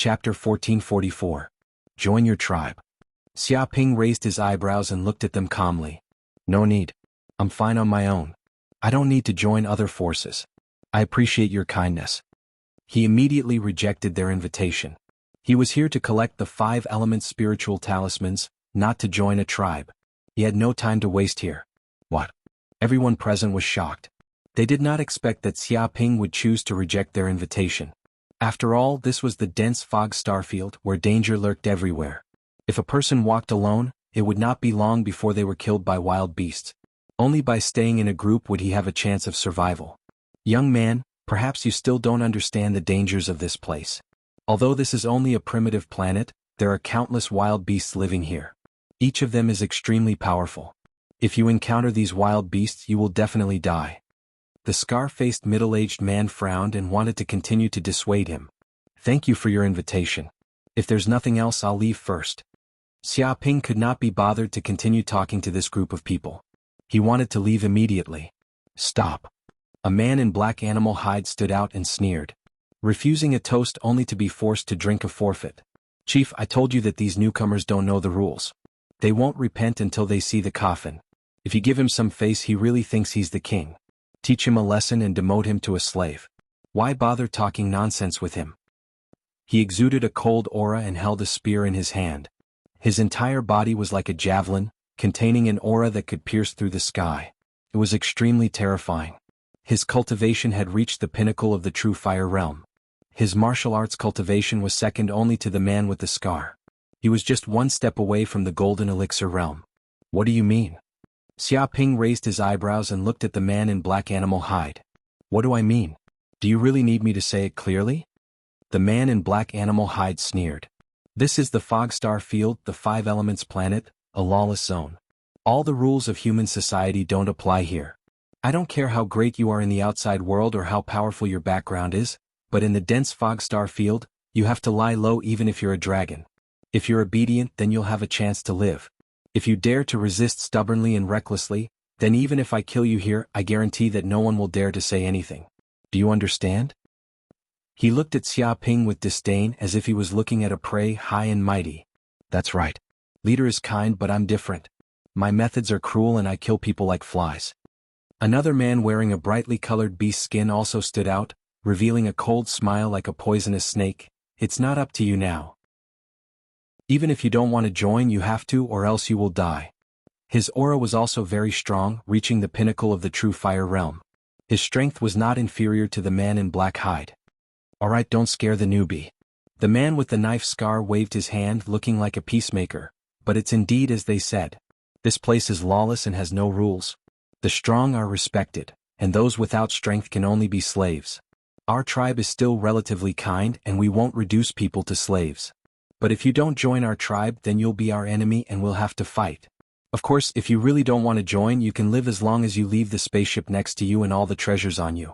Chapter 1444. Join your tribe. Xiaoping raised his eyebrows and looked at them calmly. No need. I'm fine on my own. I don't need to join other forces. I appreciate your kindness. He immediately rejected their invitation. He was here to collect the 5 element spiritual talismans, not to join a tribe. He had no time to waste here. What? Everyone present was shocked. They did not expect that Xiaoping would choose to reject their invitation. After all, this was the dense fog starfield where danger lurked everywhere. If a person walked alone, it would not be long before they were killed by wild beasts. Only by staying in a group would he have a chance of survival. Young man, perhaps you still don't understand the dangers of this place. Although this is only a primitive planet, there are countless wild beasts living here. Each of them is extremely powerful. If you encounter these wild beasts, you will definitely die. The scar-faced middle-aged man frowned and wanted to continue to dissuade him. Thank you for your invitation. If there's nothing else, I'll leave first. Xiaoping could not be bothered to continue talking to this group of people. He wanted to leave immediately. Stop. A man in black animal hide stood out and sneered. Refusing a toast only to be forced to drink a forfeit. Chief, I told you that these newcomers don't know the rules. They won't repent until they see the coffin. If you give him some face, he really thinks he's the king. Teach him a lesson and demote him to a slave. Why bother talking nonsense with him? He exuded a cold aura and held a spear in his hand. His entire body was like a javelin, containing an aura that could pierce through the sky. It was extremely terrifying. His cultivation had reached the pinnacle of the true fire realm. His martial arts cultivation was second only to the man with the scar. He was just one step away from the golden elixir realm. What do you mean? Xiaoping raised his eyebrows and looked at the man in black animal hide. What do I mean? Do you really need me to say it clearly? The man in black animal hide sneered. This is the fog star field, the 5 elements planet, a lawless zone. All the rules of human society don't apply here. I don't care how great you are in the outside world or how powerful your background is, but in the dense fog star field, you have to lie low even if you're a dragon. If you're obedient, then you'll have a chance to live. If you dare to resist stubbornly and recklessly, then even if I kill you here, I guarantee that no one will dare to say anything. Do you understand? He looked at Xiaoping with disdain as if he was looking at a prey high and mighty. That's right. Leader is kind, but I'm different. My methods are cruel and I kill people like flies. Another man wearing a brightly colored beast skin also stood out, revealing a cold smile like a poisonous snake. It's not up to you now. Even if you don't want to join, you have to, or else you will die. His aura was also very strong, reaching the pinnacle of the true fire realm. His strength was not inferior to the man in black hide. Alright, don't scare the newbie. The man with the knife scar waved his hand, looking like a peacemaker, but it's indeed as they said. This place is lawless and has no rules. The strong are respected, and those without strength can only be slaves. Our tribe is still relatively kind and we won't reduce people to slaves. But if you don't join our tribe, then you'll be our enemy and we'll have to fight. Of course, if you really don't want to join, you can live as long as you leave the spaceship next to you and all the treasures on you.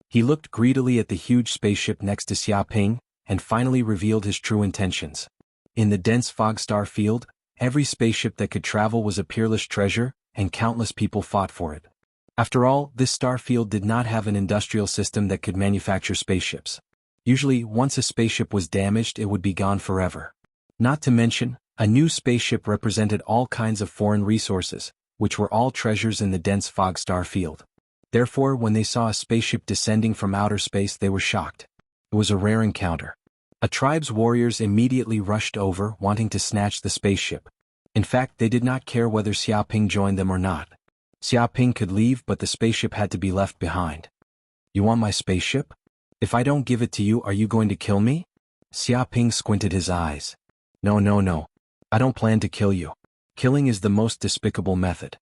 He looked greedily at the huge spaceship next to Xiaoping, and finally revealed his true intentions. In the dense fog star field, every spaceship that could travel was a peerless treasure, and countless people fought for it. After all, this star field did not have an industrial system that could manufacture spaceships. Usually, once a spaceship was damaged, it would be gone forever. Not to mention, a new spaceship represented all kinds of foreign resources, which were all treasures in the dense fog star field. Therefore, when they saw a spaceship descending from outer space, they were shocked. It was a rare encounter. A tribe's warriors immediately rushed over, wanting to snatch the spaceship. In fact, they did not care whether Xiaoping joined them or not. Xiaoping could leave, but the spaceship had to be left behind. You want my spaceship? If I don't give it to you, are you going to kill me? Xiaoping squinted his eyes. No. I don't plan to kill you. Killing is the most despicable method.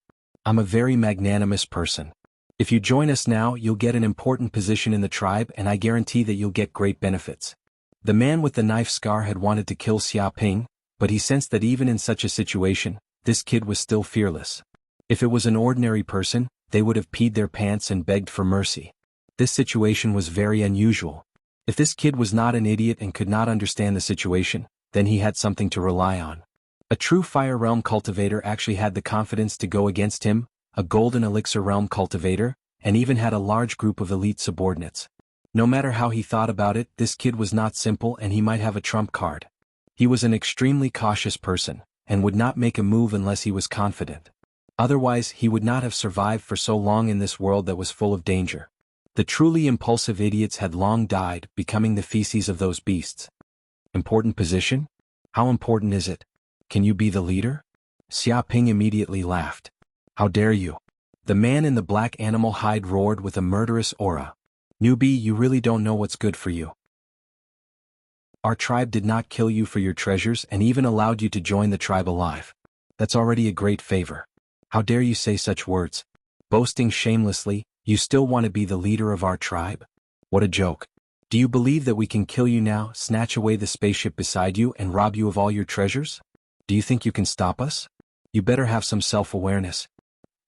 I'm a very magnanimous person. If you join us now, you'll get an important position in the tribe and I guarantee that you'll get great benefits. The man with the knife scar had wanted to kill Xiaoping, but he sensed that even in such a situation, this kid was still fearless. If it was an ordinary person, they would have peed their pants and begged for mercy. This situation was very unusual. If this kid was not an idiot and could not understand the situation, then he had something to rely on. A true fire realm cultivator actually had the confidence to go against him, a golden elixir realm cultivator, and even had a large group of elite subordinates. No matter how he thought about it, this kid was not simple and he might have a trump card. He was an extremely cautious person, and would not make a move unless he was confident. Otherwise, he would not have survived for so long in this world that was full of danger. The truly impulsive idiots had long died, becoming the feces of those beasts. Important position? How important is it? Can you be the leader? Xia Ping immediately laughed. How dare you? The man in the black animal hide roared with a murderous aura. Newbie, you really don't know what's good for you. Our tribe did not kill you for your treasures and even allowed you to join the tribe alive. That's already a great favor. How dare you say such words? Boasting shamelessly, you still want to be the leader of our tribe? What a joke. Do you believe that we can kill you now, snatch away the spaceship beside you and rob you of all your treasures? Do you think you can stop us? You better have some self-awareness.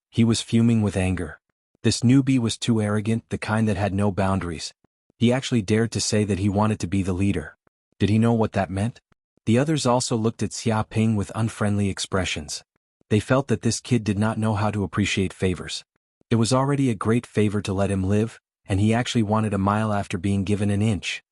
He was fuming with anger. This newbie was too arrogant, the kind that had no boundaries. He actually dared to say that he wanted to be the leader. Did he know what that meant? The others also looked at Xia Ping with unfriendly expressions. They felt that this kid did not know how to appreciate favors. It was already a great favor to let him live, and he actually wanted a mile after being given an inch.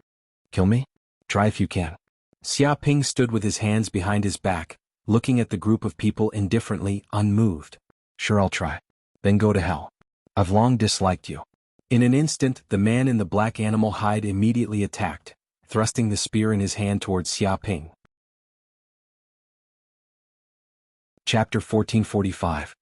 Kill me? Try if you can. Xia Ping stood with his hands behind his back, looking at the group of people indifferently, unmoved. Sure, I'll try. Then go to hell. I've long disliked you. In an instant, the man in the black animal hide immediately attacked, thrusting the spear in his hand towards Xia Ping. Chapter 1445.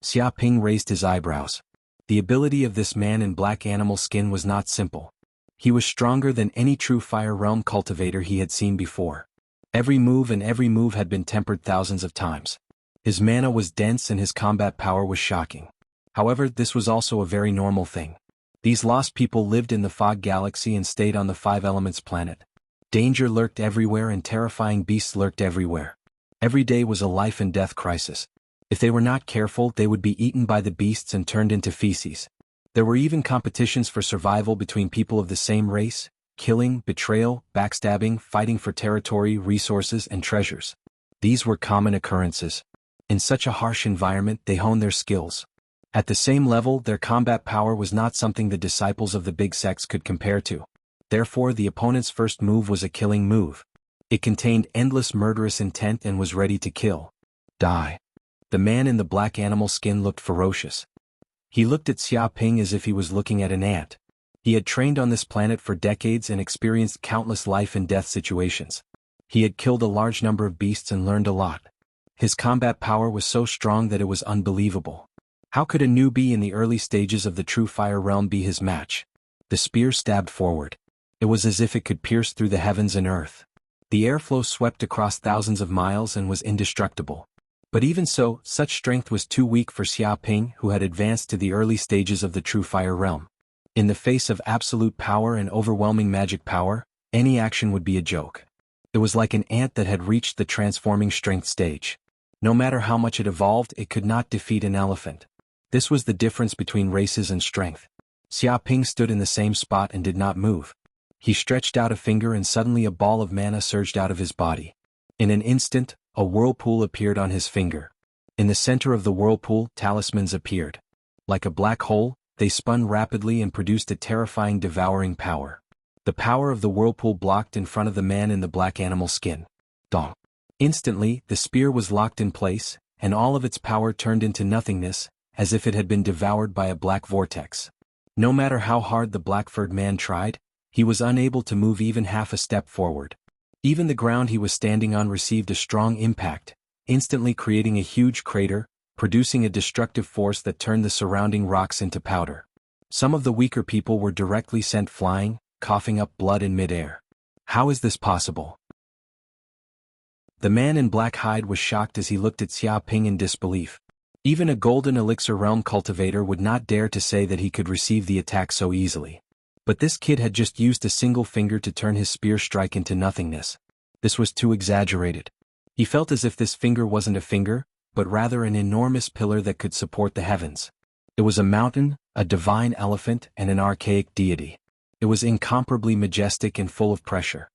Xia Ping raised his eyebrows. The ability of this man in black animal skin was not simple. He was stronger than any true Fire Realm cultivator he had seen before. Every move had been tempered thousands of times. His mana was dense and his combat power was shocking. However, this was also a very normal thing. These lost people lived in the Fog Galaxy and stayed on the Five Elements planet. Danger lurked everywhere and terrifying beasts lurked everywhere. Every day was a life and death crisis. If they were not careful, they would be eaten by the beasts and turned into feces. There were even competitions for survival between people of the same race, killing, betrayal, backstabbing, fighting for territory, resources, and treasures. These were common occurrences. In such a harsh environment, they honed their skills. At the same level, their combat power was not something the disciples of the big sects could compare to. Therefore, the opponent's first move was a killing move. It contained endless murderous intent and was ready to kill. Die. The man in the black animal skin looked ferocious. He looked at Xia Ping as if he was looking at an ant. He had trained on this planet for decades and experienced countless life and death situations. He had killed a large number of beasts and learned a lot. His combat power was so strong that it was unbelievable. How could a newbie in the early stages of the true Fire Realm be his match? The spear stabbed forward. It was as if it could pierce through the heavens and earth. The airflow swept across thousands of miles and was indestructible. But even so, such strength was too weak for Xia Ping, who had advanced to the early stages of the true Fire Realm. In the face of absolute power and overwhelming magic power, any action would be a joke. It was like an ant that had reached the transforming strength stage. No matter how much it evolved, it could not defeat an elephant. This was the difference between races and strength. Xia Ping stood in the same spot and did not move. He stretched out a finger and suddenly a ball of mana surged out of his body. In an instant, a whirlpool appeared on his finger. In the center of the whirlpool, talismans appeared. Like a black hole, they spun rapidly and produced a terrifying devouring power. The power of the whirlpool blocked in front of the man in the black animal skin. Dong. Instantly, the spear was locked in place, and all of its power turned into nothingness, as if it had been devoured by a black vortex. No matter how hard the black-furred man tried, he was unable to move even half a step forward. Even the ground he was standing on received a strong impact, instantly creating a huge crater, producing a destructive force that turned the surrounding rocks into powder. Some of the weaker people were directly sent flying, coughing up blood in midair. How is this possible? The man in black hide was shocked as he looked at Xia Ping in disbelief. Even a golden elixir realm cultivator would not dare to say that he could receive the attack so easily. But this kid had just used a single finger to turn his spear strike into nothingness. This was too exaggerated. He felt as if this finger wasn't a finger, but rather an enormous pillar that could support the heavens. It was a mountain, a divine elephant, and an archaic deity. It was incomparably majestic and full of pressure.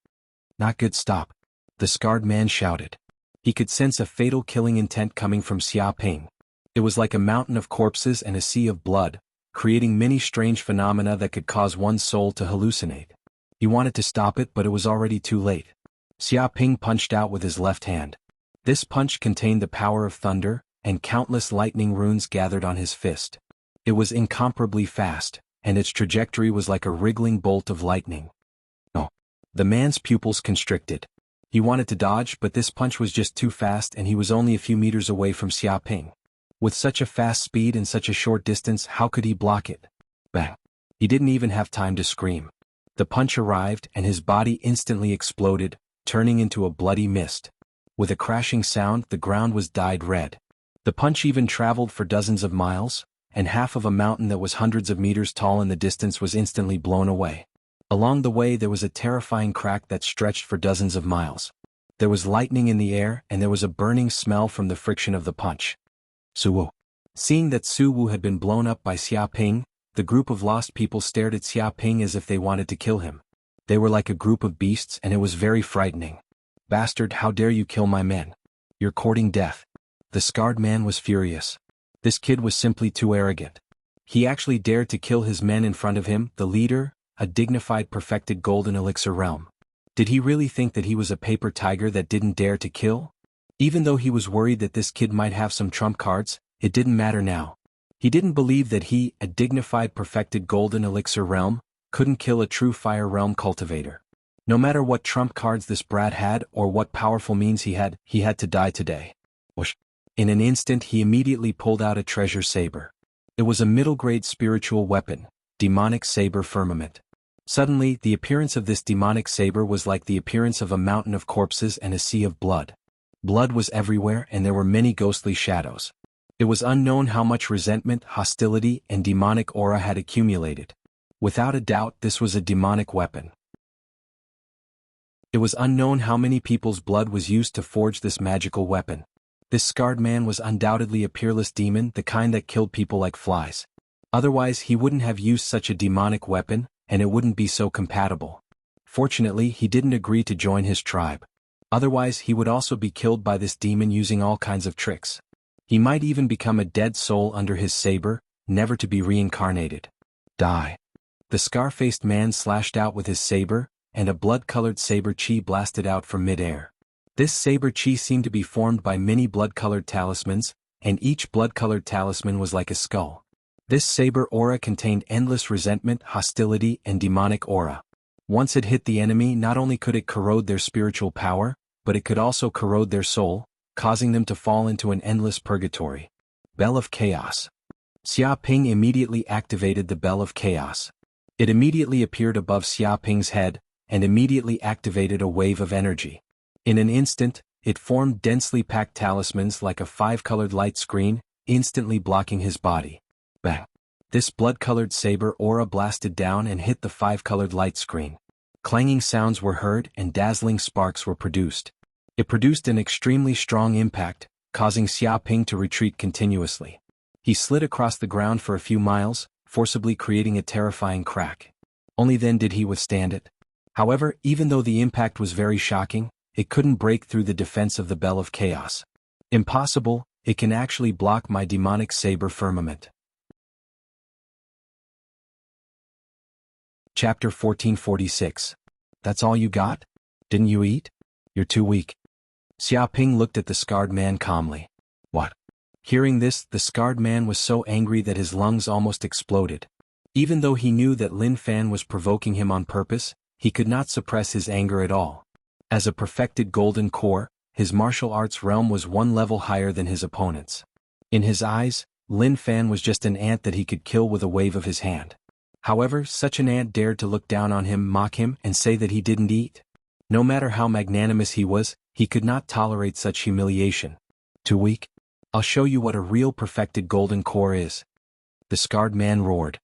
Not good, stop. The scarred man shouted. He could sense a fatal killing intent coming from Xia Ping. It was like a mountain of corpses and a sea of blood, creating many strange phenomena that could cause one's soul to hallucinate. He wanted to stop it, but it was already too late. Xia Ping punched out with his left hand. This punch contained the power of thunder, and countless lightning runes gathered on his fist. It was incomparably fast, and its trajectory was like a wriggling bolt of lightning. Oh! The man's pupils constricted. He wanted to dodge, but this punch was just too fast and he was only a few meters away from Xia Ping. With such a fast speed and such a short distance, how could he block it? Bang! He didn't even have time to scream. The punch arrived and his body instantly exploded, turning into a bloody mist. With a crashing sound, the ground was dyed red. The punch even traveled for dozens of miles, and half of a mountain that was hundreds of meters tall in the distance was instantly blown away. Along the way there was a terrifying crack that stretched for dozens of miles. There was lightning in the air and there was a burning smell from the friction of the punch. Suwu. Seeing that Suwu had been blown up by Xia Ping, the group of lost people stared at Xia Ping as if they wanted to kill him. They were like a group of beasts and it was very frightening. Bastard, how dare you kill my men? You're courting death. The scarred man was furious. This kid was simply too arrogant. He actually dared to kill his men in front of him, the leader, a dignified perfected golden elixir realm. Did he really think that he was a paper tiger that didn't dare to kill? Even though he was worried that this kid might have some trump cards, it didn't matter now. He didn't believe that he, a dignified perfected golden elixir realm, couldn't kill a true fire realm cultivator. No matter what trump cards this brat had or what powerful means he had to die today. Whoosh. In an instant he immediately pulled out a treasure saber. It was a middle-grade spiritual weapon, demonic saber firmament. Suddenly, the appearance of this demonic saber was like the appearance of a mountain of corpses and a sea of blood. Blood was everywhere and there were many ghostly shadows. It was unknown how much resentment, hostility, and demonic aura had accumulated. Without a doubt, this was a demonic weapon. It was unknown how many people's blood was used to forge this magical weapon. This scarred man was undoubtedly a peerless demon, the kind that killed people like flies. Otherwise he wouldn't have used such a demonic weapon, and it wouldn't be so compatible. Fortunately, he didn't agree to join his tribe. Otherwise he would also be killed by this demon using all kinds of tricks. He might even become a dead soul under his saber, never to be reincarnated. Die. The scar-faced man slashed out with his saber, and a blood-colored saber chi blasted out from mid-air. This saber chi seemed to be formed by many blood-colored talismans, and each blood-colored talisman was like a skull. This saber aura contained endless resentment, hostility, and demonic aura. Once it hit the enemy, not only could it corrode their spiritual power, but it could also corrode their soul, causing them to fall into an endless purgatory. Bell of Chaos. Xia Ping immediately activated the Bell of Chaos. It immediately appeared above Xia Ping's head, and immediately activated a wave of energy. In an instant, it formed densely packed talismans like a 5-colored light screen, instantly blocking his body. Bang! This blood-colored saber aura blasted down and hit the 5-colored light screen. Clanging sounds were heard and dazzling sparks were produced. It produced an extremely strong impact, causing Xia Ping to retreat continuously. He slid across the ground for a few miles, forcibly creating a terrifying crack. Only then did he withstand it. However, even though the impact was very shocking, it couldn't break through the defense of the Bell of Chaos. Impossible, it can actually block my demonic saber firmament. Chapter 1446. That's all you got? Didn't you eat? You're too weak. Xia Ping looked at the scarred man calmly. What? Hearing this, the scarred man was so angry that his lungs almost exploded. Even though he knew that Lin Fan was provoking him on purpose, he could not suppress his anger at all. As a perfected golden core, his martial arts realm was one level higher than his opponent's. In his eyes, Lin Fan was just an ant that he could kill with a wave of his hand. However, such an ant dared to look down on him, mock him, and say that he didn't eat. No matter how magnanimous he was, he could not tolerate such humiliation. Too weak? I'll show you what a real perfected golden core is. The scarred man roared.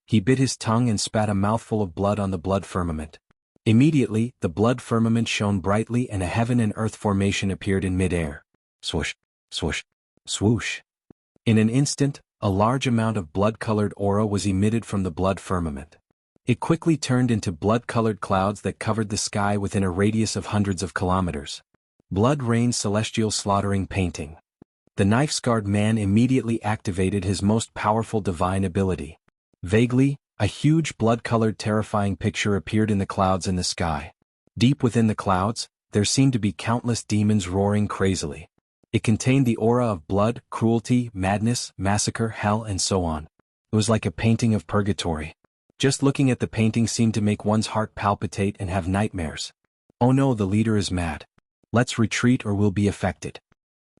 He bit his tongue and spat a mouthful of blood on the blood firmament. Immediately, the blood firmament shone brightly and a heaven and earth formation appeared in mid-air. Swoosh, swoosh, swoosh. In an instant, a large amount of blood-colored aura was emitted from the blood firmament. It quickly turned into blood-colored clouds that covered the sky within a radius of hundreds of kilometers. Blood rained celestial slaughtering painting. The knife-scarred man immediately activated his most powerful divine ability. Vaguely, a huge blood-colored terrifying picture appeared in the clouds in the sky. Deep within the clouds, there seemed to be countless demons roaring crazily. It contained the aura of blood, cruelty, madness, massacre, hell, and so on. It was like a painting of purgatory. Just looking at the painting seemed to make one's heart palpitate and have nightmares. Oh no, the leader is mad. Let's retreat or we'll be affected.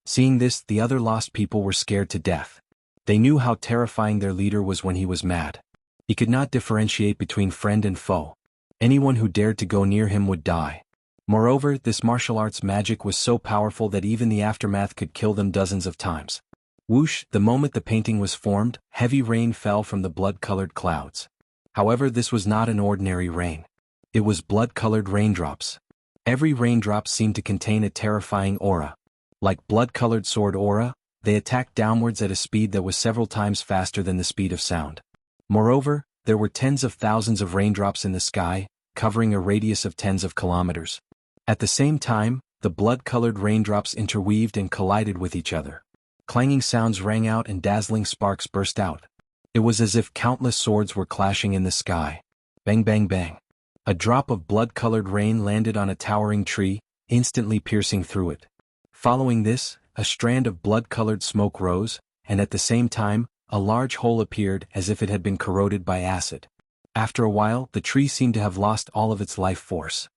Seeing this, the other lost people were scared to death. They knew how terrifying their leader was when he was mad. He could not differentiate between friend and foe. Anyone who dared to go near him would die. Moreover, this martial arts magic was so powerful that even the aftermath could kill them dozens of times. Whoosh, the moment the painting was formed, heavy rain fell from the blood-colored clouds. However, this was not an ordinary rain. It was blood-colored raindrops. Every raindrop seemed to contain a terrifying aura. Like blood-colored sword aura, they attacked downwards at a speed that was several times faster than the speed of sound. Moreover, there were tens of thousands of raindrops in the sky, covering a radius of tens of kilometers. At the same time, the blood-colored raindrops interweaved and collided with each other. Clanging sounds rang out and dazzling sparks burst out. It was as if countless swords were clashing in the sky. Bang bang bang. A drop of blood-colored rain landed on a towering tree, instantly piercing through it. Following this, a strand of blood-colored smoke rose, and at the same time, a large hole appeared as if it had been corroded by acid. After a while, the tree seemed to have lost all of its life force.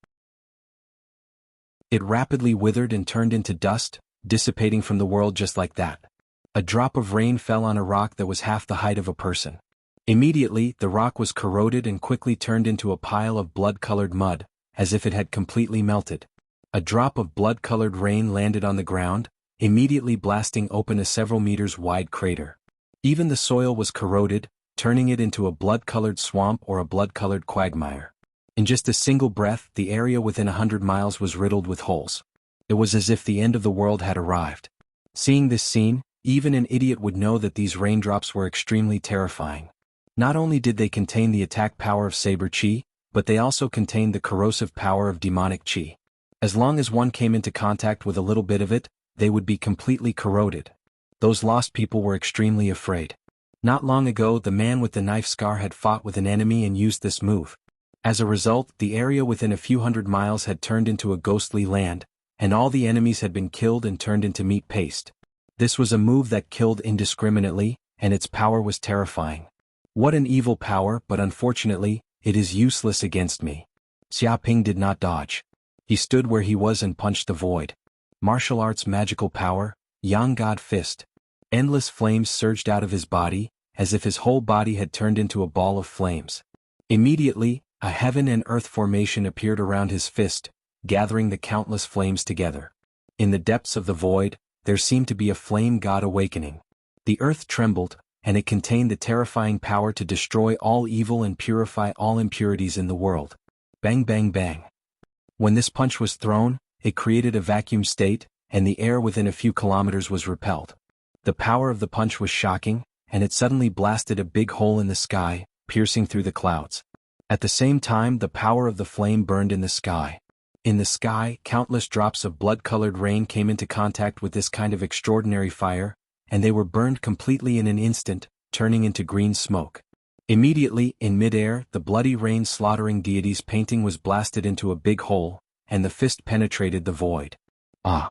It rapidly withered and turned into dust, dissipating from the world just like that. A drop of rain fell on a rock that was half the height of a person. Immediately, the rock was corroded and quickly turned into a pile of blood-colored mud, as if it had completely melted. A drop of blood-colored rain landed on the ground, immediately blasting open a several meters wide crater. Even the soil was corroded, turning it into a blood-colored swamp or a blood-colored quagmire. In just a single breath, the area within 100 miles was riddled with holes. It was as if the end of the world had arrived. Seeing this scene, even an idiot would know that these raindrops were extremely terrifying. Not only did they contain the attack power of saber chi, but they also contained the corrosive power of demonic chi. As long as one came into contact with a little bit of it, they would be completely corroded. Those lost people were extremely afraid. Not long ago, the man with the knife scar had fought with an enemy and used this move. As a result, the area within a few hundred miles had turned into a ghostly land, and all the enemies had been killed and turned into meat paste. This was a move that killed indiscriminately, and its power was terrifying. What an evil power, but unfortunately, it is useless against me. Xiaoping did not dodge. He stood where he was and punched the void. Martial arts magical power, Yang God Fist. Endless flames surged out of his body, as if his whole body had turned into a ball of flames. Immediately, a heaven and earth formation appeared around his fist, gathering the countless flames together. In the depths of the void, there seemed to be a flame god awakening. The earth trembled, and it contained the terrifying power to destroy all evil and purify all impurities in the world. Bang bang bang. When this punch was thrown, it created a vacuum state, and the air within a few kilometers was repelled. The power of the punch was shocking, and it suddenly blasted a big hole in the sky, piercing through the clouds. At the same time, the power of the flame burned in the sky. In the sky, countless drops of blood-colored rain came into contact with this kind of extraordinary fire, and they were burned completely in an instant, turning into green smoke. Immediately, in mid-air, the bloody rain slaughtering deity's painting was blasted into a big hole, and the fist penetrated the void. Ah!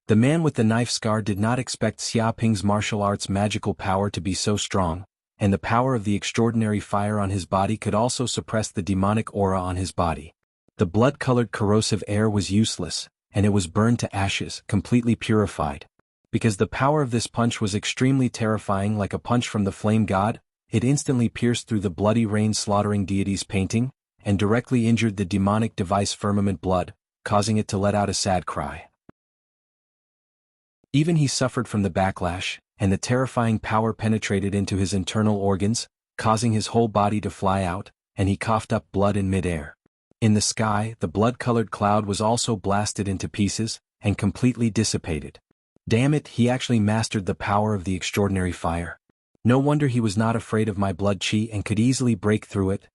The man with the knife scar did not expect Xiaoping's martial arts magical power to be so strong, and the power of the extraordinary fire on his body could also suppress the demonic aura on his body. The blood-colored corrosive air was useless, and it was burned to ashes, completely purified. Because the power of this punch was extremely terrifying, like a punch from the flame god, it instantly pierced through the bloody rain slaughtering deity's painting, and directly injured the demonic device firmament blood, causing it to let out a sad cry. Even he suffered from the backlash, and the terrifying power penetrated into his internal organs, causing his whole body to fly out, and he coughed up blood in mid-air. In the sky, the blood-colored cloud was also blasted into pieces, and completely dissipated. Damn it, he actually mastered the power of the extraordinary fire. No wonder he was not afraid of my blood chi and could easily break through it.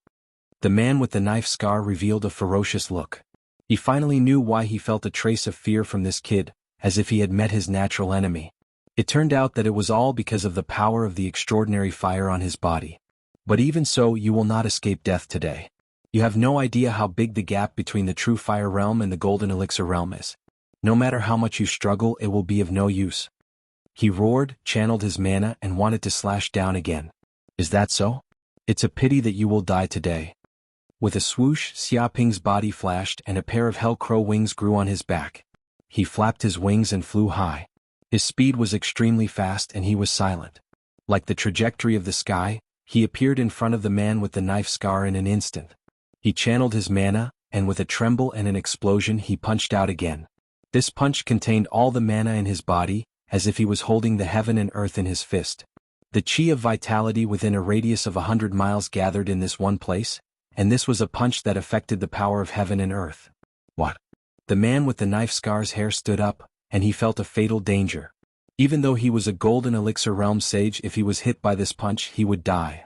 The man with the knife scar revealed a ferocious look. He finally knew why he felt a trace of fear from this kid, as if he had met his natural enemy. It turned out that it was all because of the power of the extraordinary fire on his body. But even so, you will not escape death today. You have no idea how big the gap between the true fire realm and the golden elixir realm is. No matter how much you struggle, it will be of no use." He roared, channeled his mana, and wanted to slash down again. "Is that so? It's a pity that you will die today." With a swoosh, Xiaoping's body flashed and a pair of hell crow wings grew on his back. He flapped his wings and flew high. His speed was extremely fast and he was silent. Like the trajectory of the sky, he appeared in front of the man with the knife scar in an instant. He channeled his mana, and with a tremble and an explosion he punched out again. This punch contained all the mana in his body, as if he was holding the heaven and earth in his fist. The chi of vitality within a radius of 100 miles gathered in this one place, and this was a punch that affected the power of heaven and earth. What? The man with the knife scar's hair stood up, and he felt a fatal danger. Even though he was a golden elixir realm sage, if he was hit by this punch he would die.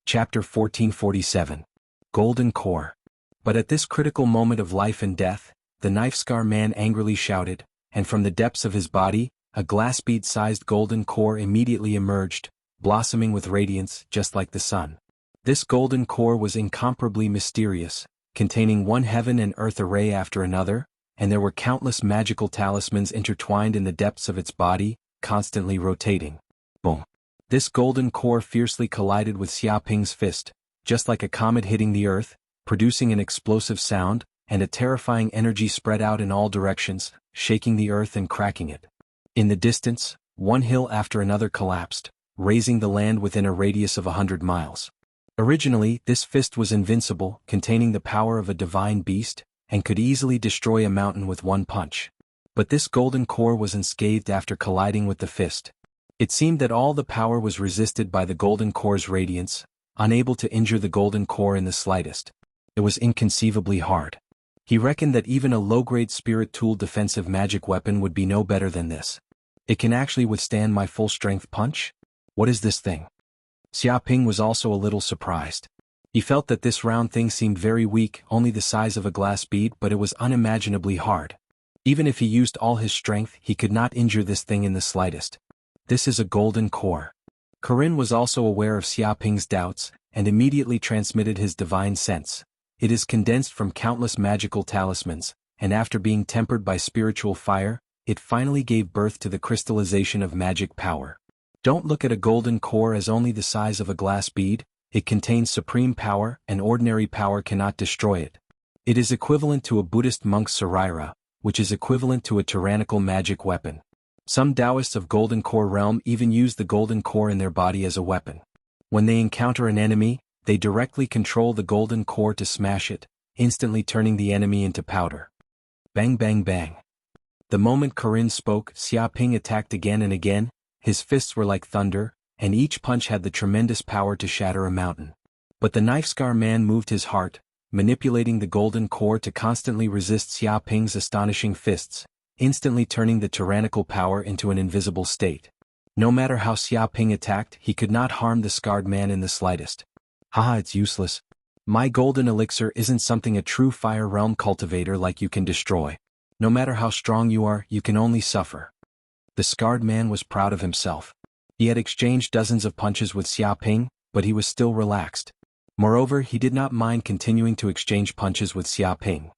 Chapter 1447. Golden Core. But at this critical moment of life and death, the knife scar man angrily shouted, and from the depths of his body, a glass bead-sized golden core immediately emerged, blossoming with radiance just like the sun. This golden core was incomparably mysterious, containing one heaven and earth array after another, and there were countless magical talismans intertwined in the depths of its body, constantly rotating. Boom! This golden core fiercely collided with Xiaoping's fist, just like a comet hitting the earth, producing an explosive sound, and a terrifying energy spread out in all directions, shaking the earth and cracking it. In the distance, one hill after another collapsed, raising the land within a radius of 100 miles. Originally, this fist was invincible, containing the power of a divine beast, and could easily destroy a mountain with one punch. But this golden core was unscathed after colliding with the fist. It seemed that all the power was resisted by the golden core's radiance, unable to injure the golden core in the slightest. It was inconceivably hard. He reckoned that even a low-grade spirit tool defensive magic weapon would be no better than this. It can actually withstand my full-strength punch? What is this thing? Xiaoping was also a little surprised. He felt that this round thing seemed very weak, only the size of a glass bead, but it was unimaginably hard. Even if he used all his strength, he could not injure this thing in the slightest. This is a golden core. Corinne was also aware of Xiaoping's doubts, and immediately transmitted his divine sense. It is condensed from countless magical talismans, and after being tempered by spiritual fire, it finally gave birth to the crystallization of magic power. Don't look at a golden core as only the size of a glass bead. It contains supreme power, and ordinary power cannot destroy it. It is equivalent to a Buddhist monk's saraira, which is equivalent to a tyrannical magic weapon. Some Taoists of Golden Core realm even use the golden core in their body as a weapon. When they encounter an enemy, they directly control the golden core to smash it, instantly turning the enemy into powder. Bang bang bang. The moment Corinne spoke, Xiaoping attacked again and again. His fists were like thunder, and each punch had the tremendous power to shatter a mountain. But the knife scar man moved his heart, manipulating the golden core to constantly resist Xiaoping's astonishing fists, instantly turning the tyrannical power into an invisible state. No matter how Xiaoping attacked, he could not harm the scarred man in the slightest. Haha, it's useless. My golden elixir isn't something a true fire realm cultivator like you can destroy. No matter how strong you are, you can only suffer. The scarred man was proud of himself. He had exchanged dozens of punches with Xiaoping, but he was still relaxed. Moreover, he did not mind continuing to exchange punches with Xiaoping.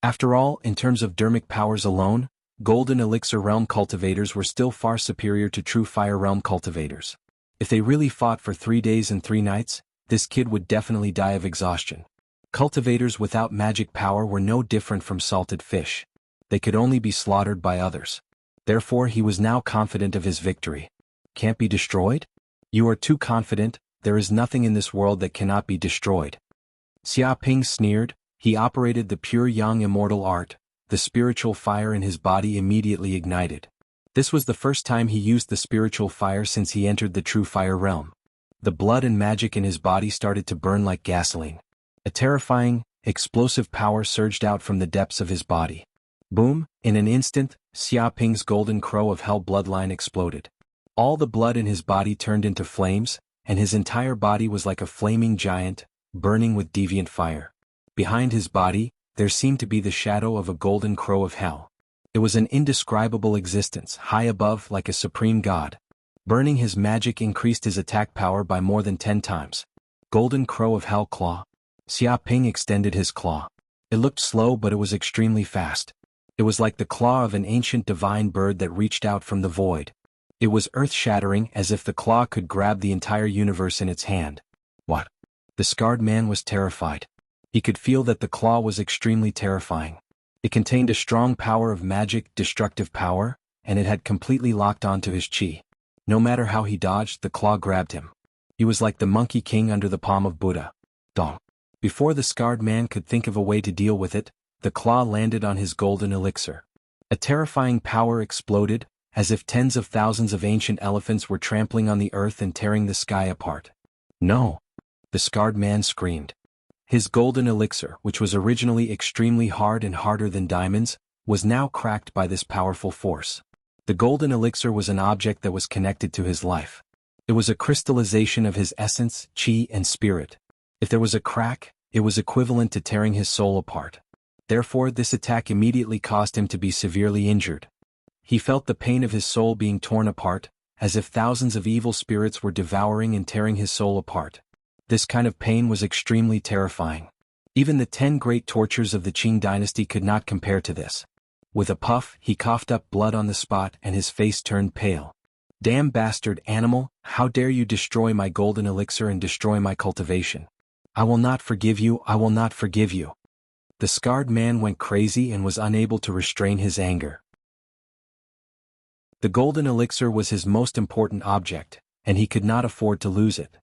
After all, in terms of dermic powers alone, golden elixir realm cultivators were still far superior to true fire realm cultivators. If they really fought for 3 days and 3 nights, this kid would definitely die of exhaustion. Cultivators without magic power were no different from salted fish. They could only be slaughtered by others. Therefore he was now confident of his victory. Can't be destroyed? You are too confident. There is nothing in this world that cannot be destroyed. Xiaoping sneered. He operated the pure yang immortal art. The spiritual fire in his body immediately ignited. This was the first time he used the spiritual fire since he entered the true fire realm. The blood and magic in his body started to burn like gasoline. A terrifying, explosive power surged out from the depths of his body. Boom! In an instant, Xiaoping's golden crow of hell bloodline exploded. All the blood in his body turned into flames, and his entire body was like a flaming giant, burning with deviant fire. Behind his body, there seemed to be the shadow of a golden crow of hell. It was an indescribable existence, high above like a supreme god. Burning his magic increased his attack power by more than 10 times. Golden Crow of Hell Claw. Xia Ping extended his claw. It looked slow, but it was extremely fast. It was like the claw of an ancient divine bird that reached out from the void. It was earth-shattering, as if the claw could grab the entire universe in its hand. What? The scarred man was terrified. He could feel that the claw was extremely terrifying. It contained a strong power of magic, destructive power, and it had completely locked onto his chi. No matter how he dodged, the claw grabbed him. He was like the Monkey King under the palm of Buddha. Dong. Before the scarred man could think of a way to deal with it, the claw landed on his golden elixir. A terrifying power exploded, as if tens of thousands of ancient elephants were trampling on the earth and tearing the sky apart. No! The scarred man screamed. His golden elixir, which was originally extremely hard and harder than diamonds, was now cracked by this powerful force. The golden elixir was an object that was connected to his life. It was a crystallization of his essence, chi, and spirit. If there was a crack, it was equivalent to tearing his soul apart. Therefore, this attack immediately caused him to be severely injured. He felt the pain of his soul being torn apart, as if thousands of evil spirits were devouring and tearing his soul apart. This kind of pain was extremely terrifying. Even the 10 great tortures of the Qing dynasty could not compare to this. With a puff, he coughed up blood on the spot and his face turned pale. Damn bastard animal, how dare you destroy my golden elixir and destroy my cultivation. I will not forgive you, I will not forgive you. The scarred man went crazy and was unable to restrain his anger. The golden elixir was his most important object, and he could not afford to lose it.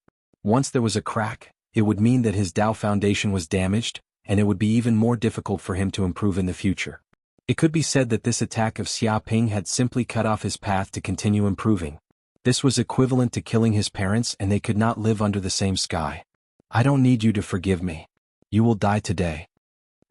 Once there was a crack, it would mean that his Tao foundation was damaged, and it would be even more difficult for him to improve in the future. It could be said that this attack of Xia Ping had simply cut off his path to continue improving. This was equivalent to killing his parents, and they could not live under the same sky. I don't need you to forgive me. You will die today.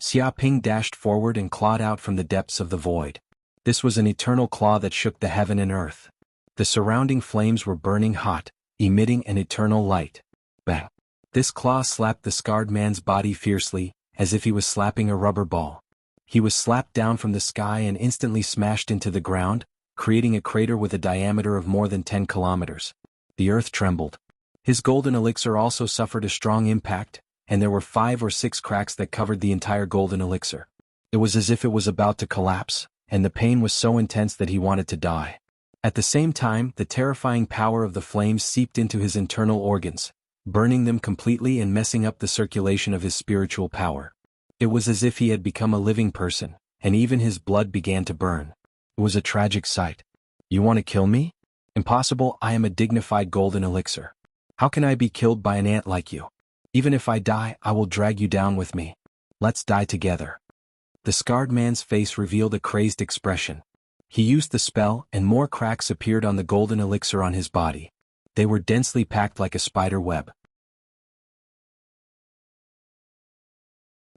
Xia Ping dashed forward and clawed out from the depths of the void. This was an eternal claw that shook the heaven and earth. The surrounding flames were burning hot, emitting an eternal light. Bang! This claw slapped the scarred man's body fiercely, as if he was slapping a rubber ball. He was slapped down from the sky and instantly smashed into the ground, creating a crater with a diameter of more than 10 kilometers. The earth trembled. His golden elixir also suffered a strong impact, and there were 5 or 6 cracks that covered the entire golden elixir. It was as if it was about to collapse, and the pain was so intense that he wanted to die. At the same time, the terrifying power of the flames seeped into his internal organs, burning them completely and messing up the circulation of his spiritual power. It was as if he had become a living person, and even his blood began to burn. It was a tragic sight. You want to kill me? Impossible, I am a dignified golden elixir. How can I be killed by an ant like you? Even if I die, I will drag you down with me. Let's die together. The scarred man's face revealed a crazed expression. He used the spell, and more cracks appeared on the golden elixir on his body. They were densely packed like a spider web.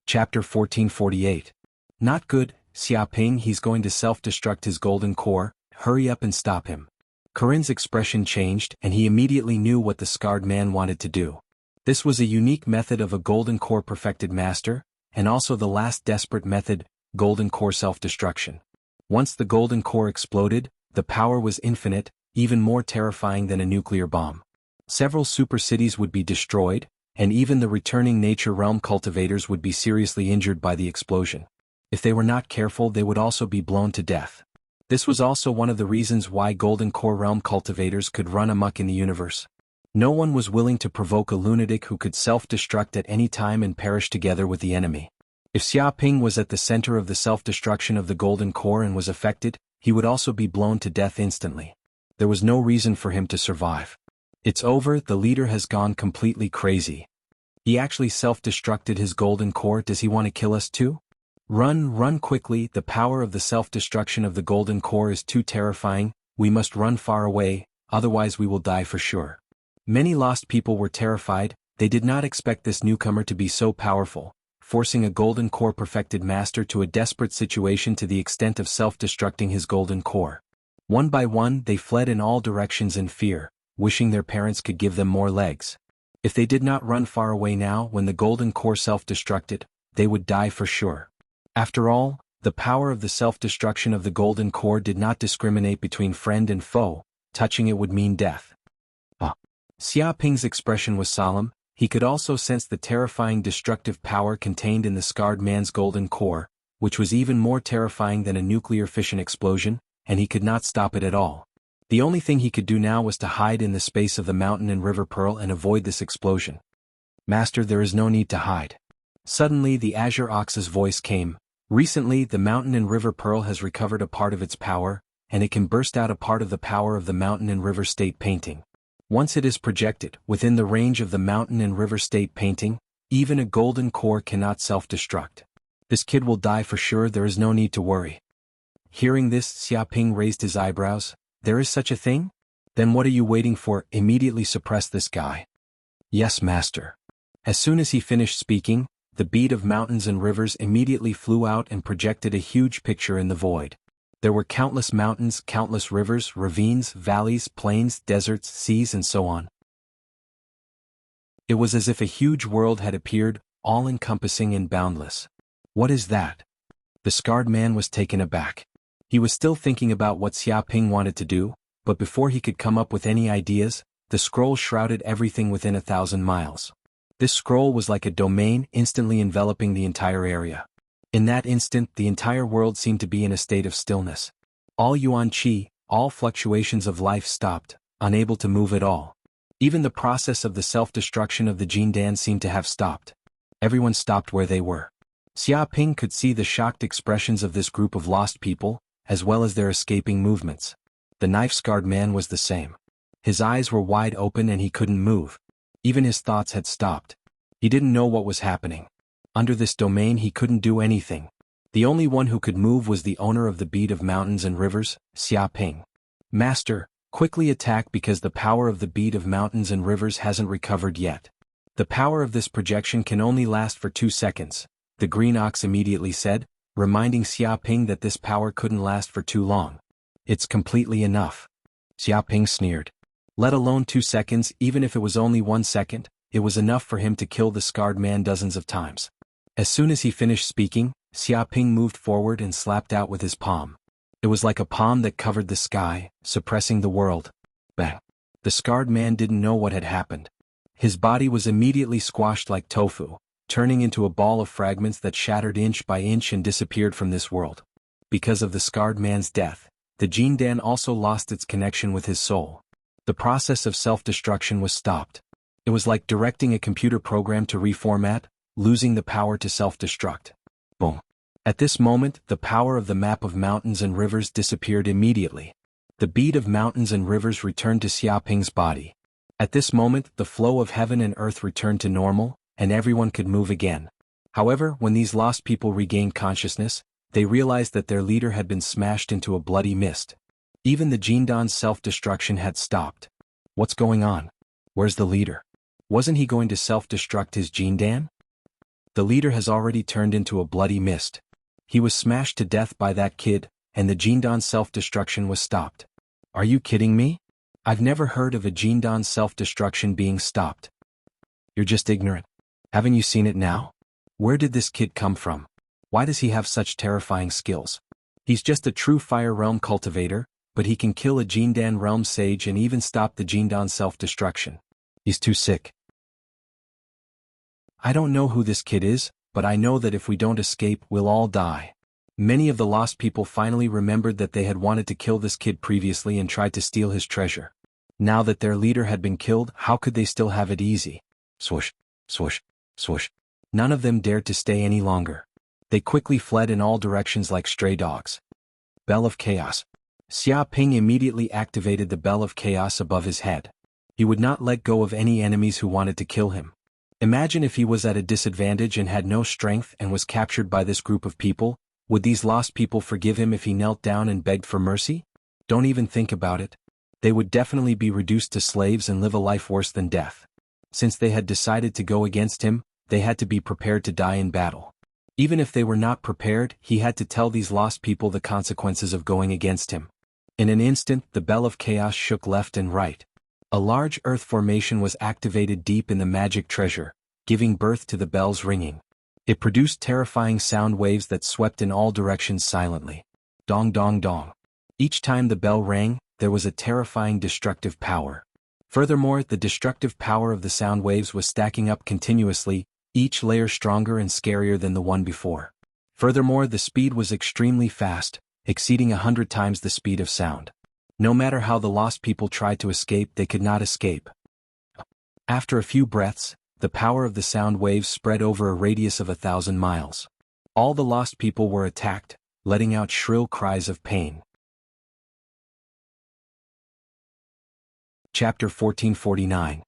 Chapter 1448. Not good, Xia Ping, he's going to self-destruct his golden core, hurry up and stop him. Corinne's expression changed, and he immediately knew what the scarred man wanted to do. This was a unique method of a golden core perfected master, and also the last desperate method, golden core self-destruction. Once the golden core exploded, the power was infinite, even more terrifying than a nuclear bomb. Several super cities would be destroyed, and even the returning nature realm cultivators would be seriously injured by the explosion. If they were not careful, they would also be blown to death. This was also one of the reasons why golden core realm cultivators could run amok in the universe. No one was willing to provoke a lunatic who could self-destruct at any time and perish together with the enemy. If Xia Ping was at the center of the self-destruction of the golden core and was affected, he would also be blown to death instantly. There was no reason for him to survive. It's over, the leader has gone completely crazy. He actually self-destructed his golden core. Does he want to kill us too? Run quickly, the power of the self-destruction of the golden core is too terrifying, we must run far away, otherwise we will die for sure. Many lost people were terrified, they did not expect this newcomer to be so powerful, forcing a golden core perfected master to a desperate situation to the extent of self-destructing his golden core. One by one they fled in all directions in fear, wishing their parents could give them more legs. If they did not run far away now when the golden core self-destructed, they would die for sure. After all, The power of the self-destruction of the golden core did not discriminate between friend and foe, touching it would mean death. Xia Ping's expression was solemn. He could also sense the terrifying destructive power contained in the scarred man's golden core, which was even more terrifying than a nuclear fission explosion, and he could not stop it at all. The only thing he could do now was to hide in the space of the mountain and river pearl and avoid this explosion. Master, there is no need to hide. Suddenly the Azure Ox's voice came. Recently, the mountain and river pearl has recovered a part of its power, and it can burst out a part of the power of the mountain and river state painting. Once it is projected, within the range of the mountain and river state painting, even a golden core cannot self-destruct. This kid will die for sure, there is no need to worry. Hearing this, Xia Ping raised his eyebrows. There is such a thing? Then what are you waiting for? Immediately suppress this guy. Yes, master. As soon as he finished speaking, the bead of mountains and rivers immediately flew out and projected a huge picture in the void. There were countless mountains, countless rivers, ravines, valleys, plains, deserts, seas, and so on. It was as if a huge world had appeared, all-encompassing and boundless. What is that? The scarred man was taken aback. He was still thinking about what Xia Ping wanted to do, but before he could come up with any ideas, the scroll shrouded everything within 1,000 miles. This scroll was like a domain, instantly enveloping the entire area. In that instant, the entire world seemed to be in a state of stillness. All yuan qi, all fluctuations of life stopped, unable to move at all. Even the process of the self-destruction of the Jindan seemed to have stopped. Everyone stopped where they were. Xia Ping could see the shocked expressions of this group of lost people, as well as their escaping movements. The knife-scarred man was the same. His eyes were wide open and he couldn't move. Even his thoughts had stopped. He didn't know what was happening. Under this domain he couldn't do anything. The only one who could move was the owner of the bead of mountains and rivers, Xia Ping. Master, quickly attack because the power of the bead of mountains and rivers hasn't recovered yet. The power of this projection can only last for 2 seconds, the green ox immediately said, reminding Xia Ping that this power couldn't last for too long. It's completely enough. Xia Ping sneered. Let alone 2 seconds, even if it was only 1 second, it was enough for him to kill the scarred man dozens of times. As soon as he finished speaking, Xia Ping moved forward and slapped out with his palm. It was like a palm that covered the sky, suppressing the world. Bang! The scarred man didn't know what had happened. His body was immediately squashed like tofu, turning into a ball of fragments that shattered inch by inch and disappeared from this world. Because of the scarred man's death, the Jindan also lost its connection with his soul. The process of self-destruction was stopped. It was like directing a computer program to reformat, losing the power to self-destruct. Boom. At this moment, the power of the map of mountains and rivers disappeared immediately. The bead of mountains and rivers returned to Xia Ping's body. At this moment, the flow of heaven and earth returned to normal, and everyone could move again. However, when these lost people regained consciousness, they realized that their leader had been smashed into a bloody mist. Even the Jindan's self-destruction had stopped. What's going on? Where's the leader? Wasn't he going to self-destruct his Jindan? The leader has already turned into a bloody mist. He was smashed to death by that kid, and the Jindan's self-destruction was stopped. Are you kidding me? I've never heard of a Jindan's self-destruction being stopped. You're just ignorant. Haven't you seen it now? Where did this kid come from? Why does he have such terrifying skills? He's just a true Fire Realm cultivator, but he can kill a Jindan Realm sage and even stop the Jindan's self-destruction. He's too sick. I don't know who this kid is, but I know that if we don't escape, we'll all die. Many of the lost people finally remembered that they had wanted to kill this kid previously and tried to steal his treasure. Now that their leader had been killed, how could they still have it easy? Swoosh, swoosh, swoosh. None of them dared to stay any longer. They quickly fled in all directions like stray dogs. Bell of Chaos. Xia Ping immediately activated the Bell of Chaos above his head. He would not let go of any enemies who wanted to kill him. Imagine if he was at a disadvantage and had no strength and was captured by this group of people. Would these lost people forgive him if he knelt down and begged for mercy? Don't even think about it. They would definitely be reduced to slaves and live a life worse than death. Since they had decided to go against him, they had to be prepared to die in battle. Even if they were not prepared, he had to tell these lost people the consequences of going against him. In an instant, the Bell of Chaos shook left and right. A large earth formation was activated deep in the magic treasure, giving birth to the bells ringing. It produced terrifying sound waves that swept in all directions silently. Dong dong dong. Each time the bell rang, there was a terrifying destructive power. Furthermore, the destructive power of the sound waves was stacking up continuously, each layer stronger and scarier than the one before. Furthermore, the speed was extremely fast, exceeding 100 times the speed of sound. No matter how the lost people tried to escape, they could not escape. After a few breaths, the power of the sound waves spread over a radius of 1,000 miles. All the lost people were attacked, letting out shrill cries of pain. Chapter 1449.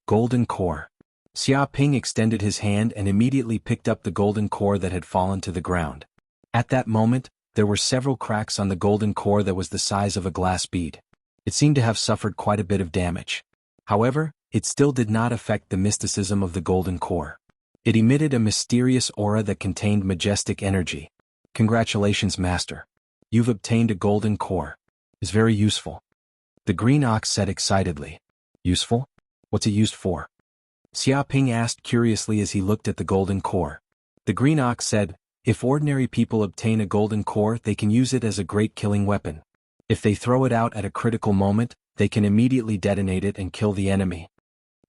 Golden Core. Xia Ping extended his hand and immediately picked up the golden core that had fallen to the ground. At that moment, there were several cracks on the golden core that was the size of a glass bead. It seemed to have suffered quite a bit of damage. However, it still did not affect the mysticism of the golden core. It emitted a mysterious aura that contained majestic energy. Congratulations, Master. You've obtained a golden core. It's very useful. The green ox said excitedly. Useful? What's it used for? Xia Ping asked curiously as he looked at the golden core. The green ox said, if ordinary people obtain a golden core, they can use it as a great killing weapon. If they throw it out at a critical moment, they can immediately detonate it and kill the enemy.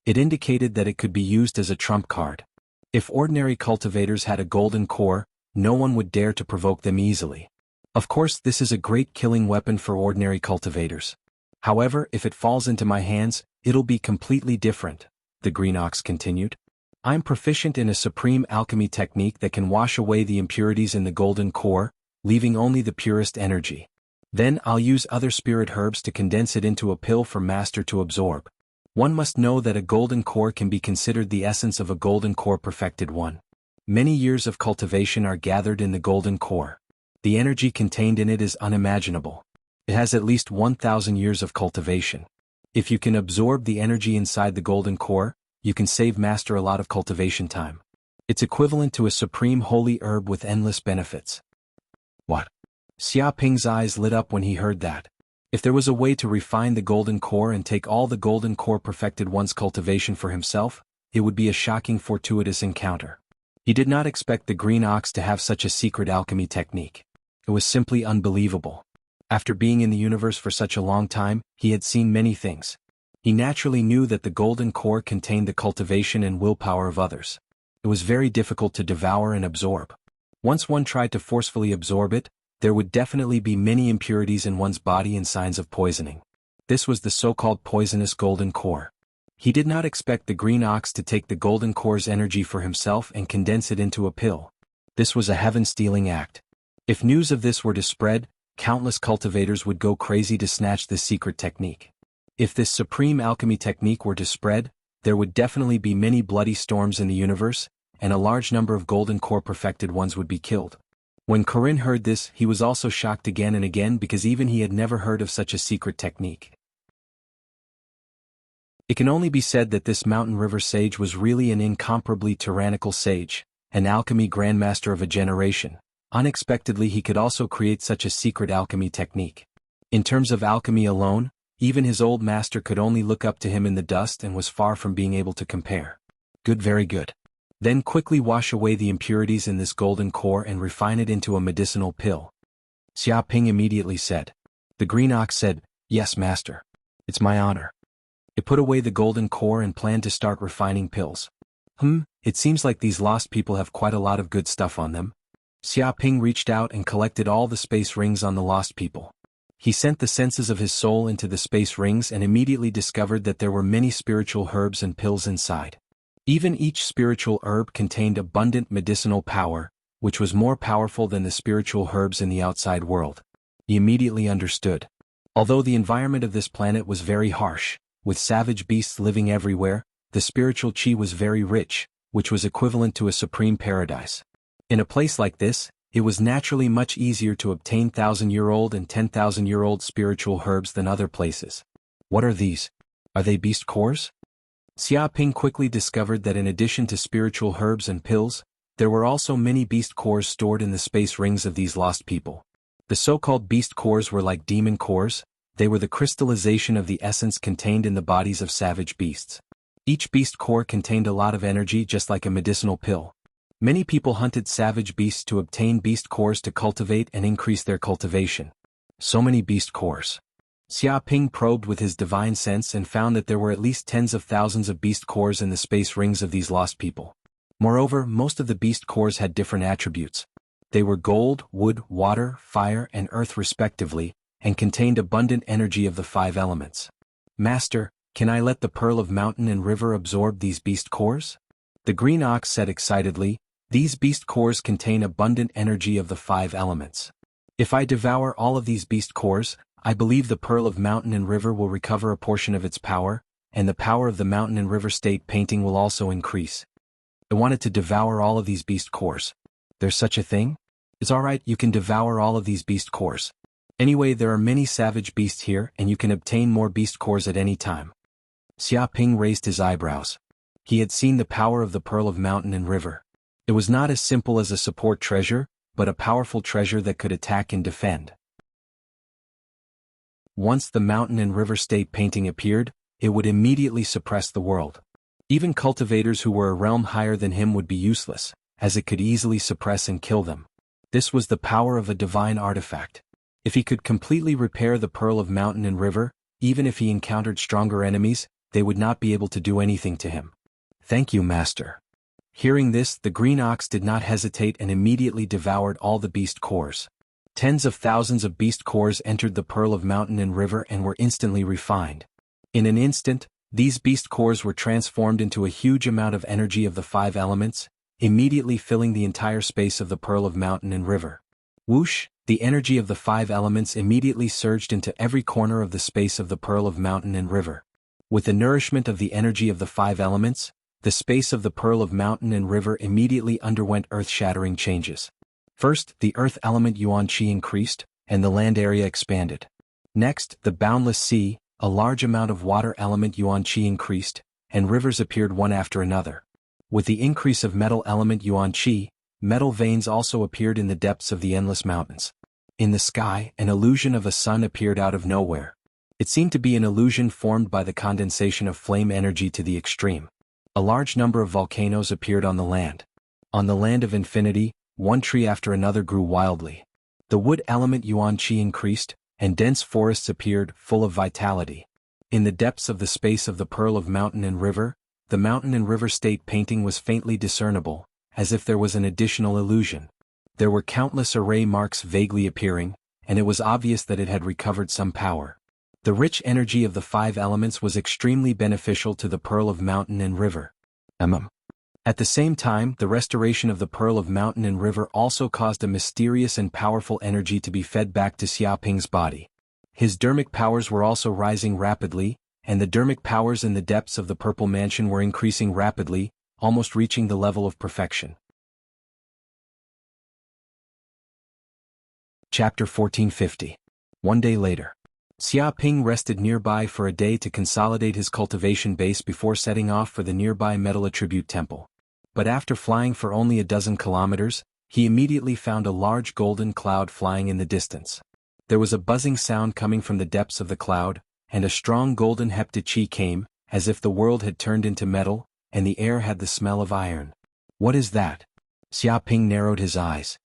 It indicated that it could be used as a trump card. If ordinary cultivators had a golden core, no one would dare to provoke them easily. Of course, this is a great killing weapon for ordinary cultivators. However, if it falls into my hands, it'll be completely different, the green ox continued. I'm proficient in a supreme alchemy technique that can wash away the impurities in the golden core, leaving only the purest energy. Then I'll use other spirit herbs to condense it into a pill for Master to absorb. One must know that a golden core can be considered the essence of a golden core perfected one. Many years of cultivation are gathered in the golden core. The energy contained in it is unimaginable. It has at least 1,000 years of cultivation. If you can absorb the energy inside the golden core, you can save Master a lot of cultivation time. It's equivalent to a supreme holy herb with endless benefits. What? Xia Ping's eyes lit up when he heard that. If there was a way to refine the golden core and take all the golden core perfected one's cultivation for himself, it would be a shocking fortuitous encounter. He did not expect the green ox to have such a secret alchemy technique. It was simply unbelievable. After being in the universe for such a long time, he had seen many things. He naturally knew that the golden core contained the cultivation and willpower of others. It was very difficult to devour and absorb. Once one tried to forcefully absorb it, there would definitely be many impurities in one's body and signs of poisoning. This was the so-called poisonous golden core. He did not expect the green ox to take the golden core's energy for himself and condense it into a pill. This was a heaven-stealing act. If news of this were to spread, countless cultivators would go crazy to snatch this secret technique. If this supreme alchemy technique were to spread, there would definitely be many bloody storms in the universe, and a large number of golden core perfected ones would be killed. When Corinne heard this, he was also shocked again and again because even he had never heard of such a secret technique. It can only be said that this mountain river sage was really an incomparably tyrannical sage, an alchemy grandmaster of a generation. Unexpectedly, he could also create such a secret alchemy technique. In terms of alchemy alone, even his old master could only look up to him in the dust and was far from being able to compare. Good, very good. Then quickly wash away the impurities in this golden core and refine it into a medicinal pill. Xia Ping immediately said. The green ox said, Yes, Master. It's my honor. It put away the golden core and planned to start refining pills. It seems like these lost people have quite a lot of good stuff on them. Xia Ping reached out and collected all the space rings on the lost people. He sent the senses of his soul into the space rings and immediately discovered that there were many spiritual herbs and pills inside. Even each spiritual herb contained abundant medicinal power, which was more powerful than the spiritual herbs in the outside world. He immediately understood. Although the environment of this planet was very harsh, with savage beasts living everywhere, the spiritual chi was very rich, which was equivalent to a supreme paradise. In a place like this, it was naturally much easier to obtain 1,000-year-old and 10,000-year-old spiritual herbs than other places. What are these? Are they beast cores? Xia Ping quickly discovered that in addition to spiritual herbs and pills, there were also many beast cores stored in the space rings of these lost people. The so-called beast cores were like demon cores. They were the crystallization of the essence contained in the bodies of savage beasts. Each beast core contained a lot of energy just like a medicinal pill. Many people hunted savage beasts to obtain beast cores to cultivate and increase their cultivation. So many beast cores. Xia Ping probed with his divine sense and found that there were at least tens of thousands of beast cores in the space rings of these lost people. Moreover, most of the beast cores had different attributes. They were gold, wood, water, fire, and earth respectively, and contained abundant energy of the 5 elements. Master, can I let the pearl of mountain and river absorb these beast cores? The green ox said excitedly, these beast cores contain abundant energy of the 5 elements. If I devour all of these beast cores, I believe the pearl of mountain and river will recover a portion of its power, and the power of the mountain and river state painting will also increase. I wanted to devour all of these beast cores. There's such a thing? It's alright, you can devour all of these beast cores. Anyway, there are many savage beasts here and you can obtain more beast cores at any time. Xia Ping raised his eyebrows. He had seen the power of the pearl of mountain and river. It was not as simple as a support treasure, but a powerful treasure that could attack and defend. Once the mountain and river state painting appeared, it would immediately suppress the world. Even cultivators who were a realm higher than him would be useless, as it could easily suppress and kill them. This was the power of a divine artifact. If he could completely repair the pearl of mountain and river, even if he encountered stronger enemies, they would not be able to do anything to him. Thank you, Master. Hearing this, the green ox did not hesitate and immediately devoured all the beast cores. Tens of thousands of beast cores entered the pearl of mountain and river and were instantly refined. In an instant, these beast cores were transformed into a huge amount of energy of the 5 elements, immediately filling the entire space of the pearl of mountain and river. Whoosh, the energy of the 5 elements immediately surged into every corner of the space of the pearl of mountain and river. With the nourishment of the energy of the 5 elements, the space of the pearl of mountain and river immediately underwent earth-shattering changes. First, the earth element yuan qi increased, and the land area expanded. Next, the boundless sea, a large amount of water element yuan qi increased, and rivers appeared one after another. With the increase of metal element yuan qi, metal veins also appeared in the depths of the endless mountains. In the sky, an illusion of a sun appeared out of nowhere. It seemed to be an illusion formed by the condensation of flame energy to the extreme. A large number of volcanoes appeared on the land. On the land of infinity, one tree after another grew wildly. The wood element yuan qi increased, and dense forests appeared, full of vitality. In the depths of the space of the pearl of mountain and river, the mountain and river state painting was faintly discernible, as if there was an additional illusion. There were countless array marks vaguely appearing, and it was obvious that it had recovered some power. The rich energy of the 5 elements was extremely beneficial to the pearl of mountain and river. At the same time, the restoration of the pearl of mountain and river also caused a mysterious and powerful energy to be fed back to Xia Ping's body. His dermic powers were also rising rapidly, and the dermic powers in the depths of the purple mansion were increasing rapidly, almost reaching the level of perfection. Chapter 1450. One day later. Xia Ping rested nearby for a day to consolidate his cultivation base before setting off for the nearby metal attribute temple. But after flying for only a dozen kilometers, he immediately found a large golden cloud flying in the distance. There was a buzzing sound coming from the depths of the cloud, and a strong golden hepta-chi came, as if the world had turned into metal, and the air had the smell of iron. What is that? Xia Ping narrowed his eyes.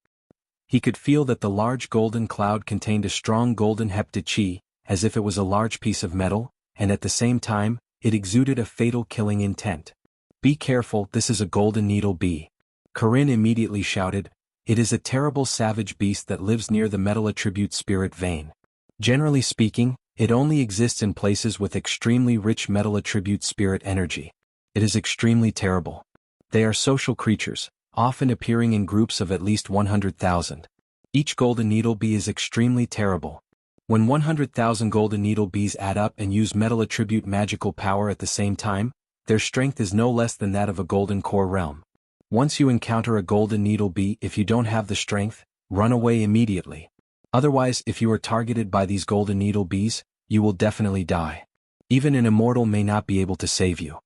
He could feel that the large golden cloud contained a strong golden hepta-chi, as if it was a large piece of metal, and at the same time, it exuded a fatal killing intent. Be careful, this is a golden needle bee. Corinne immediately shouted, it is a terrible savage beast that lives near the metal attribute spirit vein. Generally speaking, it only exists in places with extremely rich metal attribute spirit energy. It is extremely terrible. They are social creatures, often appearing in groups of at least 100,000. Each golden needle bee is extremely terrible. When 100,000 golden needle bees add up and use metal attribute magical power at the same time, their strength is no less than that of a golden core realm. Once you encounter a golden needle bee, if you don't have the strength, run away immediately. Otherwise, if you are targeted by these golden needle bees, you will definitely die. Even an immortal may not be able to save you.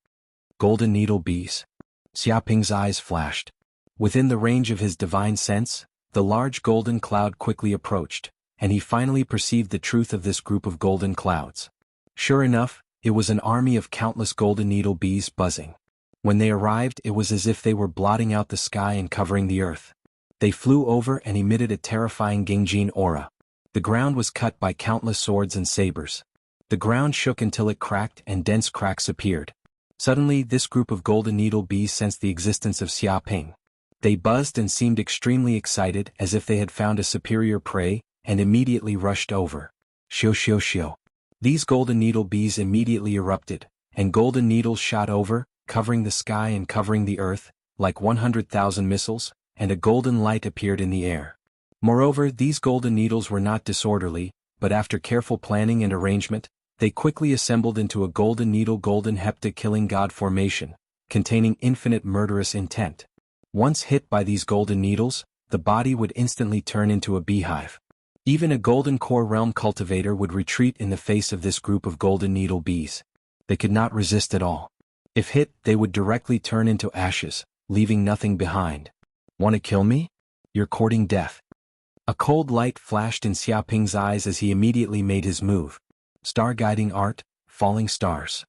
Golden needle bees. Xia Ping's eyes flashed. Within the range of his divine sense, the large golden cloud quickly approached, and he finally perceived the truth of this group of golden clouds. Sure enough, it was an army of countless golden needle bees buzzing. When they arrived, it was as if they were blotting out the sky and covering the earth. They flew over and emitted a terrifying Gengjin aura. The ground was cut by countless swords and sabers. The ground shook until it cracked and dense cracks appeared. Suddenly, this group of golden needle bees sensed the existence of Xia Ping. They buzzed and seemed extremely excited, as if they had found a superior prey, and immediately rushed over. Shio shio shio. These golden needle bees immediately erupted, and golden needles shot over, covering the sky and covering the earth, like 100,000 missiles, and a golden light appeared in the air. Moreover, these golden needles were not disorderly, but after careful planning and arrangement, they quickly assembled into a golden needle golden hepta killing god formation, containing infinite murderous intent. Once hit by these golden needles, the body would instantly turn into a beehive. Even a golden core realm cultivator would retreat in the face of this group of golden needle bees. They could not resist at all. If hit, they would directly turn into ashes, leaving nothing behind. Want to kill me? You're courting death. A cold light flashed in Xia Ping's eyes as he immediately made his move. Star guiding art, falling stars.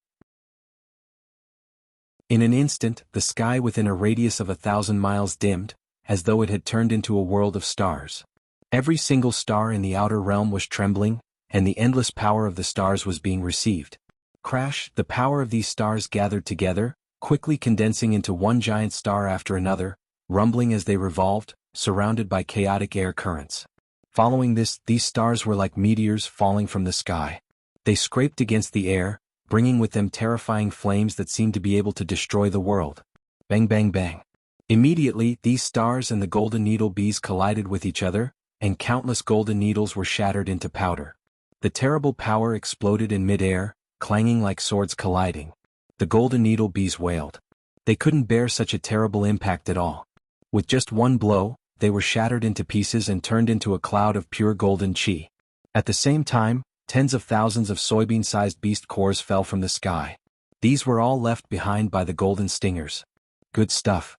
In an instant, the sky within a radius of 1,000 miles dimmed, as though it had turned into a world of stars. Every single star in the outer realm was trembling, and the endless power of the stars was being received. Crash, the power of these stars gathered together, quickly condensing into one giant star after another, rumbling as they revolved, surrounded by chaotic air currents. Following this, these stars were like meteors falling from the sky. They scraped against the air, bringing with them terrifying flames that seemed to be able to destroy the world. Bang bang bang. Immediately, these stars and the golden needle bees collided with each other, and countless golden needles were shattered into powder. The terrible power exploded in mid-air, clanging like swords colliding. The golden needle bees wailed. They couldn't bear such a terrible impact at all. With just one blow, they were shattered into pieces and turned into a cloud of pure golden chi. At the same time, tens of thousands of soybean-sized beast cores fell from the sky. These were all left behind by the golden stingers. Good stuff.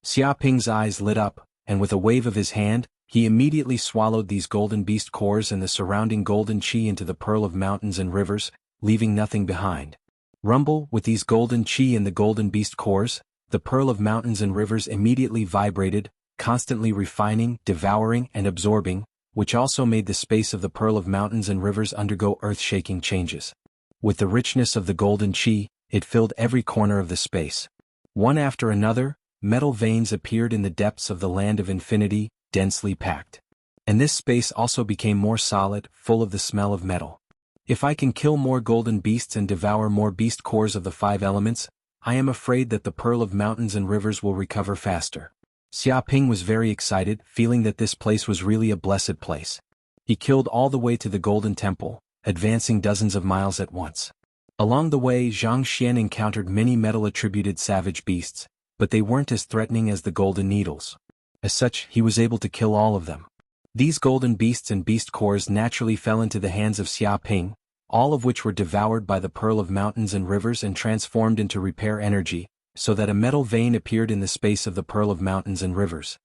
Xia Ping's eyes lit up, and with a wave of his hand, he immediately swallowed these golden beast cores and the surrounding golden chi into the pearl of mountains and rivers, leaving nothing behind. Rumble, with these golden chi and the golden beast cores, the pearl of mountains and rivers immediately vibrated, constantly refining, devouring, and absorbing, which also made the space of the pearl of mountains and rivers undergo earth-shaking changes. With the richness of the golden chi, it filled every corner of the space. One after another, metal veins appeared in the depths of the land of infinity, densely packed. And this space also became more solid, full of the smell of metal. If I can kill more golden beasts and devour more beast cores of the 5 elements, I am afraid that the pearl of mountains and rivers will recover faster. Xia Ping was very excited, feeling that this place was really a blessed place. He killed all the way to the Golden Temple, advancing dozens of miles at once. Along the way, Zhang Xian encountered many metal-attributed savage beasts, but they weren't as threatening as the golden needles. As such, he was able to kill all of them. These golden beasts and beast cores naturally fell into the hands of Xia Ping, all of which were devoured by the pearl of mountains and rivers and transformed into repair energy, so that a metal vein appeared in the space of the pearl of mountains and rivers.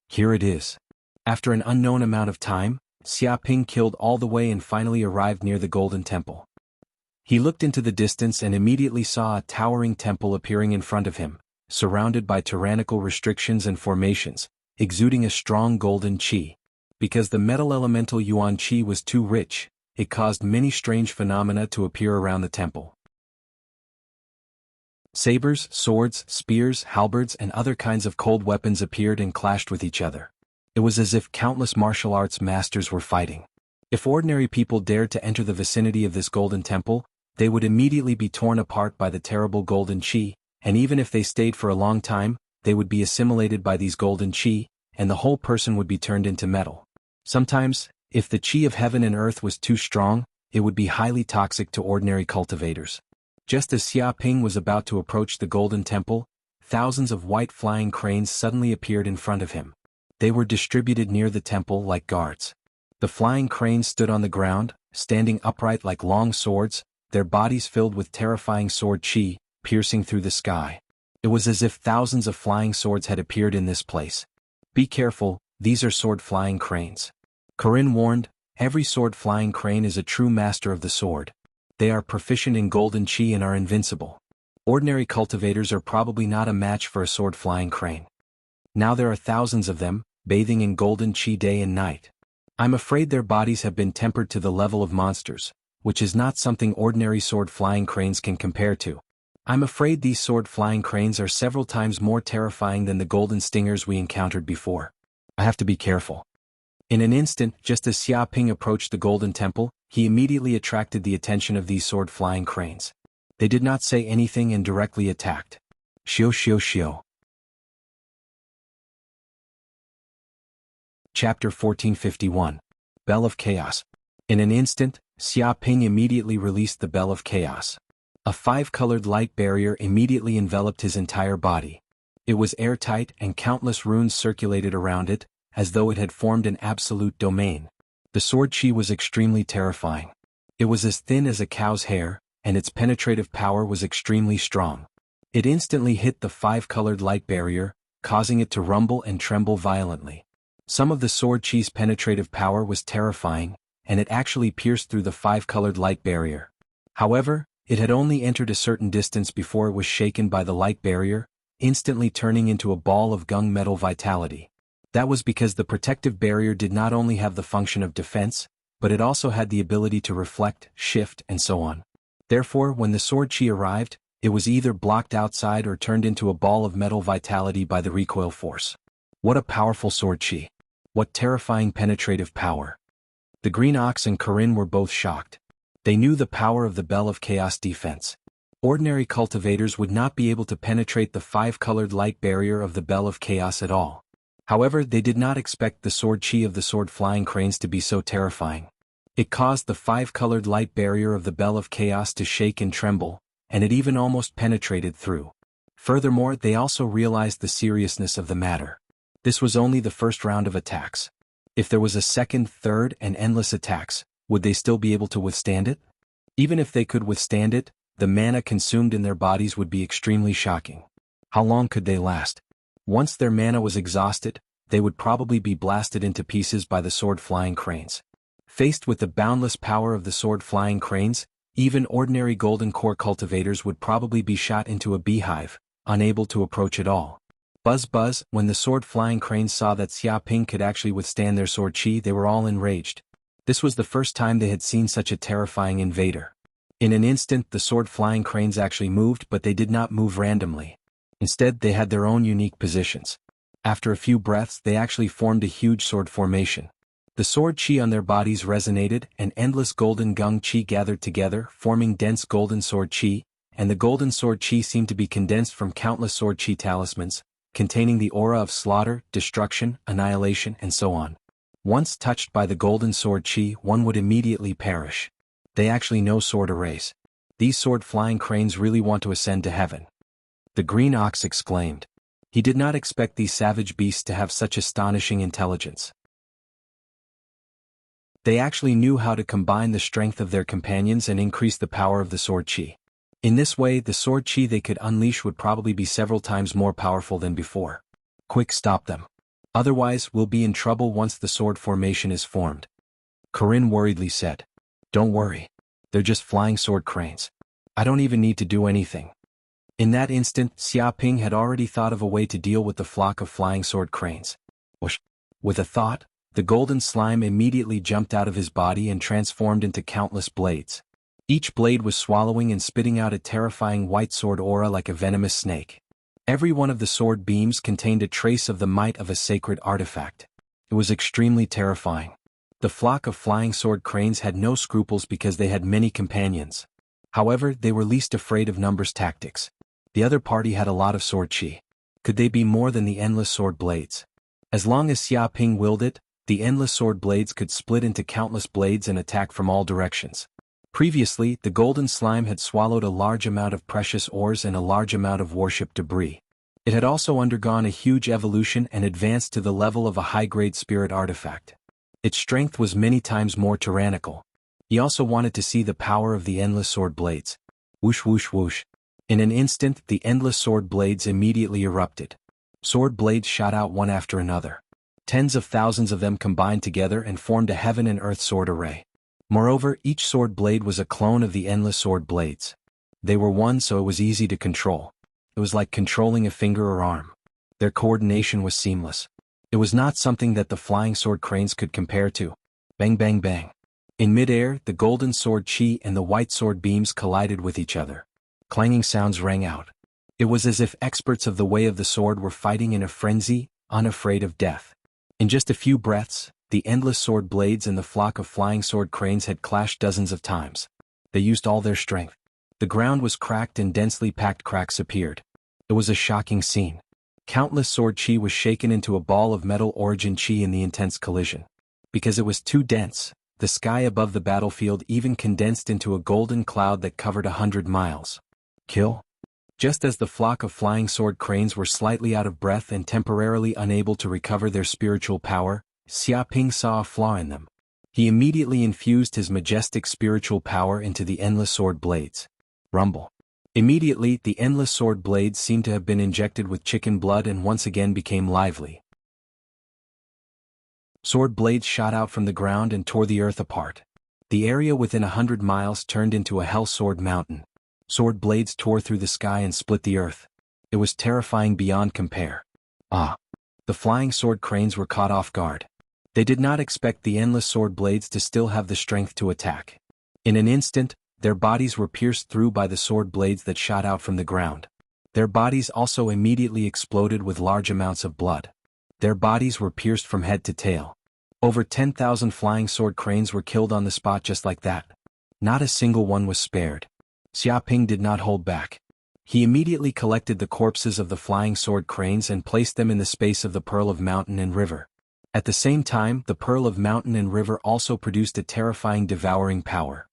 Here it is. After an unknown amount of time, Xia Ping killed all the way and finally arrived near the Golden Temple. He looked into the distance and immediately saw a towering temple appearing in front of him, surrounded by tyrannical restrictions and formations, exuding a strong golden chi. Because the metal elemental yuan chi was too rich, it caused many strange phenomena to appear around the temple. Sabers, swords, spears, halberds, and other kinds of cold weapons appeared and clashed with each other. It was as if countless martial arts masters were fighting. If ordinary people dared to enter the vicinity of this golden temple, they would immediately be torn apart by the terrible golden chi, and even if they stayed for a long time, they would be assimilated by these golden chi, and the whole person would be turned into metal. Sometimes, if the chi of heaven and earth was too strong, it would be highly toxic to ordinary cultivators. Just as Xia Ping was about to approach the Golden Temple, thousands of white flying cranes suddenly appeared in front of him. They were distributed near the temple like guards. The flying cranes stood on the ground, standing upright like long swords, their bodies filled with terrifying sword chi, piercing through the sky. It was as if thousands of flying swords had appeared in this place. Be careful, these are sword-flying cranes. Corinne warned, every sword-flying crane is a true master of the sword. They are proficient in golden chi and are invincible. Ordinary cultivators are probably not a match for a sword-flying crane. Now there are thousands of them, bathing in golden chi day and night. I'm afraid their bodies have been tempered to the level of monsters, which is not something ordinary sword-flying cranes can compare to. I'm afraid these sword-flying cranes are several times more terrifying than the golden stingers we encountered before. I have to be careful. In an instant, just as Xiaoping approached the golden temple, he immediately attracted the attention of these sword-flying cranes. They did not say anything and directly attacked. Xiao xiao xiao. Chapter 1451. Bell of Chaos. In an instant, Xiaoping immediately released the Bell of Chaos. A five-colored light barrier immediately enveloped his entire body. It was airtight and countless runes circulated around it, as though it had formed an absolute domain. The sword chi was extremely terrifying. It was as thin as a cow's hair, and its penetrative power was extremely strong. It instantly hit the five-colored light barrier, causing it to rumble and tremble violently. Some of the sword chi's penetrative power was terrifying, and it actually pierced through the five-colored light barrier. However, it had only entered a certain distance before it was shaken by the light barrier, instantly turning into a ball of gunmetal vitality. That was because the protective barrier did not only have the function of defense, but it also had the ability to reflect, shift, and so on. Therefore, when the sword chi arrived, it was either blocked outside or turned into a ball of metal vitality by the recoil force. What a powerful sword chi! What terrifying penetrative power! The Green Ox and Corinne were both shocked. They knew the power of the Bell of Chaos defense. Ordinary cultivators would not be able to penetrate the five-colored light barrier of the Bell of Chaos at all. However, they did not expect the sword chi of the sword-flying cranes to be so terrifying. It caused the five-colored light barrier of the Bell of Chaos to shake and tremble, and it even almost penetrated through. Furthermore, they also realized the seriousness of the matter. This was only the first round of attacks. If there was a second, third, and endless attacks, would they still be able to withstand it? Even if they could withstand it, the mana consumed in their bodies would be extremely shocking. How long could they last? Once their mana was exhausted, they would probably be blasted into pieces by the sword-flying cranes. Faced with the boundless power of the sword-flying cranes, even ordinary golden core cultivators would probably be shot into a beehive, unable to approach at all. Buzz buzz, when the sword-flying cranes saw that Xiaoping could actually withstand their sword chi, they were all enraged. This was the first time they had seen such a terrifying invader. In an instant, the sword-flying cranes actually moved, but they did not move randomly. Instead, they had their own unique positions. After a few breaths, they actually formed a huge sword formation. The sword chi on their bodies resonated, and endless golden gung chi gathered together, forming dense golden sword chi, and the golden sword chi seemed to be condensed from countless sword chi talismans, containing the aura of slaughter, destruction, annihilation, and so on. Once touched by the golden sword chi, one would immediately perish. They actually know sword arrays. These sword-flying cranes really want to ascend to heaven. The Green Ox exclaimed. He did not expect these savage beasts to have such astonishing intelligence. They actually knew how to combine the strength of their companions and increase the power of the sword chi. In this way, the sword chi they could unleash would probably be several times more powerful than before. Quick, stop them. Otherwise, we'll be in trouble once the sword formation is formed. Corinne worriedly said. Don't worry. They're just flying sword cranes. I don't even need to do anything. In that instant, Xiaoping had already thought of a way to deal with the flock of flying sword cranes. Whoosh! With a thought, the golden slime immediately jumped out of his body and transformed into countless blades. Each blade was swallowing and spitting out a terrifying white sword aura like a venomous snake. Every one of the sword beams contained a trace of the might of a sacred artifact. It was extremely terrifying. The flock of flying sword cranes had no scruples because they had many companions. However, they were least afraid of numbers tactics. The other party had a lot of sword chi. Could they be more than the endless sword blades? As long as Xiaoping willed it, the endless sword blades could split into countless blades and attack from all directions. Previously, the golden slime had swallowed a large amount of precious ores and a large amount of warship debris. It had also undergone a huge evolution and advanced to the level of a high-grade spirit artifact. Its strength was many times more tyrannical. He also wanted to see the power of the endless sword blades. Whoosh whoosh whoosh. In an instant, the endless sword blades immediately erupted. Sword blades shot out one after another. Tens of thousands of them combined together and formed a heaven and earth sword array. Moreover, each sword blade was a clone of the endless sword blades. They were one, so it was easy to control. It was like controlling a finger or arm. Their coordination was seamless. It was not something that the flying sword cranes could compare to. Bang bang bang. In midair, the golden sword chi and the white sword beams collided with each other. Clanging sounds rang out. It was as if experts of the way of the sword were fighting in a frenzy, unafraid of death. In just a few breaths, the endless sword blades and the flock of flying sword cranes had clashed dozens of times. They used all their strength. The ground was cracked and densely packed cracks appeared. It was a shocking scene. Countless sword chi was shaken into a ball of metal origin chi in the intense collision. Because it was too dense, the sky above the battlefield even condensed into a golden cloud that covered 100 miles. Kill? Just as the flock of flying sword cranes were slightly out of breath and temporarily unable to recover their spiritual power, Xiaoping saw a flaw in them. He immediately infused his majestic spiritual power into the endless sword blades. Rumble. Immediately, the endless sword blades seemed to have been injected with chicken blood and once again became lively. Sword blades shot out from the ground and tore the earth apart. The area within 100 miles turned into a hell sword mountain. Sword blades tore through the sky and split the earth. It was terrifying beyond compare. Ah! The flying sword cranes were caught off guard. They did not expect the endless sword blades to still have the strength to attack. In an instant, their bodies were pierced through by the sword blades that shot out from the ground. Their bodies also immediately exploded with large amounts of blood. Their bodies were pierced from head to tail. Over 10,000 flying sword cranes were killed on the spot just like that. Not a single one was spared. Xiaoping did not hold back. He immediately collected the corpses of the flying sword cranes and placed them in the space of the Pearl of Mountain and River. At the same time, the Pearl of Mountain and River also produced a terrifying devouring power.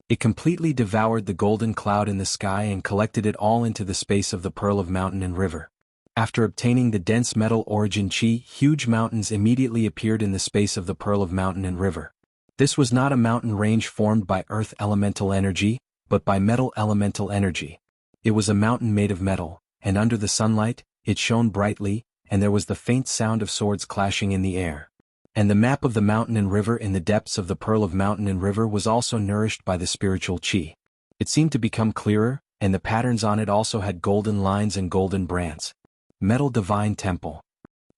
It completely devoured the golden cloud in the sky and collected it all into the space of the Pearl of Mountain and River. After obtaining the dense metal origin chi, huge mountains immediately appeared in the space of the Pearl of Mountain and River. This was not a mountain range formed by earth elemental energy, but by metal elemental energy. It was a mountain made of metal, and under the sunlight, it shone brightly, and there was the faint sound of swords clashing in the air. And the map of the mountain and river in the depths of the Pearl of Mountain and River was also nourished by the spiritual chi. It seemed to become clearer, and the patterns on it also had golden lines and golden brands. Metal Divine Temple.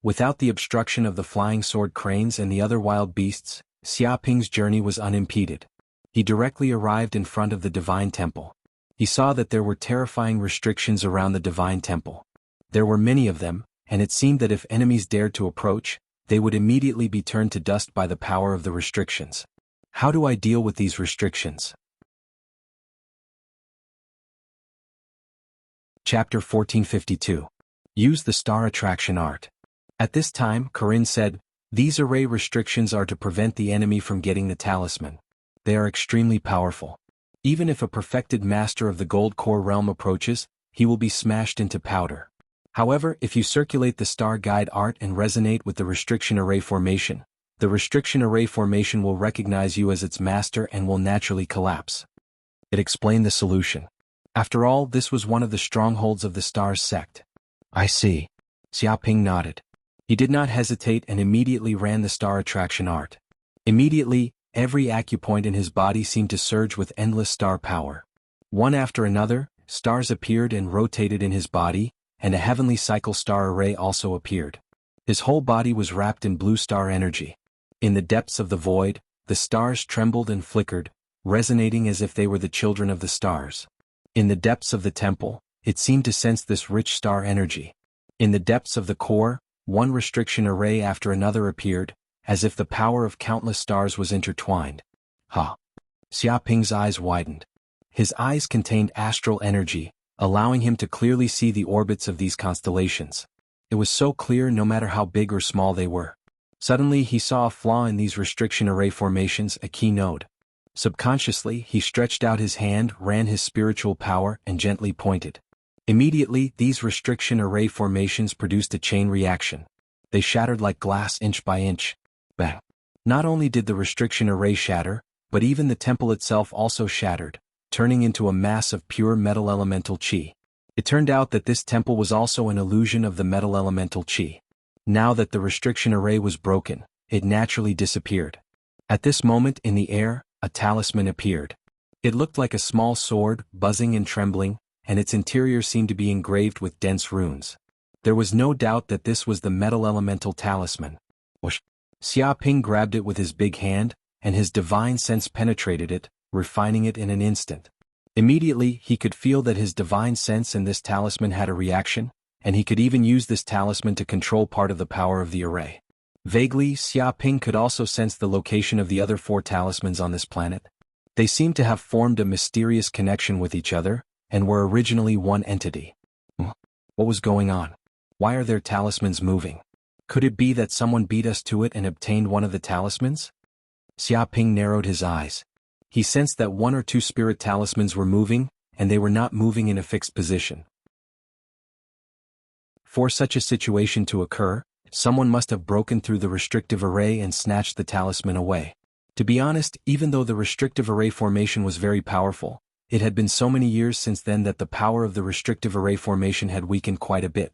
Without the obstruction of the flying sword cranes and the other wild beasts, Xiaoping's journey was unimpeded. He directly arrived in front of the Divine Temple. He saw that there were terrifying restrictions around the Divine Temple. There were many of them, and it seemed that if enemies dared to approach, they would immediately be turned to dust by the power of the restrictions. How do I deal with these restrictions? Chapter 1452. Use the Star Attraction Art. At this time, Corinne said, "These array restrictions are to prevent the enemy from getting the talisman. They are extremely powerful. Even if a perfected master of the Gold Core realm approaches, he will be smashed into powder. However, if you circulate the Star Guide art and resonate with the restriction array formation, the restriction array formation will recognize you as its master and will naturally collapse." It explained the solution. After all, this was one of the strongholds of the Stars sect. I see. Xiaoping nodded. He did not hesitate and immediately ran the Star Attraction art. Immediately, every acupoint in his body seemed to surge with endless star power. One after another, stars appeared and rotated in his body, and a heavenly cycle star array also appeared. His whole body was wrapped in blue star energy. In the depths of the void, the stars trembled and flickered, resonating as if they were the children of the stars. In the depths of the temple, it seemed to sense this rich star energy. In the depths of the core, one restriction array after another appeared, as if the power of countless stars was intertwined. Ha! Xiaoping's eyes widened. His eyes contained astral energy, allowing him to clearly see the orbits of these constellations. It was so clear no matter how big or small they were. Suddenly he saw a flaw in these restriction array formations, a key node. Subconsciously, he stretched out his hand, ran his spiritual power, and gently pointed. Immediately, these restriction array formations produced a chain reaction. They shattered like glass inch by inch. Bang! Not only did the restriction array shatter, but even the temple itself also shattered, turning into a mass of pure metal elemental chi. It turned out that this temple was also an illusion of the metal elemental chi. Now that the restriction array was broken, it naturally disappeared. At this moment in the air, a talisman appeared. It looked like a small sword, buzzing and trembling, and its interior seemed to be engraved with dense runes. There was no doubt that this was the metal elemental talisman. Whoosh! Xiaoping grabbed it with his big hand, and his divine sense penetrated it, refining it in an instant. Immediately, he could feel that his divine sense and this talisman had a reaction, and he could even use this talisman to control part of the power of the array. Vaguely, Xiaoping could also sense the location of the other 4 talismans on this planet. They seemed to have formed a mysterious connection with each other, and were originally one entity. What was going on? Why are their talismans moving? Could it be that someone beat us to it and obtained one of the talismans? Xiaoping narrowed his eyes. He sensed that 1 or 2 spirit talismans were moving, and they were not moving in a fixed position. For such a situation to occur, someone must have broken through the restrictive array and snatched the talisman away. To be honest, even though the restrictive array formation was very powerful, it had been so many years since then that the power of the restrictive array formation had weakened quite a bit.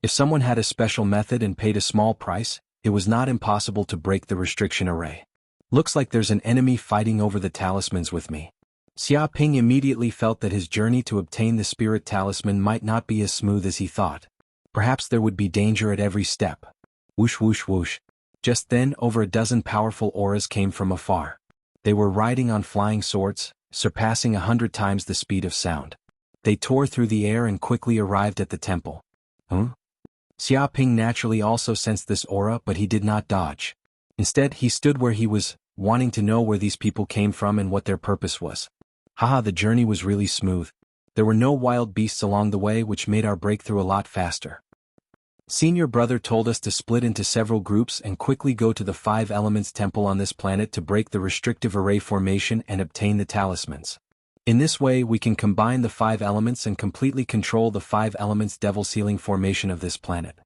If someone had a special method and paid a small price, it was not impossible to break the restriction array. Looks like there's an enemy fighting over the talismans with me. Xiaoping immediately felt that his journey to obtain the spirit talisman might not be as smooth as he thought. Perhaps there would be danger at every step. Whoosh whoosh whoosh. Just then, over a dozen powerful auras came from afar. They were riding on flying swords, surpassing 100 times the speed of sound. They tore through the air and quickly arrived at the temple. Xiaoping naturally also sensed this aura, but he did not dodge. Instead, he stood where he was, wanting to know where these people came from and what their purpose was. Haha, the journey was really smooth. There were no wild beasts along the way, which made our breakthrough a lot faster. Senior brother told us to split into several groups and quickly go to the 5 Elements temple on this planet to break the restrictive array formation and obtain the talismans. In this way, we can combine the 5 elements and completely control the 5 elements devil sealing formation of this planet.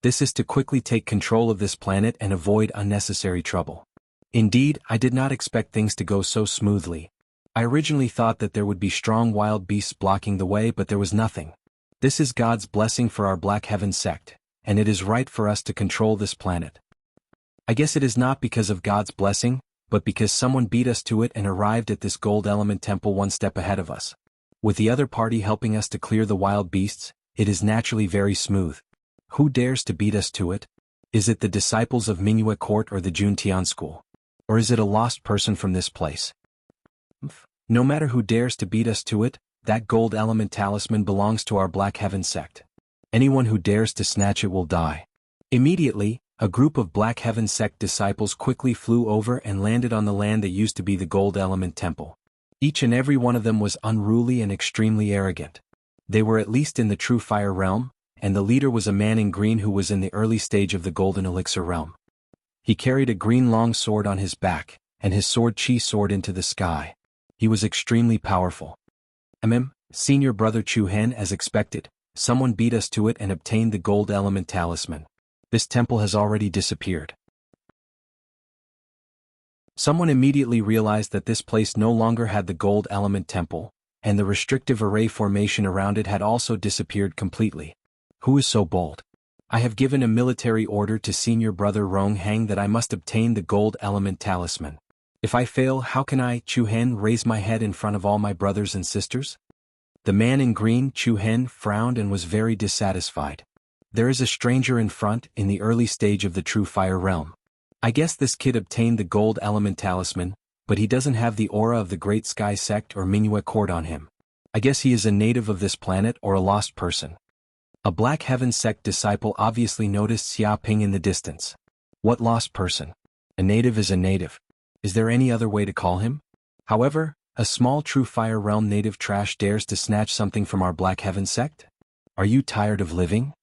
This is to quickly take control of this planet and avoid unnecessary trouble. Indeed, I did not expect things to go so smoothly. I originally thought that there would be strong wild beasts blocking the way, but there was nothing. This is God's blessing for our Black Heaven sect, and it is right for us to control this planet. I guess it is not because of God's blessing, but because someone beat us to it and arrived at this gold element temple 1 step ahead of us. With the other party helping us to clear the wild beasts, it is naturally very smooth. Who dares to beat us to it? Is it the disciples of Mingyue Court or the Juntian School? Or is it a lost person from this place? No matter who dares to beat us to it, that gold element talisman belongs to our Black Heaven sect. Anyone who dares to snatch it will die. Immediately, a group of Black Heaven sect disciples quickly flew over and landed on the land that used to be the gold element temple. Each and every one of them was unruly and extremely arrogant. They were at least in the true fire realm, and the leader was a man in green who was in the early stage of the golden elixir realm. He carried a green long sword on his back, and his sword Qi soared into the sky. He was extremely powerful. Senior brother Chu Hen, as expected, someone beat us to it and obtained the gold element talisman. This temple has already disappeared. Someone immediately realized that this place no longer had the gold element temple, and the restrictive array formation around it had also disappeared completely. Who is so bold? I have given a military order to senior brother Rong Hang that I must obtain the gold element talisman. If I fail, how can I, Chu Hen, raise my head in front of all my brothers and sisters? The man in green, Chu Hen, frowned and was very dissatisfied. There is a stranger in front, in the early stage of the true fire realm. I guess this kid obtained the gold element talisman, but he doesn't have the aura of the Great Sky Sect or Mingyue Court on him. I guess he is a native of this planet or a lost person. A Black Heaven sect disciple obviously noticed Xiaoping in the distance. What lost person? A native is a native. Is there any other way to call him? However, a small true fire realm native trash dares to snatch something from our Black Heaven sect? Are you tired of living?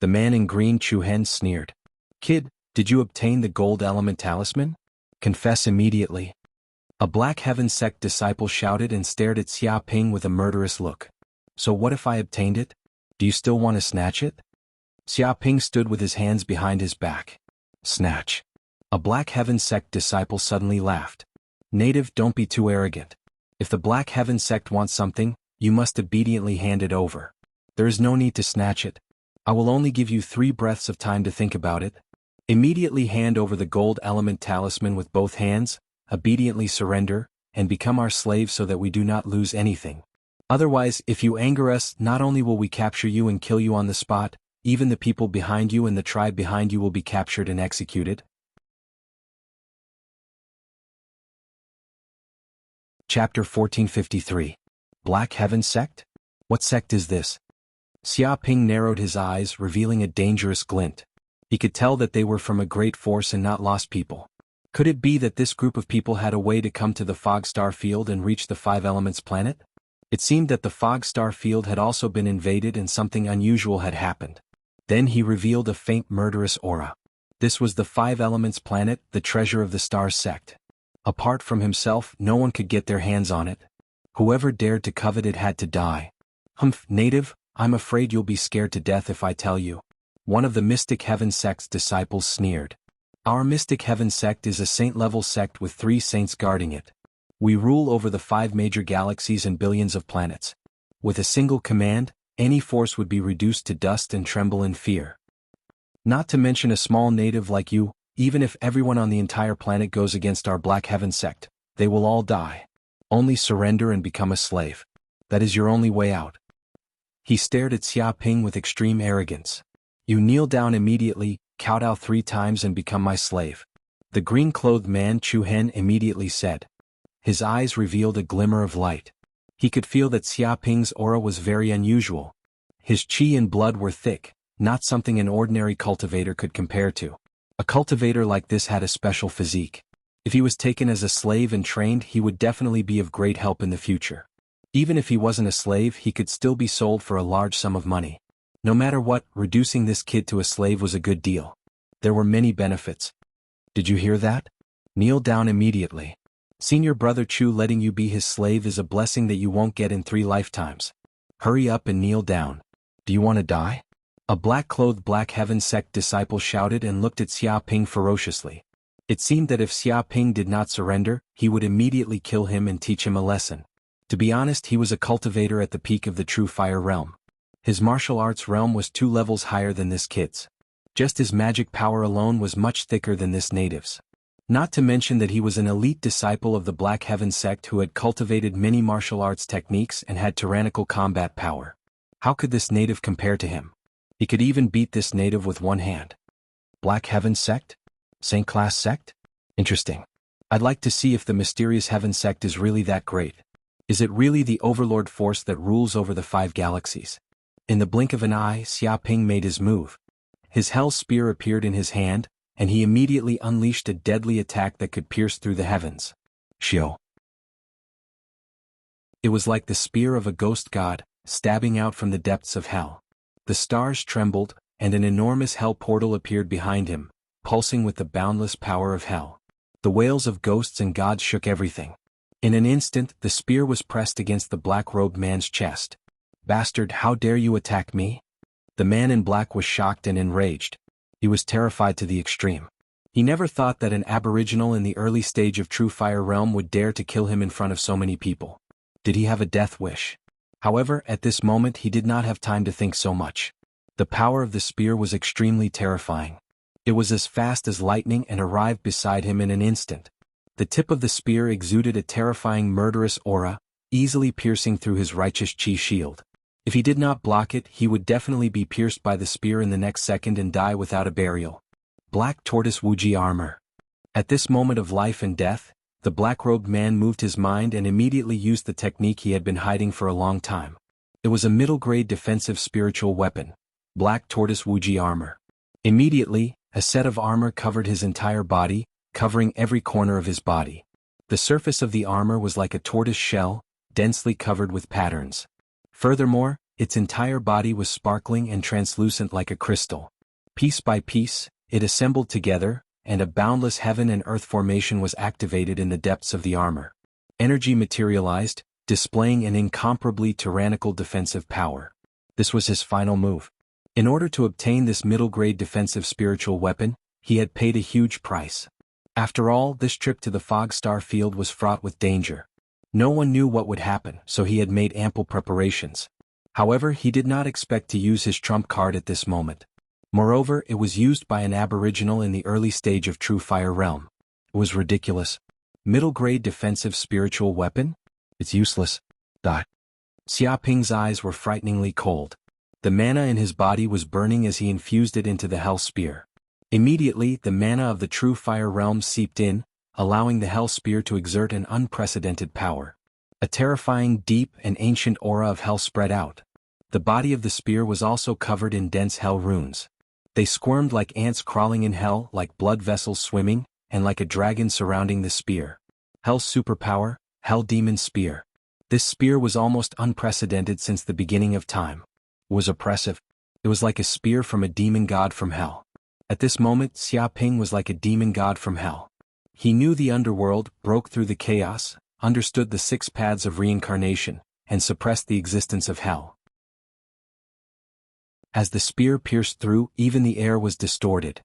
The man in green, Chu Hen, sneered. Kid, did you obtain the gold element talisman? Confess immediately. A Black Heaven sect disciple shouted and stared at Xiaoping with a murderous look. So what if I obtained it? Do you still want to snatch it? Xiaoping stood with his hands behind his back. Snatch. A Black Heaven sect disciple suddenly laughed. Native, don't be too arrogant. If the Black Heaven sect wants something, you must obediently hand it over. There is no need to snatch it. I will only give you 3 breaths of time to think about it. Immediately hand over the gold element talisman with both hands, obediently surrender, and become our slave so that we do not lose anything. Otherwise, if you anger us, not only will we capture you and kill you on the spot, even the people behind you and the tribe behind you will be captured and executed. Chapter 1453. Black Heaven Sect? What sect is this? Xia Ping narrowed his eyes, revealing a dangerous glint. He could tell that they were from a great force and not lost people. Could it be that this group of people had a way to come to the Fog Star Field and reach the Five Elements planet? It seemed that the Fog Star Field had also been invaded and something unusual had happened. Then he revealed a faint murderous aura. This was the Five Elements planet, the treasure of the Stars sect. Apart from himself, no one could get their hands on it. Whoever dared to covet it had to die. Humph, native, I'm afraid you'll be scared to death if I tell you. One of the Mystic Heaven sect's disciples sneered. Our Mystic Heaven sect is a saint-level sect with 3 saints guarding it. We rule over the 5 major galaxies and billions of planets. With a single command, any force would be reduced to dust and tremble in fear. Not to mention a small native like you, even if everyone on the entire planet goes against our Black Heaven sect, they will all die. Only surrender and become a slave. That is your only way out. He stared at Xia Ping with extreme arrogance. You kneel down immediately, kowtow 3 times and become my slave. The green-clothed man Chu Hen immediately said. His eyes revealed a glimmer of light. He could feel that Xia Ping's aura was very unusual. His qi and blood were thick, not something an ordinary cultivator could compare to. A cultivator like this had a special physique. If he was taken as a slave and trained, he would definitely be of great help in the future. Even if he wasn't a slave, he could still be sold for a large sum of money. No matter what, reducing this kid to a slave was a good deal. There were many benefits. Did you hear that? Kneel down immediately. Senior brother Chu letting you be his slave is a blessing that you won't get in 3 lifetimes. Hurry up and kneel down. Do you want to die? A black-clothed Black Heaven sect disciple shouted and looked at Xia Ping ferociously. It seemed that if Xia Ping did not surrender, he would immediately kill him and teach him a lesson. To be honest, he was a cultivator at the peak of the true fire realm. His martial arts realm was 2 levels higher than this kid's. Just his magic power alone was much thicker than this native's. Not to mention that he was an elite disciple of the Black Heaven sect who had cultivated many martial arts techniques and had tyrannical combat power. How could this native compare to him? He could even beat this native with 1 hand. Black Heaven sect? Saint class sect? Interesting. I'd like to see if the mysterious Heaven sect is really that great. Is it really the overlord force that rules over the 5 galaxies? In the blink of an eye, Xia Ping made his move. His hell spear appeared in his hand, and he immediately unleashed a deadly attack that could pierce through the heavens. Shio. It was like the spear of a ghost god, stabbing out from the depths of hell. The stars trembled, and an enormous hell portal appeared behind him, pulsing with the boundless power of hell. The wails of ghosts and gods shook everything. In an instant, the spear was pressed against the black-robed man's chest. Bastard, how dare you attack me? The man in black was shocked and enraged. He was terrified to the extreme. He never thought that an aboriginal in the early stage of True Fire Realm would dare to kill him in front of so many people. Did he have a death wish? However, at this moment he did not have time to think so much. The power of the spear was extremely terrifying. It was as fast as lightning and arrived beside him in an instant. The tip of the spear exuded a terrifying murderous aura, easily piercing through his righteous chi shield. If he did not block it, he would definitely be pierced by the spear in the next second and die without a burial. Black Tortoise Wuxia armor. At this moment of life and death, the black-robed man moved his mind and immediately used the technique he had been hiding for a long time. It was a middle-grade defensive spiritual weapon, Black Tortoise Wuxia armor. Immediately, a set of armor covered his entire body, covering every corner of his body. The surface of the armor was like a tortoise shell, densely covered with patterns. Furthermore, its entire body was sparkling and translucent like a crystal. Piece by piece, it assembled together, and a boundless heaven and earth formation was activated in the depths of the armor. Energy materialized, displaying an incomparably tyrannical defensive power. This was his final move. In order to obtain this middle-grade defensive spiritual weapon, he had paid a huge price. After all, this trip to the Fog Star Field was fraught with danger. No one knew what would happen, so he had made ample preparations. However, he did not expect to use his trump card at this moment. Moreover, it was used by an aboriginal in the early stage of True Fire Realm. It was ridiculous. Middle grade defensive spiritual weapon? It's useless. Xia Ping's eyes were frighteningly cold. The mana in his body was burning as he infused it into the Hell Spear. Immediately, the mana of the true fire realm seeped in, allowing the Hell Spear to exert an unprecedented power. A terrifying, deep, and ancient aura of hell spread out. The body of the spear was also covered in dense hell runes. They squirmed like ants crawling in hell, like blood vessels swimming, and like a dragon surrounding the spear. Hell's superpower, Hell Demon Spear. This spear was almost unprecedented since the beginning of time. It was oppressive. It was like a spear from a demon god from hell. At this moment, Xia Ping was like a demon god from hell. He knew the underworld, broke through the chaos, understood the 6 paths of reincarnation, and suppressed the existence of hell. As the spear pierced through, even the air was distorted.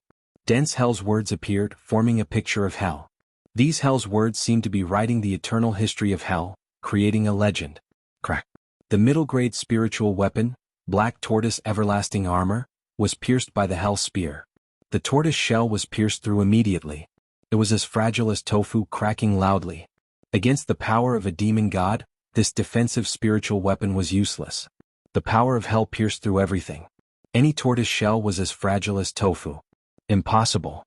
Dense hell's words appeared, forming a picture of hell. These hell's words seemed to be writing the eternal history of hell, creating a legend. Crack. The middle-grade spiritual weapon, Black Tortoise Everlasting Armor, was pierced by the Hell Spear. The tortoise shell was pierced through immediately. It was as fragile as tofu, cracking loudly. Against the power of a demon god, this defensive spiritual weapon was useless. The power of hell pierced through everything. Any tortoise shell was as fragile as tofu. Impossible.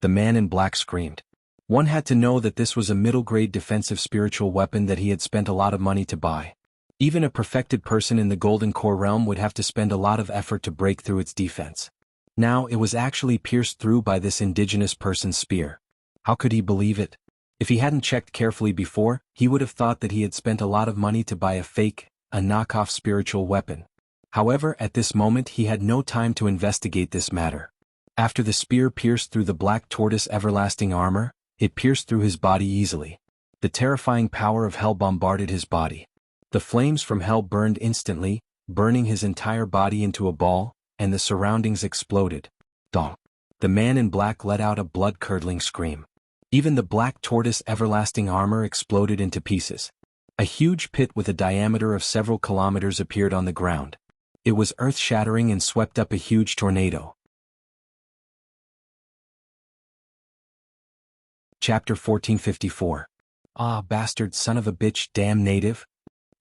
The man in black screamed. One had to know that this was a middle-grade defensive spiritual weapon that he had spent a lot of money to buy. Even a perfected person in the Golden Core realm would have to spend a lot of effort to break through its defense. Now it was actually pierced through by this indigenous person's spear. How could he believe it? If he hadn't checked carefully before, he would have thought that he had spent a lot of money to buy a knockoff spiritual weapon. However, at this moment he had no time to investigate this matter. After the spear pierced through the Black Tortoise Everlasting Armor, it pierced through his body easily. The terrifying power of hell bombarded his body. The flames from hell burned instantly, burning his entire body into a ball, and the surroundings exploded. Dong. The man in black let out a blood-curdling scream. Even the Black Tortoise Everlasting Armor exploded into pieces. A huge pit with a diameter of several kilometers appeared on the ground. It was earth-shattering and swept up a huge tornado. Chapter 1454. Ah, bastard son of a bitch, damn native.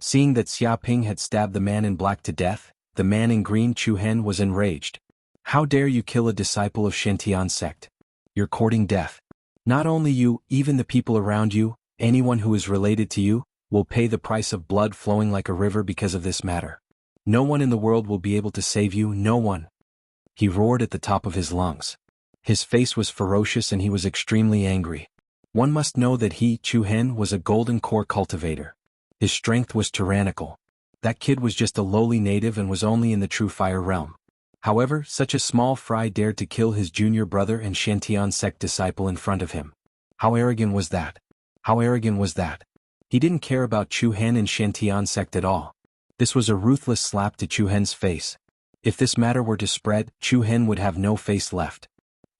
Seeing that Xia Ping had stabbed the man in black to death, the man in green Chu Hen was enraged. How dare you kill a disciple of Shantian sect? You're courting death. Not only you, even the people around you, anyone who is related to you, will pay the price of blood flowing like a river because of this matter. No one in the world will be able to save you, no one. He roared at the top of his lungs. His face was ferocious and he was extremely angry. One must know that he, Chu Hen, was a golden core cultivator. His strength was tyrannical. That kid was just a lowly native and was only in the true fire realm. However, such a small fry dared to kill his junior brother and Shantian sect disciple in front of him. How arrogant was that? How arrogant was that? He didn't care about Chu Hen and Shantian sect at all. This was a ruthless slap to Chu Hen's face. If this matter were to spread, Chu Hen would have no face left.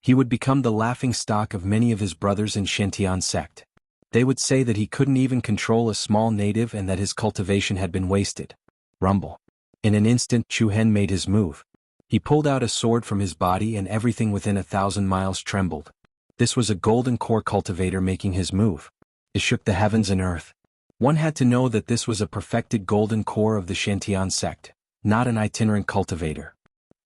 He would become the laughingstock of many of his brothers in Shantian sect. They would say that he couldn't even control a small native and that his cultivation had been wasted. Rumble. In an instant, Chu Hen made his move. He pulled out a sword from his body and everything within 1,000 miles trembled. This was a golden core cultivator making his move. It shook the heavens and earth. One had to know that this was a perfected golden core of the Shantian sect, not an itinerant cultivator.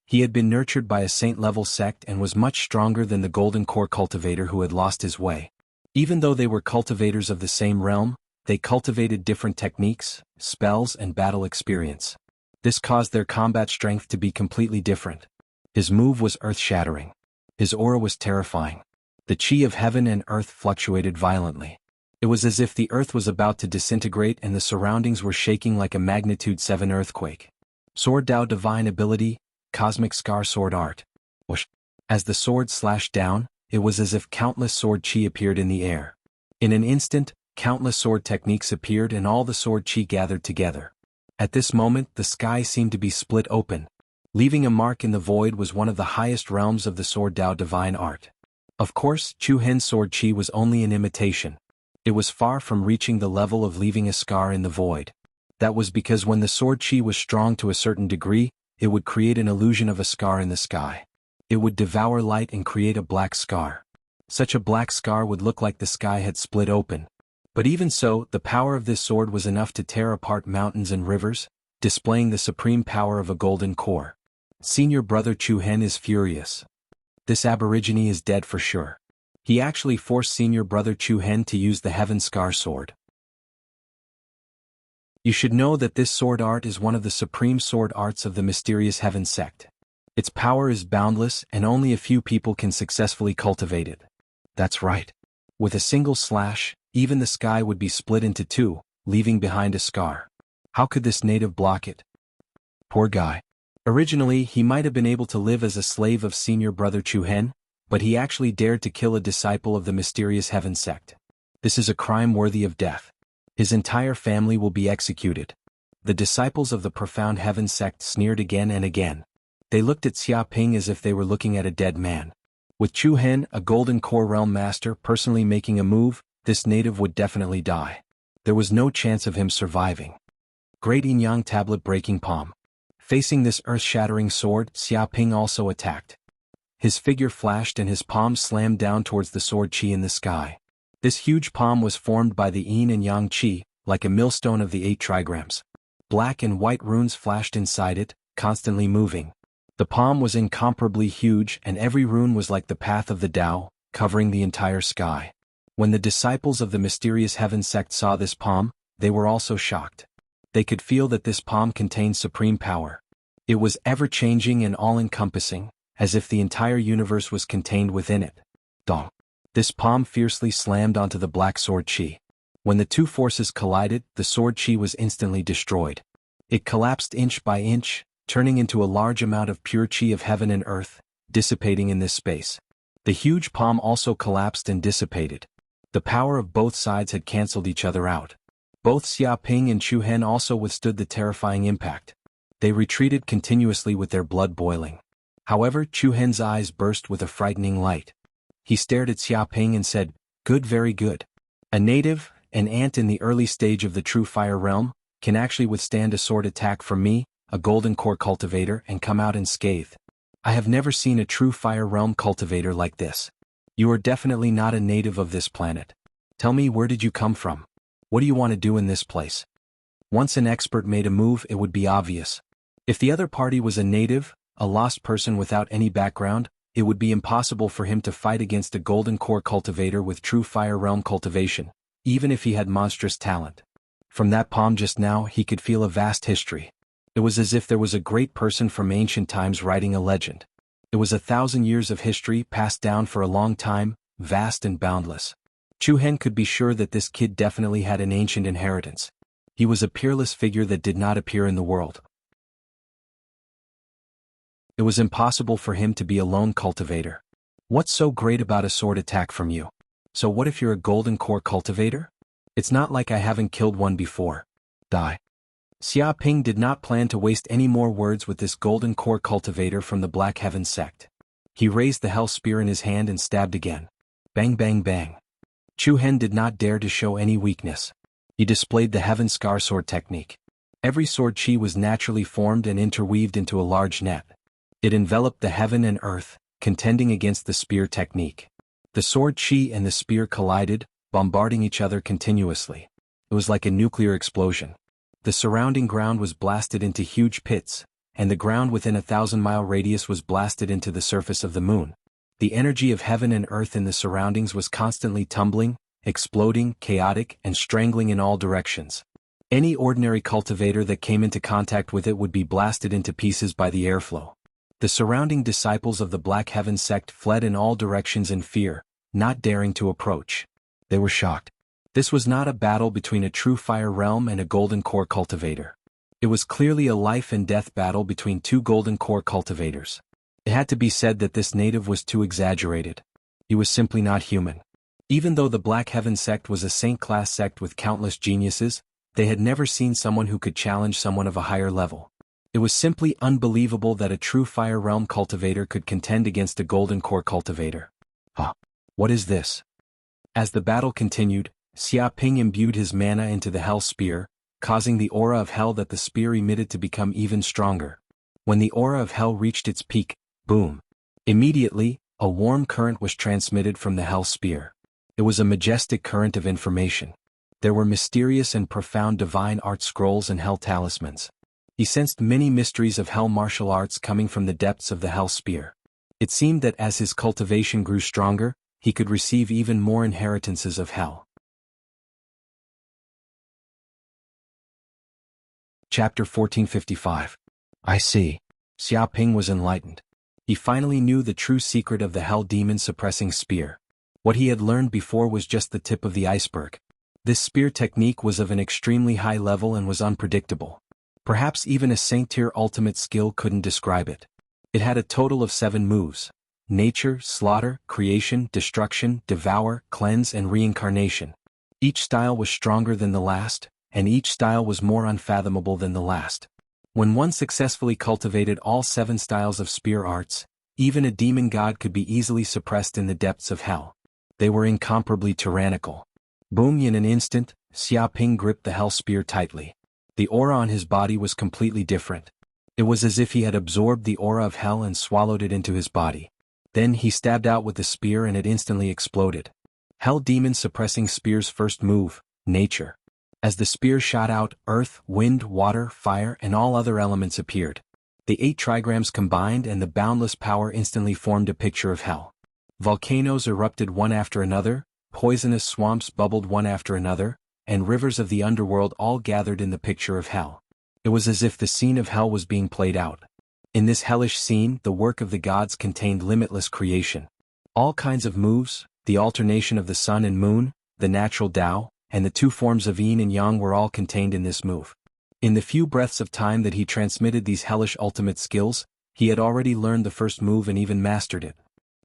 He had been nurtured by a saint-level sect and was much stronger than the golden core cultivator who had lost his way. Even though they were cultivators of the same realm, they cultivated different techniques, spells, and battle experience. This caused their combat strength to be completely different. His move was earth-shattering. His aura was terrifying. The chi of heaven and earth fluctuated violently. It was as if the earth was about to disintegrate and the surroundings were shaking like a magnitude 7 earthquake. Sword Dao Divine Ability, Cosmic Scar Sword Art. Whoosh. As the sword slashed down, it was as if countless sword chi appeared in the air. In an instant, countless sword techniques appeared and all the sword chi gathered together. At this moment, the sky seemed to be split open. Leaving a mark in the void was one of the highest realms of the Sword Dao Divine Art. Of course, Chu Hen's sword chi was only an imitation. It was far from reaching the level of leaving a scar in the void. That was because when the sword chi was strong to a certain degree, it would create an illusion of a scar in the sky. It would devour light and create a black scar. Such a black scar would look like the sky had split open. But even so, the power of this sword was enough to tear apart mountains and rivers, displaying the supreme power of a golden core. Senior brother Chu Hen is furious. This aborigine is dead for sure. He actually forced senior brother Chu Hen to use the Heaven Scar sword. You should know that this sword art is one of the supreme sword arts of the mysterious Heaven sect. Its power is boundless and only a few people can successfully cultivate it. That's right. With a single slash, even the sky would be split into two, leaving behind a scar. How could this native block it? Poor guy. Originally, he might have been able to live as a slave of senior brother Chu Hen, but he actually dared to kill a disciple of the mysterious Heaven sect. This is a crime worthy of death. His entire family will be executed. The disciples of the profound Heaven sect sneered again and again. They looked at Xia Ping as if they were looking at a dead man. With Chu Hen, a golden core realm master, personally making a move, this native would definitely die. There was no chance of him surviving. Great Yin Yang tablet breaking palm. Facing this earth-shattering sword, Xia Ping also attacked. His figure flashed and his palm slammed down towards the sword chi in the sky. This huge palm was formed by the Yin and Yang chi, like a millstone of the 8 trigrams. Black and white runes flashed inside it, constantly moving. The palm was incomparably huge and every rune was like the path of the Tao, covering the entire sky. When the disciples of the mysterious Heaven sect saw this palm, they were also shocked. They could feel that this palm contained supreme power. It was ever-changing and all-encompassing, as if the entire universe was contained within it. Dong. This palm fiercely slammed onto the black sword chi. When the two forces collided, the sword chi was instantly destroyed. It collapsed inch by inch, turning into a large amount of pure chi of heaven and earth, dissipating in this space. The huge palm also collapsed and dissipated. The power of both sides had cancelled each other out. Both Xia Ping and Chu Hen also withstood the terrifying impact. They retreated continuously with their blood boiling. However, Chu Hen's eyes burst with a frightening light. He stared at Xia Ping and said, "Good, very good. A native, an ant in the early stage of the true fire realm, can actually withstand a sword attack from me, a golden core cultivator, and come out unscathed. I have never seen a true fire realm cultivator like this. You are definitely not a native of this planet. Tell me, where did you come from? What do you want to do in this place?" Once an expert made a move, it would be obvious. If the other party was a native, a lost person without any background, it would be impossible for him to fight against a golden core cultivator with true fire realm cultivation, even if he had monstrous talent. From that palm just now, he could feel a vast history. It was as if there was a great person from ancient times writing a legend. It was 1,000 years of history passed down for a long time, vast and boundless. Chu Hen could be sure that this kid definitely had an ancient inheritance. He was a peerless figure that did not appear in the world. It was impossible for him to be a lone cultivator. What's so great about a sword attack from you? So what if you're a golden core cultivator? It's not like I haven't killed one before. Die. Xia Ping did not plan to waste any more words with this golden core cultivator from the Black Heaven sect. He raised the hell spear in his hand and stabbed again. Bang bang bang. Chu Hen did not dare to show any weakness. He displayed the Heaven Scar sword technique. Every sword chi was naturally formed and interweaved into a large net. It enveloped the heaven and earth, contending against the spear technique. The sword chi and the spear collided, bombarding each other continuously. It was like a nuclear explosion. The surrounding ground was blasted into huge pits, and the ground within a 1,000-mile radius was blasted into the surface of the moon. The energy of heaven and earth in the surroundings was constantly tumbling, exploding, chaotic, and strangling in all directions. Any ordinary cultivator that came into contact with it would be blasted into pieces by the airflow. The surrounding disciples of the Black Heaven sect fled in all directions in fear, not daring to approach. They were shocked. This was not a battle between a true fire realm and a golden core cultivator. It was clearly a life and death battle between two golden core cultivators. It had to be said that this native was too exaggerated. He was simply not human. Even though the Black Heaven sect was a saint-class sect with countless geniuses, they had never seen someone who could challenge someone of a higher level. It was simply unbelievable that a true fire realm cultivator could contend against a golden core cultivator. What is this? As the battle continued, Xia Ping imbued his mana into the hell spear, causing the aura of hell that the spear emitted to become even stronger. When the aura of hell reached its peak, boom! Immediately, A warm current was transmitted from the Hell Spear. It was a majestic current of information. There were mysterious and profound divine art scrolls and Hell talismans. He sensed many mysteries of Hell martial arts coming from the depths of the Hell Spear. It seemed that as his cultivation grew stronger, he could receive even more inheritances of Hell. Chapter 1455. I see. Xiaoping was enlightened. He finally knew the true secret of the Hell Demon suppressing spear. What he had learned before was just the tip of the iceberg. This spear technique was of an extremely high level and was unpredictable. Perhaps even a Saint-tier ultimate skill couldn't describe it. It had a total of 7 moves: nature, slaughter, creation, destruction, devour, cleanse, and reincarnation. Each style was stronger than the last, and each style was more unfathomable than the last. When one successfully cultivated all 7 styles of spear arts, even a demon god could be easily suppressed in the depths of hell. They were incomparably tyrannical. Boom! In an instant, Xiaoping gripped the Hell Spear tightly. The aura on his body was completely different. It was as if he had absorbed the aura of hell and swallowed it into his body. Then he stabbed out with the spear and it instantly exploded. Hell Demon suppressing spear's first move, nature. As the spear shot out, earth, wind, water, fire, and all other elements appeared. The 8 trigrams combined and the boundless power instantly formed a picture of hell. Volcanoes erupted one after another, poisonous swamps bubbled one after another, and rivers of the underworld all gathered in the picture of hell. It was as if the scene of hell was being played out. In this hellish scene, the work of the gods contained limitless creation. All kinds of moves, the alternation of the sun and moon, the natural Tao, and the 2 forms of yin and yang were all contained in this move. In the few breaths of time that he transmitted these hellish ultimate skills, he had already learned the first move and even mastered it.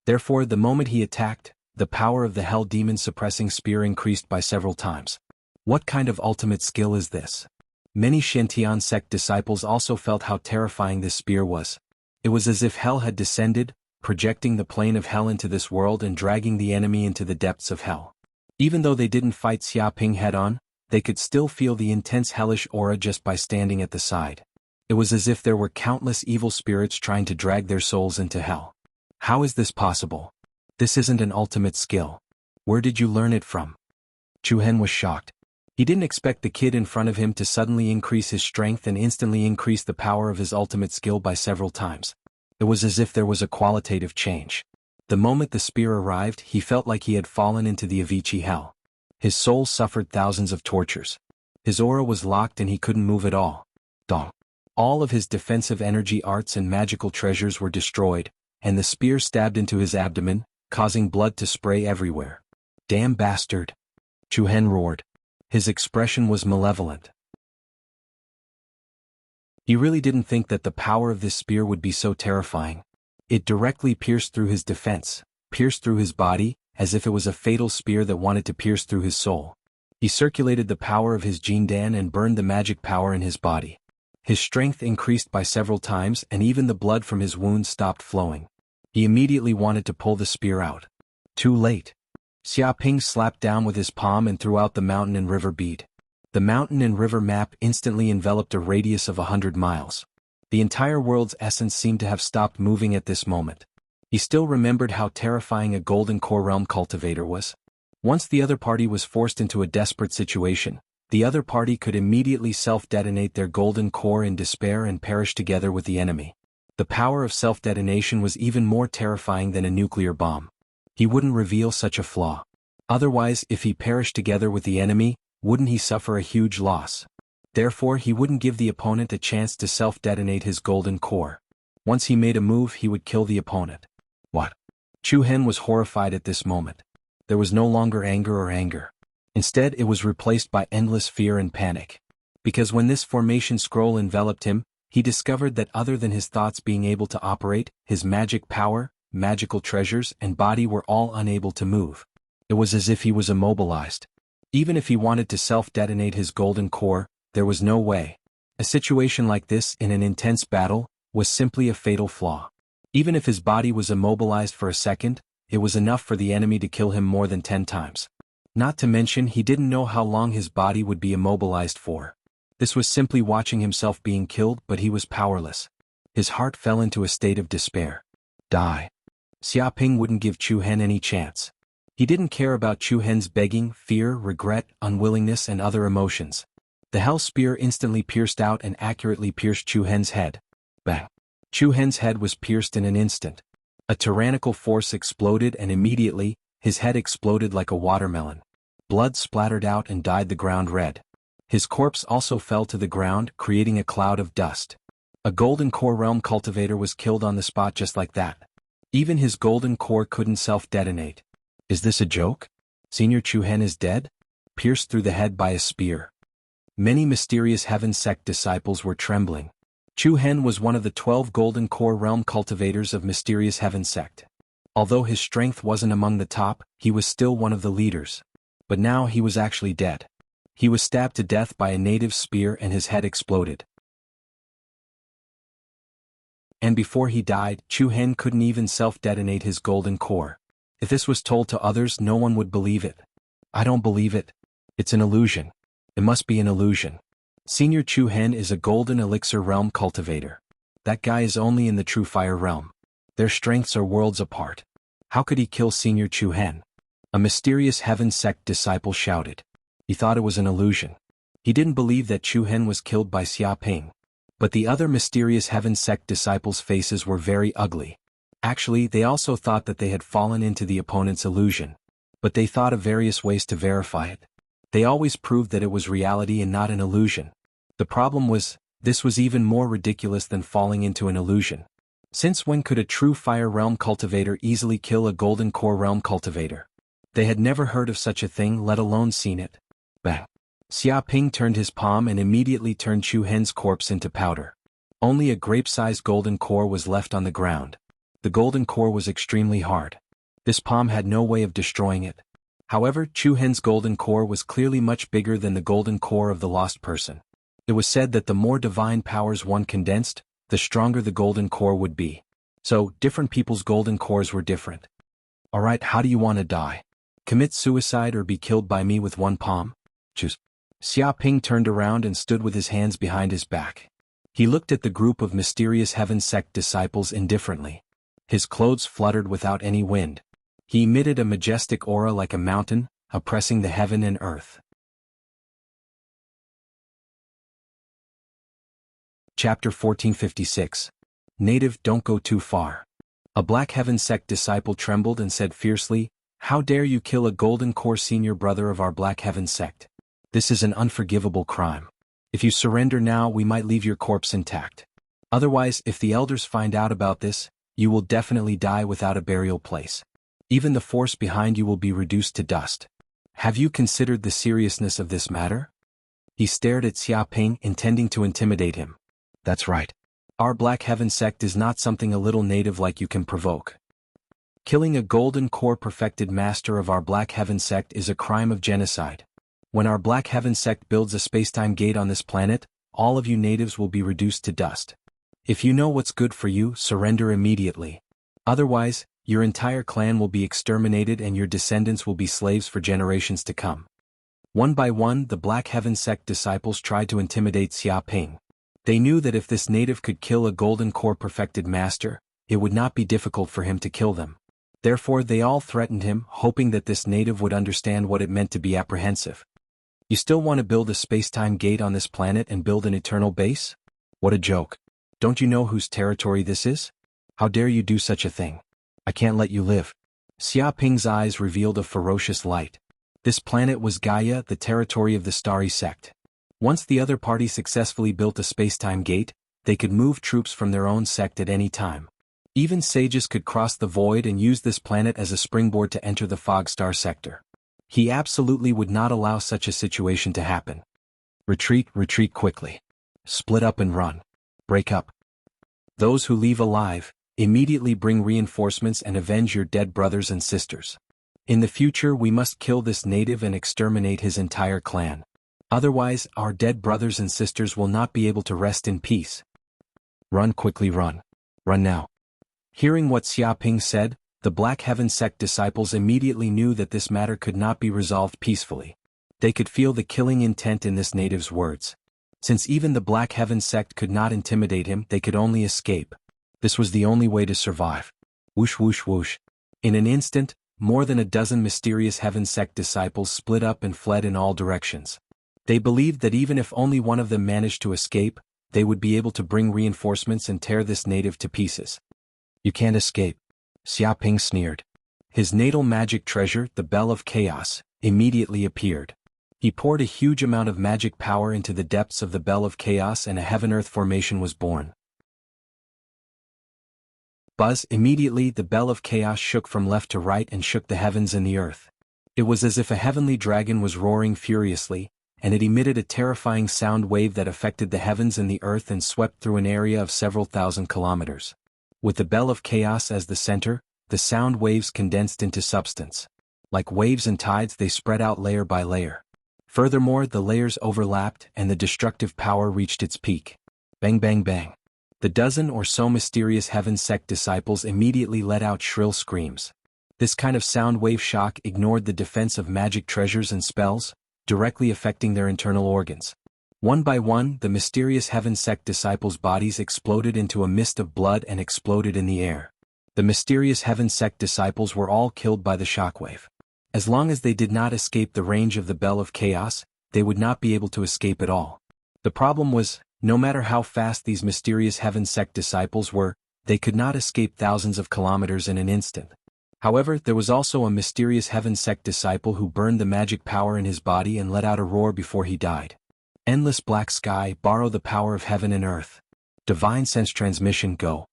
Therefore, the moment he attacked, the power of the Hell Demon suppressing spear increased by several times. What kind of ultimate skill is this? Many Shintian sect disciples also felt how terrifying this spear was. It was as if hell had descended, projecting the plane of hell into this world and dragging the enemy into the depths of hell. Even though they didn't fight Xiaoping head-on, they could still feel the intense hellish aura just by standing at the side. It was as if there were countless evil spirits trying to drag their souls into hell. How is this possible? This isn't an ultimate skill. Where did you learn it from? Chu Hen was shocked. He didn't expect the kid in front of him to suddenly increase his strength and instantly increase the power of his ultimate skill by several times. It was as if there was a qualitative change. The moment the spear arrived, he felt like he had fallen into the Avicii hell. His soul suffered thousands of tortures. His aura was locked and he couldn't move at all. Dong. All of his defensive energy arts and magical treasures were destroyed, and the spear stabbed into his abdomen, causing blood to spray everywhere. Damn bastard! Chu Hen roared. His expression was malevolent. He really didn't think that the power of this spear would be so terrifying. It directly pierced through his defense, pierced through his body, as if it was a fatal spear that wanted to pierce through his soul. He circulated the power of his Jindan and burned the magic power in his body. His strength increased by several times and even the blood from his wounds stopped flowing. He immediately wanted to pull the spear out. Too late. Xiaoping slapped down with his palm and threw out the mountain and river bead. The mountain and river map instantly enveloped a radius of 100 miles. The entire world's essence seemed to have stopped moving at this moment. He still remembered how terrifying a golden core realm cultivator was. Once the other party was forced into a desperate situation, the other party could immediately self-detonate their golden core in despair and perish together with the enemy. The power of self-detonation was even more terrifying than a nuclear bomb. He wouldn't reveal such a flaw. Otherwise, if he perished together with the enemy, wouldn't he suffer a huge loss? Therefore, he wouldn't give the opponent a chance to self-detonate his golden core. Once he made a move, he would kill the opponent. What? Chu Hen was horrified at this moment. There was no longer anger. Instead, it was replaced by endless fear and panic. Because when this formation scroll enveloped him, he discovered that other than his thoughts being able to operate, his magic power, magical treasures, and body were all unable to move. It was as if he was immobilized. Even if he wanted to self-detonate his golden core, there was no way. A situation like this in an intense battle was simply a fatal flaw. Even if his body was immobilized for a second, it was enough for the enemy to kill him more than 10 times. Not to mention he didn't know how long his body would be immobilized for. This was simply watching himself being killed, but he was powerless. His heart fell into a state of despair. Die. Xiaoping wouldn't give Chu Hen any chance. He didn't care about Chu Hen's begging, fear, regret, unwillingness and other emotions. The hell spear instantly pierced out and accurately pierced Chu Hen's head. Bang! Chu Hen's head was pierced in an instant. A tyrannical force exploded and immediately, his head exploded like a watermelon. Blood splattered out and dyed the ground red. His corpse also fell to the ground, creating a cloud of dust. A golden core realm cultivator was killed on the spot just like that. Even his golden core couldn't self-detonate. Is this a joke? Senior Chu Hen is dead? Pierced through the head by a spear. Many mysterious Heaven Sect disciples were trembling. Chu Hen was one of the 12 golden core realm cultivators of mysterious Heaven Sect. Although his strength wasn't among the top, he was still one of the leaders. But now he was actually dead. He was stabbed to death by a native spear and his head exploded. And before he died, Chu Hen couldn't even self-detonate his golden core. If this was told to others, no one would believe it. I don't believe it. It's an illusion. It must be an illusion. Senior Chu Hen is a golden elixir realm cultivator. That guy is only in the true fire realm. Their strengths are worlds apart. How could he kill Senior Chu Hen? A mysterious Heaven Sect disciple shouted. He thought it was an illusion. He didn't believe that Chu Hen was killed by Xiaoping. But the other mysterious Heaven Sect disciples' faces were very ugly. Actually, they also thought that they had fallen into the opponent's illusion. But they thought of various ways to verify it. They always proved that it was reality and not an illusion. The problem was, this was even more ridiculous than falling into an illusion. Since when could a true fire realm cultivator easily kill a golden core realm cultivator? They had never heard of such a thing, let alone seen it. Bang! Xiaoping turned his palm and immediately turned Chu Hen's corpse into powder. Only a grape-sized golden core was left on the ground. The golden core was extremely hard. This palm had no way of destroying it. However, Chu Hen's golden core was clearly much bigger than the golden core of the lost person. It was said that the more divine powers one condensed, the stronger the golden core would be. So, different people's golden cores were different. Alright, how do you want to die? Commit suicide or be killed by me with one palm? Choose. Xiaoping turned around and stood with his hands behind his back. He looked at the group of mysterious Heaven Sect disciples indifferently. His clothes fluttered without any wind. He emitted a majestic aura like a mountain, oppressing the heaven and earth. Chapter 1456. Native, don't go too far. A black Heaven Sect disciple trembled and said fiercely, "How dare you kill a golden core senior brother of our black Heaven Sect? This is an unforgivable crime. If you surrender now, we might leave your corpse intact. Otherwise, if the elders find out about this, you will definitely die without a burial place. Even the force behind you will be reduced to dust. Have you considered the seriousness of this matter?" He stared at Xiaoping, intending to intimidate him. That's right. Our Black Heaven Sect is not something a little native like you can provoke. Killing a golden core perfected master of our Black Heaven Sect is a crime of genocide. When our Black Heaven Sect builds a spacetime gate on this planet, all of you natives will be reduced to dust. If you know what's good for you, surrender immediately. Otherwise, your entire clan will be exterminated and your descendants will be slaves for generations to come. One by one, the Black Heaven Sect disciples tried to intimidate Xiaoping. They knew that if this native could kill a golden core perfected master, it would not be difficult for him to kill them. Therefore they all threatened him, hoping that this native would understand what it meant to be apprehensive. You still want to build a spacetime gate on this planet and build an eternal base? What a joke. Don't you know whose territory this is? How dare you do such a thing? I can't let you live. Xiaoping's eyes revealed a ferocious light. This planet was Gaia, the territory of the Starry Sect. Once the other party successfully built a spacetime gate, they could move troops from their own sect at any time. Even sages could cross the void and use this planet as a springboard to enter the Fog Star sector. He absolutely would not allow such a situation to happen. Retreat, retreat quickly. Split up and run. Break up. Those who leave alive, immediately bring reinforcements and avenge your dead brothers and sisters. In the future we must kill this native and exterminate his entire clan. Otherwise, our dead brothers and sisters will not be able to rest in peace. Run quickly, run. Run now. Hearing what Xiaoping said, the Black Heaven Sect disciples immediately knew that this matter could not be resolved peacefully. They could feel the killing intent in this native's words. Since even the Black Heaven Sect could not intimidate him, they could only escape. This was the only way to survive. Whoosh whoosh whoosh. In an instant, more than a dozen mysterious heaven sect disciples split up and fled in all directions. They believed that even if only one of them managed to escape, they would be able to bring reinforcements and tear this native to pieces. You can't escape. Xia Ping sneered. His natal magic treasure, the Bell of Chaos, immediately appeared. He poured a huge amount of magic power into the depths of the Bell of Chaos and a heaven-earth formation was born. Buzz! Immediately the Bell of Chaos shook from left to right and shook the heavens and the earth. It was as if a heavenly dragon was roaring furiously, and it emitted a terrifying sound wave that affected the heavens and the earth and swept through an area of several thousand kilometers. With the Bell of Chaos as the center, the sound waves condensed into substance. Like waves and tides, they spread out layer by layer. Furthermore, the layers overlapped and the destructive power reached its peak. Bang bang bang. The dozen or so mysterious heaven sect disciples immediately let out shrill screams. This kind of sound wave shock ignored the defense of magic treasures and spells, directly affecting their internal organs. One by one, the mysterious heaven sect disciples' bodies exploded into a mist of blood and exploded in the air. The mysterious heaven sect disciples were all killed by the shockwave. As long as they did not escape the range of the Bell of Chaos, they would not be able to escape at all. The problem was, no matter how fast these mysterious heaven sect disciples were, they could not escape thousands of kilometers in an instant. However, there was also a mysterious heaven sect disciple who burned the magic power in his body and let out a roar before he died. Endless black sky, borrow the power of heaven and earth. Divine sense transmission, go.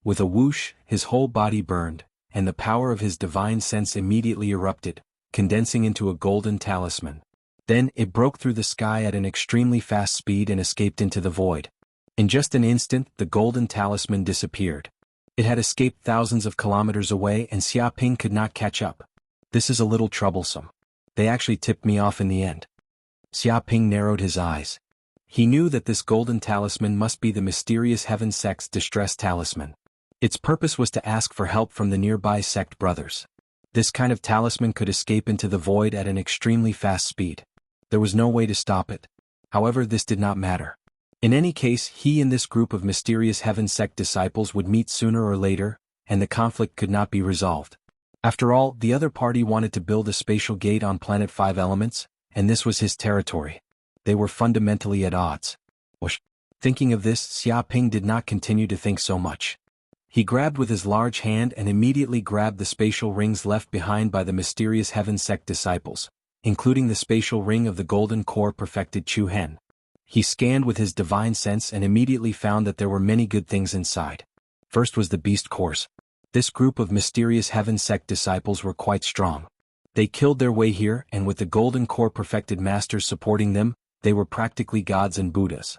With a whoosh, his whole body burned, and the power of his divine sense immediately erupted, condensing into a golden talisman. Then it broke through the sky at an extremely fast speed and escaped into the void. In just an instant, the golden talisman disappeared. It had escaped thousands of kilometers away and Xia Ping could not catch up. This is a little troublesome. They actually tipped me off in the end. Xia Ping narrowed his eyes. He knew that this golden talisman must be the mysterious heaven sect's distress talisman. Its purpose was to ask for help from the nearby sect brothers. This kind of talisman could escape into the void at an extremely fast speed. There was no way to stop it. However, this did not matter. In any case, he and this group of mysterious heaven sect disciples would meet sooner or later, and the conflict could not be resolved. After all, the other party wanted to build a spatial gate on Planet 5 Elements, and this was his territory. They were fundamentally at odds. Whoosh. Thinking of this, Xia Ping did not continue to think so much. He grabbed with his large hand and immediately grabbed the spatial rings left behind by the mysterious heaven sect disciples, including the spatial ring of the golden core perfected Chu Hen. He scanned with his divine sense and immediately found that there were many good things inside. First was the beast cores. This group of mysterious heaven sect disciples were quite strong. They killed their way here, and with the golden core perfected masters supporting them, they were practically gods and Buddhas.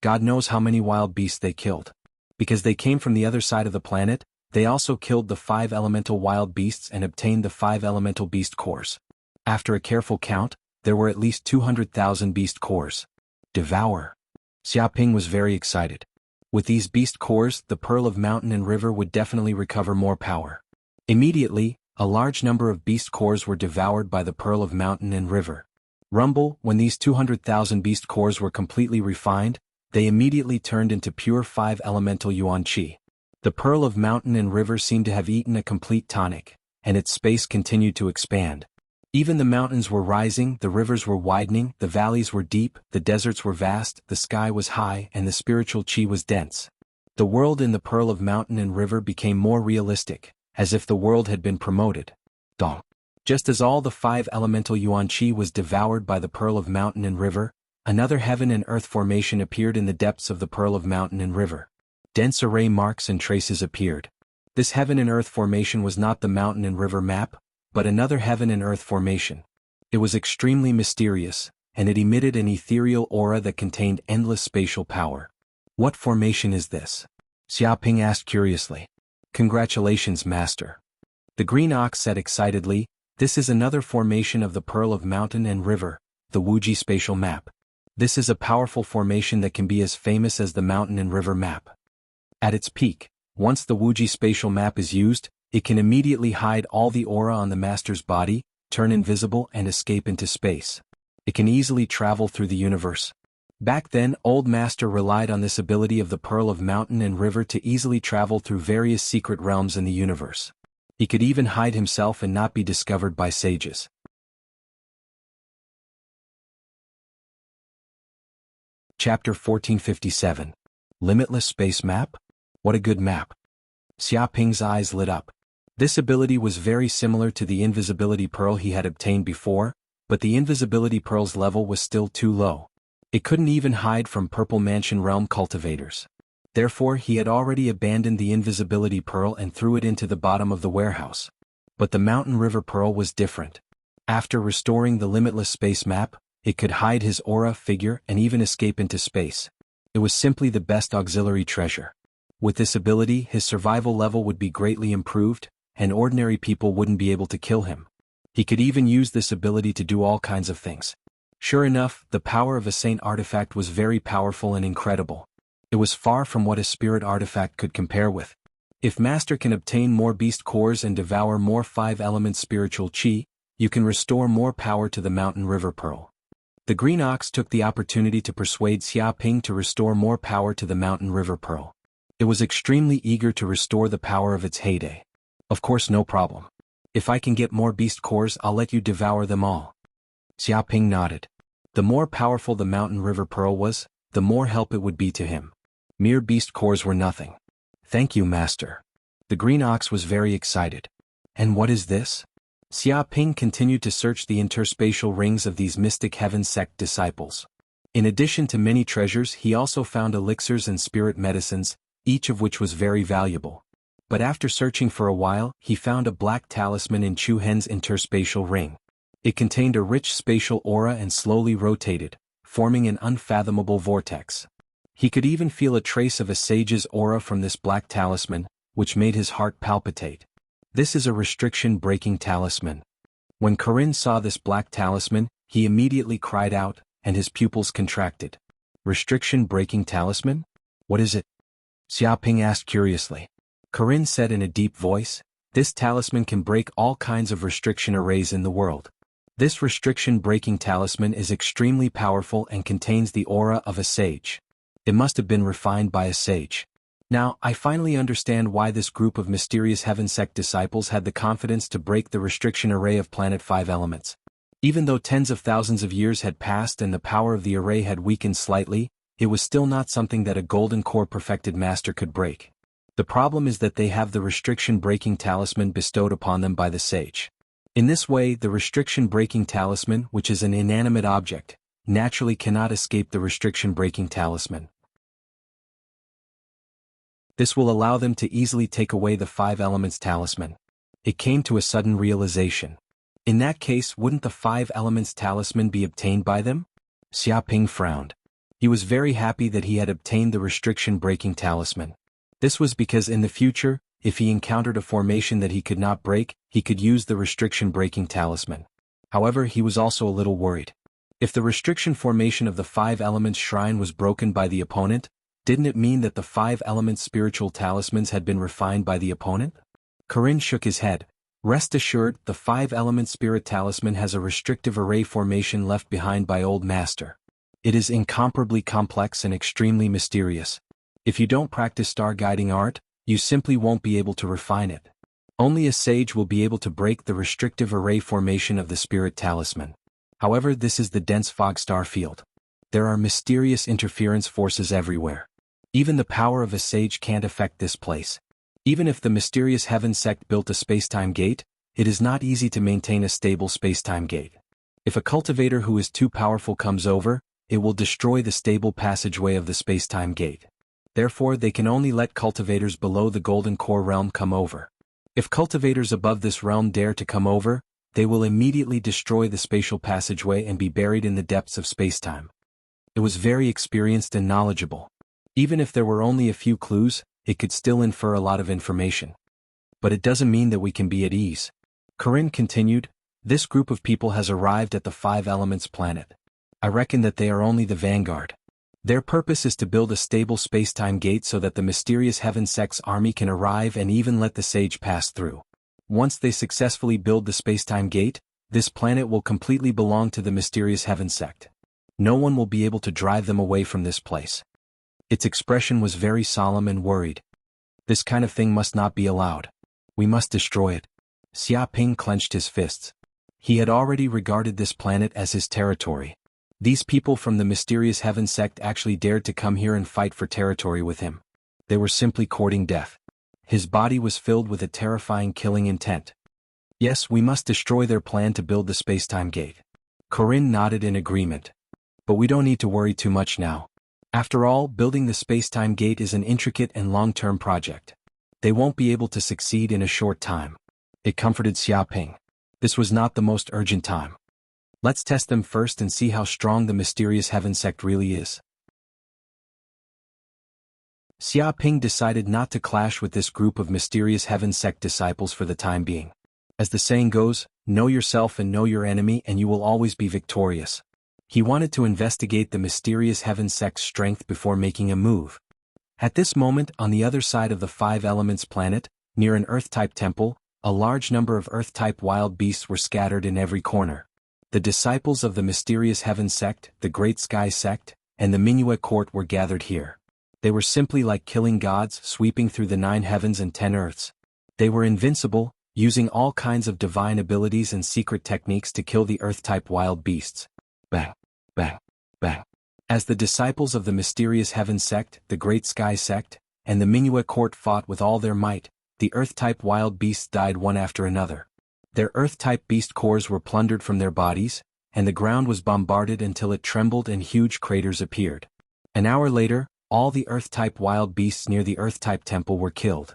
God knows how many wild beasts they killed. Because they came from the other side of the planet, they also killed the 5 elemental wild beasts and obtained the 5 elemental beast cores. After a careful count, there were at least 200,000 beast cores. Devour. Xia Ping was very excited. With these beast cores, the Pearl of Mountain and River would definitely recover more power. Immediately, a large number of beast cores were devoured by the Pearl of Mountain and River. Rumble, when these 200,000 beast cores were completely refined, they immediately turned into pure 5 elemental yuan qi. The Pearl of Mountain and River seemed to have eaten a complete tonic, and its space continued to expand. Even the mountains were rising, the rivers were widening, the valleys were deep, the deserts were vast, the sky was high, and the spiritual qi was dense. The world in the Pearl of Mountain and River became more realistic, as if the world had been promoted. Dong. Just as all the 5 elemental yuan qi was devoured by the Pearl of Mountain and River, another heaven and earth formation appeared in the depths of the Pearl of Mountain and River. Dense array marks and traces appeared. This heaven and earth formation was not the mountain and river map, but another heaven and earth formation. It was extremely mysterious, and it emitted an ethereal aura that contained endless spatial power. What formation is this? Xia Ping asked curiously. Congratulations, Master. The Green Ox said excitedly, this is another formation of the Pearl of Mountain and River, the Wuji spatial map. This is a powerful formation that can be as famous as the mountain and river map. At its peak, once the Wuji spatial map is used, it can immediately hide all the aura on the master's body, turn invisible and escape into space. It can easily travel through the universe. Back then, Old Master relied on this ability of the Pearl of Mountain and River to easily travel through various secret realms in the universe. He could even hide himself and not be discovered by sages. Chapter 1457. Limitless Space Map? What a good map. Xia Ping's eyes lit up. This ability was very similar to the Invisibility Pearl he had obtained before, but the Invisibility Pearl's level was still too low. It couldn't even hide from Purple Mansion Realm cultivators. Therefore, he had already abandoned the Invisibility Pearl and threw it into the bottom of the warehouse. But the Mountain River Pearl was different. After restoring the Limitless Space Map, it could hide his aura, figure, and even escape into space. It was simply the best auxiliary treasure. With this ability, his survival level would be greatly improved, and ordinary people wouldn't be able to kill him. He could even use this ability to do all kinds of things. Sure enough, the power of a saint artifact was very powerful and incredible. It was far from what a spirit artifact could compare with. If Master can obtain more beast cores and devour more 5-element spiritual chi, you can restore more power to the Mountain River Pearl. The Green Ox took the opportunity to persuade Xia Ping to restore more power to the Mountain River Pearl. It was extremely eager to restore the power of its heyday. Of course, no problem. If I can get more beast cores, I'll let you devour them all. Xia Ping nodded. The more powerful the Mountain River Pearl was, the more help it would be to him. Mere beast cores were nothing. Thank you, Master. The Green Ox was very excited. And what is this? Xia Ping continued to search the interspatial rings of these mystic heaven sect disciples. In addition to many treasures, he also found elixirs and spirit medicines, each of which was very valuable. But after searching for a while, he found a black talisman in Chu Hen's interspatial ring. It contained a rich spatial aura and slowly rotated, forming an unfathomable vortex. He could even feel a trace of a sage's aura from this black talisman, which made his heart palpitate. This is a restriction-breaking talisman. When Corinne saw this black talisman, he immediately cried out, and his pupils contracted. Restriction-breaking talisman? What is it? Xia Ping asked curiously. Corinne said in a deep voice, this talisman can break all kinds of restriction arrays in the world. This restriction-breaking talisman is extremely powerful and contains the aura of a sage. It must have been refined by a sage. Now, I finally understand why this group of mysterious heaven sect disciples had the confidence to break the restriction array of planet 5 elements. Even though tens of thousands of years had passed and the power of the array had weakened slightly, it was still not something that a golden core perfected master could break. The problem is that they have the restriction-breaking talisman bestowed upon them by the sage. In this way, the restriction-breaking talisman, which is an inanimate object, naturally cannot escape the restriction-breaking talisman. This will allow them to easily take away the 5 elements talisman. It came to a sudden realization. In that case, wouldn't the 5 elements talisman be obtained by them? Xia Ping frowned. He was very happy that he had obtained the restriction-breaking talisman. This was because in the future, if he encountered a formation that he could not break, he could use the restriction-breaking talisman. However, he was also a little worried. If the restriction formation of the 5 elements shrine was broken by the opponent, didn't it mean that the 5 elements spiritual talismans had been refined by the opponent? Corinne shook his head. Rest assured, the 5 element spirit talisman has a restrictive array formation left behind by Old Master. It is incomparably complex and extremely mysterious. If you don't practice star guiding art, you simply won't be able to refine it. Only a sage will be able to break the restrictive array formation of the spirit talisman. However, this is the dense fog star field. There are mysterious interference forces everywhere. Even the power of a sage can't affect this place. Even if the mysterious heaven sect built a spacetime gate, it is not easy to maintain a stable spacetime gate. If a cultivator who is too powerful comes over, it will destroy the stable passageway of the spacetime gate. Therefore, they can only let cultivators below the Golden Core realm come over. If cultivators above this realm dare to come over, they will immediately destroy the spatial passageway and be buried in the depths of spacetime. It was very experienced and knowledgeable. Even if there were only a few clues, it could still infer a lot of information. But it doesn't mean that we can be at ease. Corinne continued, this group of people has arrived at the 5 elements planet. I reckon that they are only the vanguard. Their purpose is to build a stable spacetime gate so that the mysterious heaven sect's army can arrive and even let the sage pass through. Once they successfully build the spacetime gate, this planet will completely belong to the mysterious heaven sect. No one will be able to drive them away from this place. Its expression was very solemn and worried. This kind of thing must not be allowed. We must destroy it. Xia Ping clenched his fists. He had already regarded this planet as his territory. These people from the mysterious heaven sect actually dared to come here and fight for territory with him. They were simply courting death. His body was filled with a terrifying killing intent. Yes, we must destroy their plan to build the space-time gate. Corinne nodded in agreement. But we don't need to worry too much now. After all, building the space-time gate is an intricate and long-term project. They won't be able to succeed in a short time. It comforted Xia Ping. This was not the most urgent time. Let's test them first and see how strong the mysterious heaven sect really is. Xia Ping decided not to clash with this group of mysterious heaven sect disciples for the time being. As the saying goes, know yourself and know your enemy and you will always be victorious. He wanted to investigate the mysterious heaven sect's strength before making a move. At this moment, on the other side of the Five Elements planet, near an Earth-type temple, a large number of Earth-type wild beasts were scattered in every corner. The disciples of the mysterious heaven sect, the Great Sky sect, and the Minuet court were gathered here. They were simply like killing gods sweeping through the 9 heavens and 10 earths. They were invincible, using all kinds of divine abilities and secret techniques to kill the Earth-type wild beasts. Bang, bang, bang. As the disciples of the mysterious heaven sect, the Great Sky sect, and the Minuet court fought with all their might, the Earth-type wild beasts died one after another. Their Earth-type beast cores were plundered from their bodies, and the ground was bombarded until it trembled and huge craters appeared. An hour later, all the Earth-type wild beasts near the Earth-type temple were killed.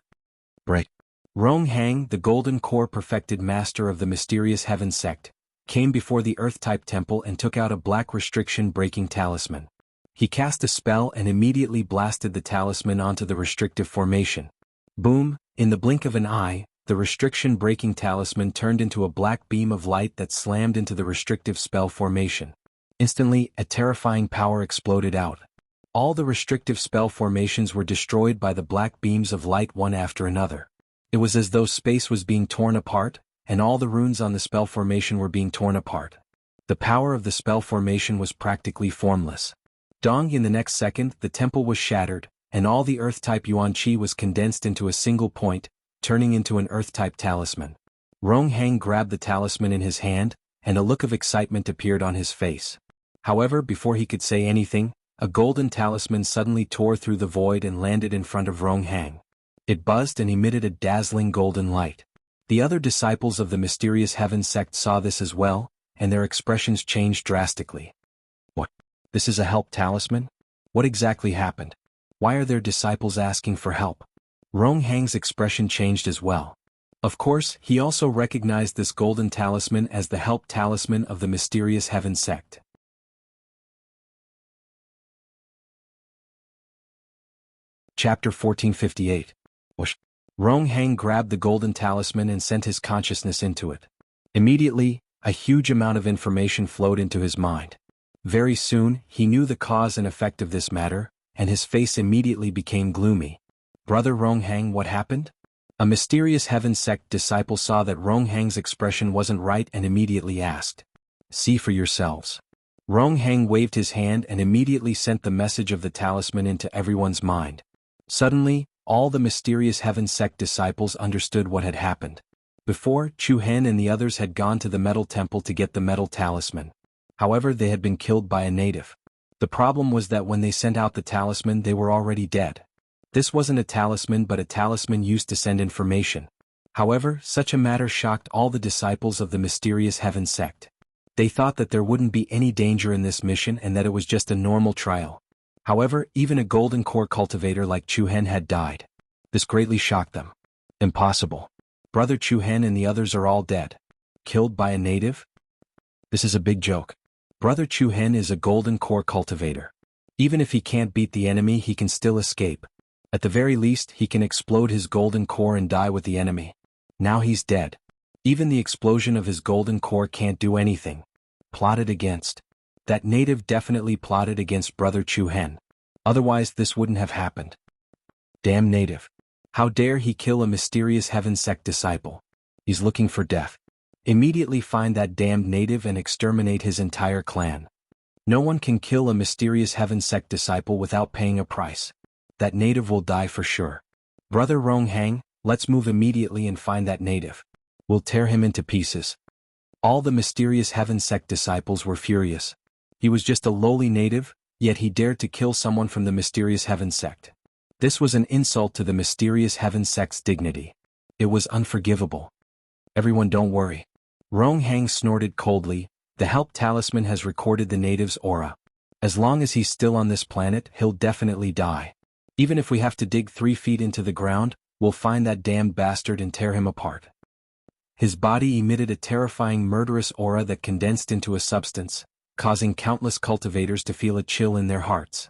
Break. Rong Hang, the golden core perfected master of the mysterious heaven sect, came before the Earth-type temple and took out a black restriction-breaking talisman. He cast a spell and immediately blasted the talisman onto the restrictive formation. Boom! In the blink of an eye, the restriction-breaking talisman turned into a black beam of light that slammed into the restrictive spell formation. Instantly, a terrifying power exploded out. All the restrictive spell formations were destroyed by the black beams of light one after another. It was as though space was being torn apart, and all the runes on the spell formation were being torn apart. The power of the spell formation was practically formless. Dong, in the next second, the temple was shattered, and all the Earth-type Yuan Qi was condensed into a single point, turning into an Earth-type talisman. Rong Hang grabbed the talisman in his hand, and a look of excitement appeared on his face. However, before he could say anything, a golden talisman suddenly tore through the void and landed in front of Rong Hang. It buzzed and emitted a dazzling golden light. The other disciples of the mysterious heaven sect saw this as well, and their expressions changed drastically. What? This is a help talisman? What exactly happened? Why are their disciples asking for help? Rong Hang's expression changed as well. Of course, he also recognized this golden talisman as the help talisman of the mysterious heaven sect. Chapter 1458. Whoosh. Rong Hang grabbed the golden talisman and sent his consciousness into it. Immediately, a huge amount of information flowed into his mind. Very soon, he knew the cause and effect of this matter, and his face immediately became gloomy. Brother Rong Hang, what happened? A mysterious heaven sect disciple saw that Rong Hang's expression wasn't right and immediately asked. See for yourselves. Rong Hang waved his hand and immediately sent the message of the talisman into everyone's mind. Suddenly, all the mysterious heaven sect disciples understood what had happened. Before, Chu Hen and the others had gone to the metal temple to get the metal talisman. However, they had been killed by a native. The problem was that when they sent out the talisman, they were already dead. This wasn't a talisman but a talisman used to send information. However, such a matter shocked all the disciples of the mysterious heaven sect. They thought that there wouldn't be any danger in this mission and that it was just a normal trial. However, even a golden core cultivator like Chu Hen had died. This greatly shocked them. Impossible. Brother Chu Hen and the others are all dead. Killed by a native? This is a big joke. Brother Chu Hen is a golden core cultivator. Even if he can't beat the enemy, he can still escape. At the very least, he can explode his golden core and die with the enemy. Now he's dead. Even the explosion of his golden core can't do anything. Plotted against. That native definitely plotted against Brother Chu Hen. Otherwise this wouldn't have happened. Damn native. How dare he kill a mysterious heaven sect disciple? He's looking for death. Immediately find that damned native and exterminate his entire clan. No one can kill a mysterious Heaven Sect disciple without paying a price. That native will die for sure. Brother Ronghang, let's move immediately and find that native. We'll tear him into pieces. All the mysterious Heaven Sect disciples were furious. He was just a lowly native, yet he dared to kill someone from the mysterious Heaven Sect. This was an insult to the mysterious Heaven Sect's dignity. It was unforgivable. Everyone don't worry. Ronghang snorted coldly. The help talisman has recorded the native's aura. As long as he's still on this planet, he'll definitely die. Even if we have to dig 3 feet into the ground, we'll find that damned bastard and tear him apart. His body emitted a terrifying murderous aura that condensed into a substance, causing countless cultivators to feel a chill in their hearts.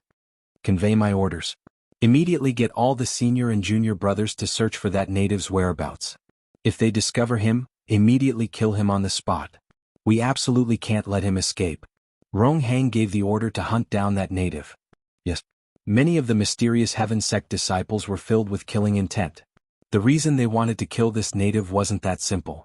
Convey my orders. Immediately get all the senior and junior brothers to search for that native's whereabouts. If they discover him, immediately kill him on the spot. We absolutely can't let him escape. Ronghang gave the order to hunt down that native. Yes. Many of the mysterious Heaven Sect disciples were filled with killing intent. The reason they wanted to kill this native wasn't that simple.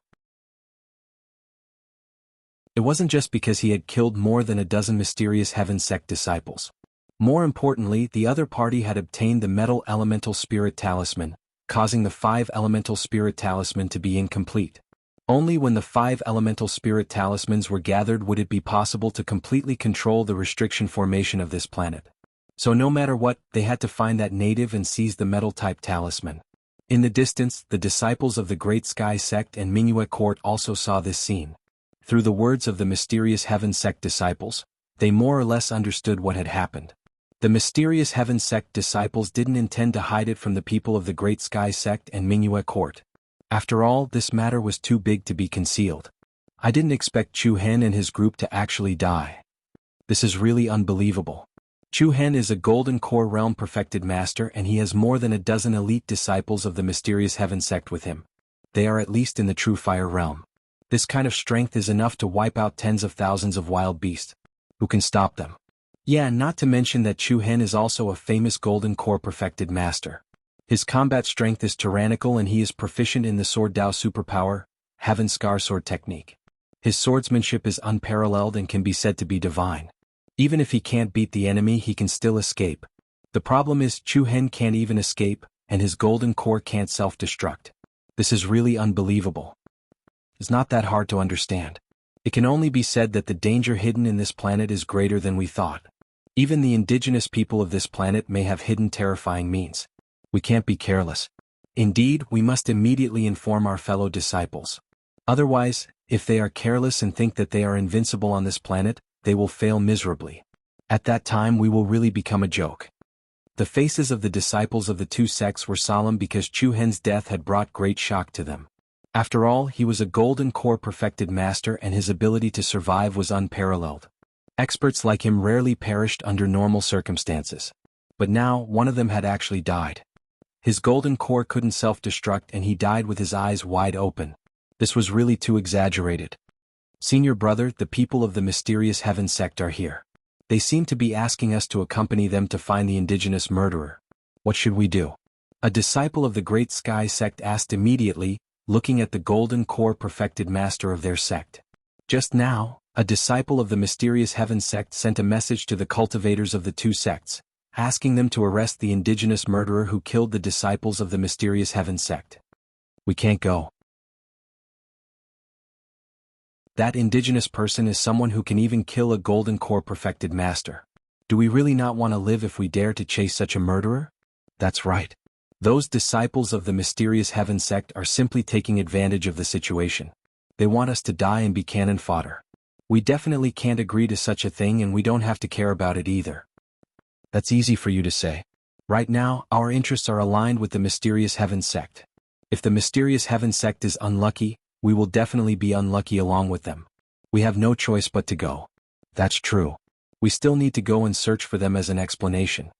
It wasn't just because he had killed more than a dozen mysterious Heaven Sect disciples. More importantly, the other party had obtained the Metal Elemental Spirit Talisman, causing the 5 Elemental Spirit Talisman to be incomplete. Only when the 5 Elemental Spirit Talismans were gathered would it be possible to completely control the restriction formation of this planet. So no matter what, they had to find that native and seize the Metal-type talisman. In the distance, the disciples of the Great Sky Sect and Mingyue Court also saw this scene. Through the words of the mysterious Heaven Sect disciples, they more or less understood what had happened. The mysterious Heaven Sect disciples didn't intend to hide it from the people of the Great Sky Sect and Mingyue Court. After all, this matter was too big to be concealed. I didn't expect Chu Hen and his group to actually die. This is really unbelievable. Chu Hen is a Golden Core Realm perfected master and he has more than a dozen elite disciples of the mysterious Heaven Sect with him. They are at least in the True Fire Realm. This kind of strength is enough to wipe out tens of thousands of wild beasts. Who can stop them? Yeah, not to mention that Chu Hen is also a famous Golden Core perfected master. His combat strength is tyrannical and he is proficient in the Sword Dao superpower, Heaven Scar Sword technique. His swordsmanship is unparalleled and can be said to be divine. Even if he can't beat the enemy, he can still escape. The problem is Chu Hen can't even escape, and his Golden Core can't self-destruct. This is really unbelievable. It's not that hard to understand. It can only be said that the danger hidden in this planet is greater than we thought. Even the indigenous people of this planet may have hidden terrifying means. We can't be careless. Indeed, we must immediately inform our fellow disciples. Otherwise, if they are careless and think that they are invincible on this planet, they will fail miserably. At that time we will really become a joke. The faces of the disciples of the two sects were solemn because Chu Hen's death had brought great shock to them. After all, he was a Golden Core perfected master and his ability to survive was unparalleled. Experts like him rarely perished under normal circumstances. But now, one of them had actually died. His Golden Core couldn't self-destruct and he died with his eyes wide open. This was really too exaggerated. Senior brother, the people of the mysterious Heaven Sect are here. They seem to be asking us to accompany them to find the indigenous murderer. What should we do? A disciple of the Great Sky Sect asked immediately, looking at the Golden Core perfected master of their sect. Just now, a disciple of the mysterious Heaven Sect sent a message to the cultivators of the two sects, asking them to arrest the indigenous murderer who killed the disciples of the mysterious Heaven Sect. We can't go. That indigenous person is someone who can even kill a Golden Core perfected master. Do we really not want to live if we dare to chase such a murderer? That's right. Those disciples of the mysterious Heaven Sect are simply taking advantage of the situation. They want us to die and be cannon fodder. We definitely can't agree to such a thing and we don't have to care about it either. That's easy for you to say. Right now, our interests are aligned with the mysterious Heaven Sect. If the mysterious Heaven Sect is unlucky, we will definitely be unlucky along with them. We have no choice but to go. That's true. We still need to go and search for them as an explanation.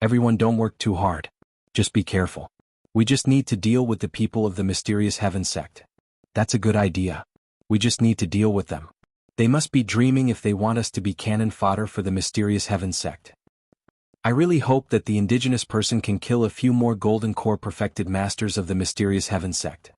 Everyone don't work too hard. Just be careful. We just need to deal with the people of the mysterious Heaven Sect. That's a good idea. We just need to deal with them. They must be dreaming if they want us to be cannon fodder for the mysterious Heaven Sect. I really hope that the indigenous person can kill a few more Golden Core perfected masters of the mysterious Heaven Sect.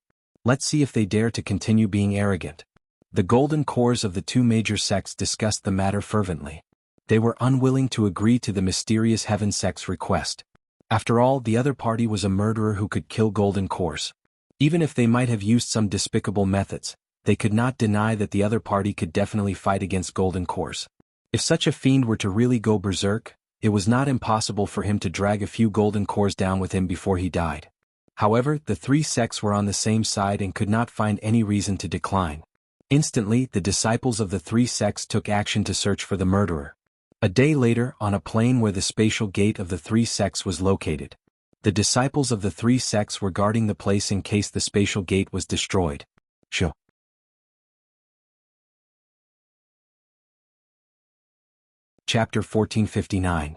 Let's see if they dare to continue being arrogant. The golden cores of the two major sects discussed the matter fervently. They were unwilling to agree to the mysterious heaven sect's request. After all, the other party was a murderer who could kill golden cores. Even if they might have used some despicable methods, they could not deny that the other party could definitely fight against golden cores. If such a fiend were to really go berserk, it was not impossible for him to drag a few golden cores down with him before he died. However, the three sects were on the same side and could not find any reason to decline. Instantly, the disciples of the three sects took action to search for the murderer. A day later, on a plain where the spatial gate of the three sects was located, the disciples of the three sects were guarding the place in case the spatial gate was destroyed. Chapter 1459.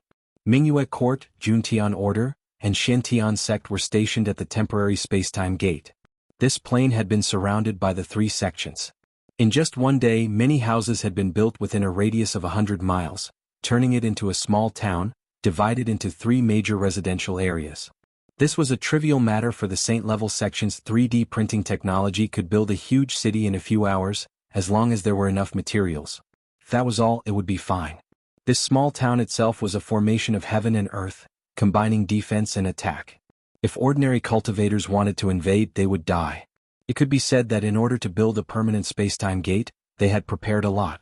Mingyue Court, Juntian Order, and Shintian Sect were stationed at the temporary spacetime gate. This plain had been surrounded by the three sections. In just one day, many houses had been built within a radius of 100 miles, turning it into a small town, divided into three major residential areas. This was a trivial matter, for the Saint-level section's 3D printing technology could build a huge city in a few hours, as long as there were enough materials. If that was all, it would be fine. This small town itself was a formation of heaven and earth, combining defense and attack. If ordinary cultivators wanted to invade, they would die. It could be said that in order to build a permanent spacetime gate, they had prepared a lot.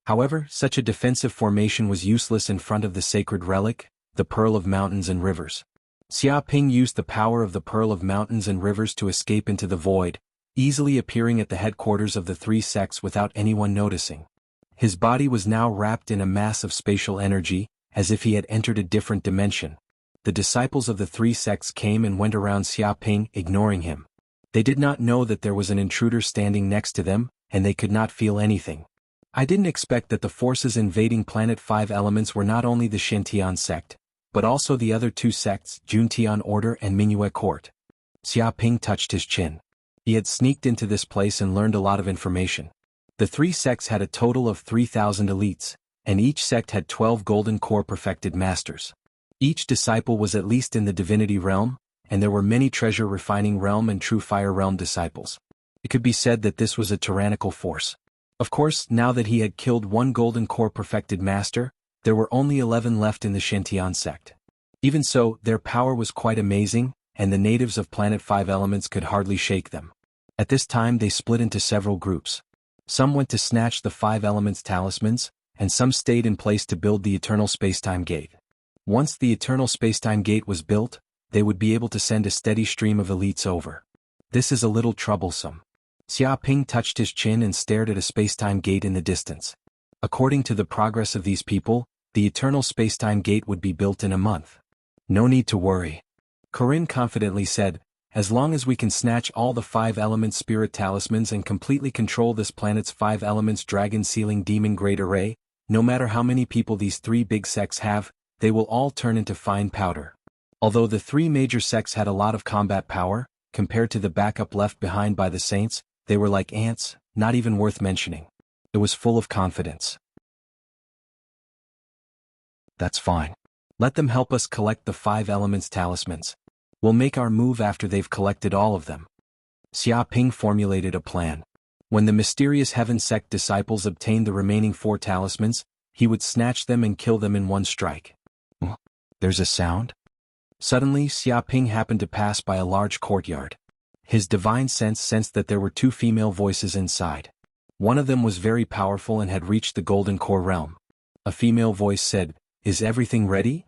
However, such a defensive formation was useless in front of the sacred relic, the Pearl of Mountains and Rivers. Xiaoping used the power of the Pearl of Mountains and Rivers to escape into the void, easily appearing at the headquarters of the three sects without anyone noticing. His body was now wrapped in a mass of spatial energy, as if he had entered a different dimension. The disciples of the three sects came and went around Xiaoping, ignoring him. They did not know that there was an intruder standing next to them, and they could not feel anything. I didn't expect that the forces invading Planet 5 Elements were not only the Shintian sect, but also the other two sects, Juntian Order and Mingyue Court. Xiaoping touched his chin. He had sneaked into this place and learned a lot of information. The three sects had a total of 3,000 elites, and each sect had 12 golden core perfected masters. Each disciple was at least in the divinity realm, and there were many treasure refining realm and true fire realm disciples. It could be said that this was a tyrannical force. Of course, now that he had killed one golden core perfected master, there were only 11 left in the Shintian sect. Even so, their power was quite amazing, and the natives of Planet 5 Elements could hardly shake them. At this time they split into several groups. Some went to snatch the 5 Elements talismans, and some stayed in place to build the Eternal Spacetime Gate. Once the Eternal Spacetime Gate was built, they would be able to send a steady stream of elites over. This is a little troublesome. Xiaoping touched his chin and stared at a spacetime gate in the distance. According to the progress of these people, the Eternal Spacetime Gate would be built in a month. No need to worry. Corinne confidently said, as long as we can snatch all the 5 element spirit talismans and completely control this planet's 5 elements dragon sealing demon great array, no matter how many people these three big sects have, they will all turn into fine powder. Although the three major sects had a lot of combat power, compared to the backup left behind by the saints, they were like ants, not even worth mentioning. It was full of confidence. That's fine. Let them help us collect the 5 elements talismans. We'll make our move after they've collected all of them. Xiaoping formulated a plan. When the mysterious heaven sect disciples obtained the remaining 4 talismans, he would snatch them and kill them in one strike. There's a sound? Suddenly, Xiaoping happened to pass by a large courtyard. His divine sense sensed that there were 2 female voices inside. One of them was very powerful and had reached the golden core realm. A female voice said, "Is everything ready?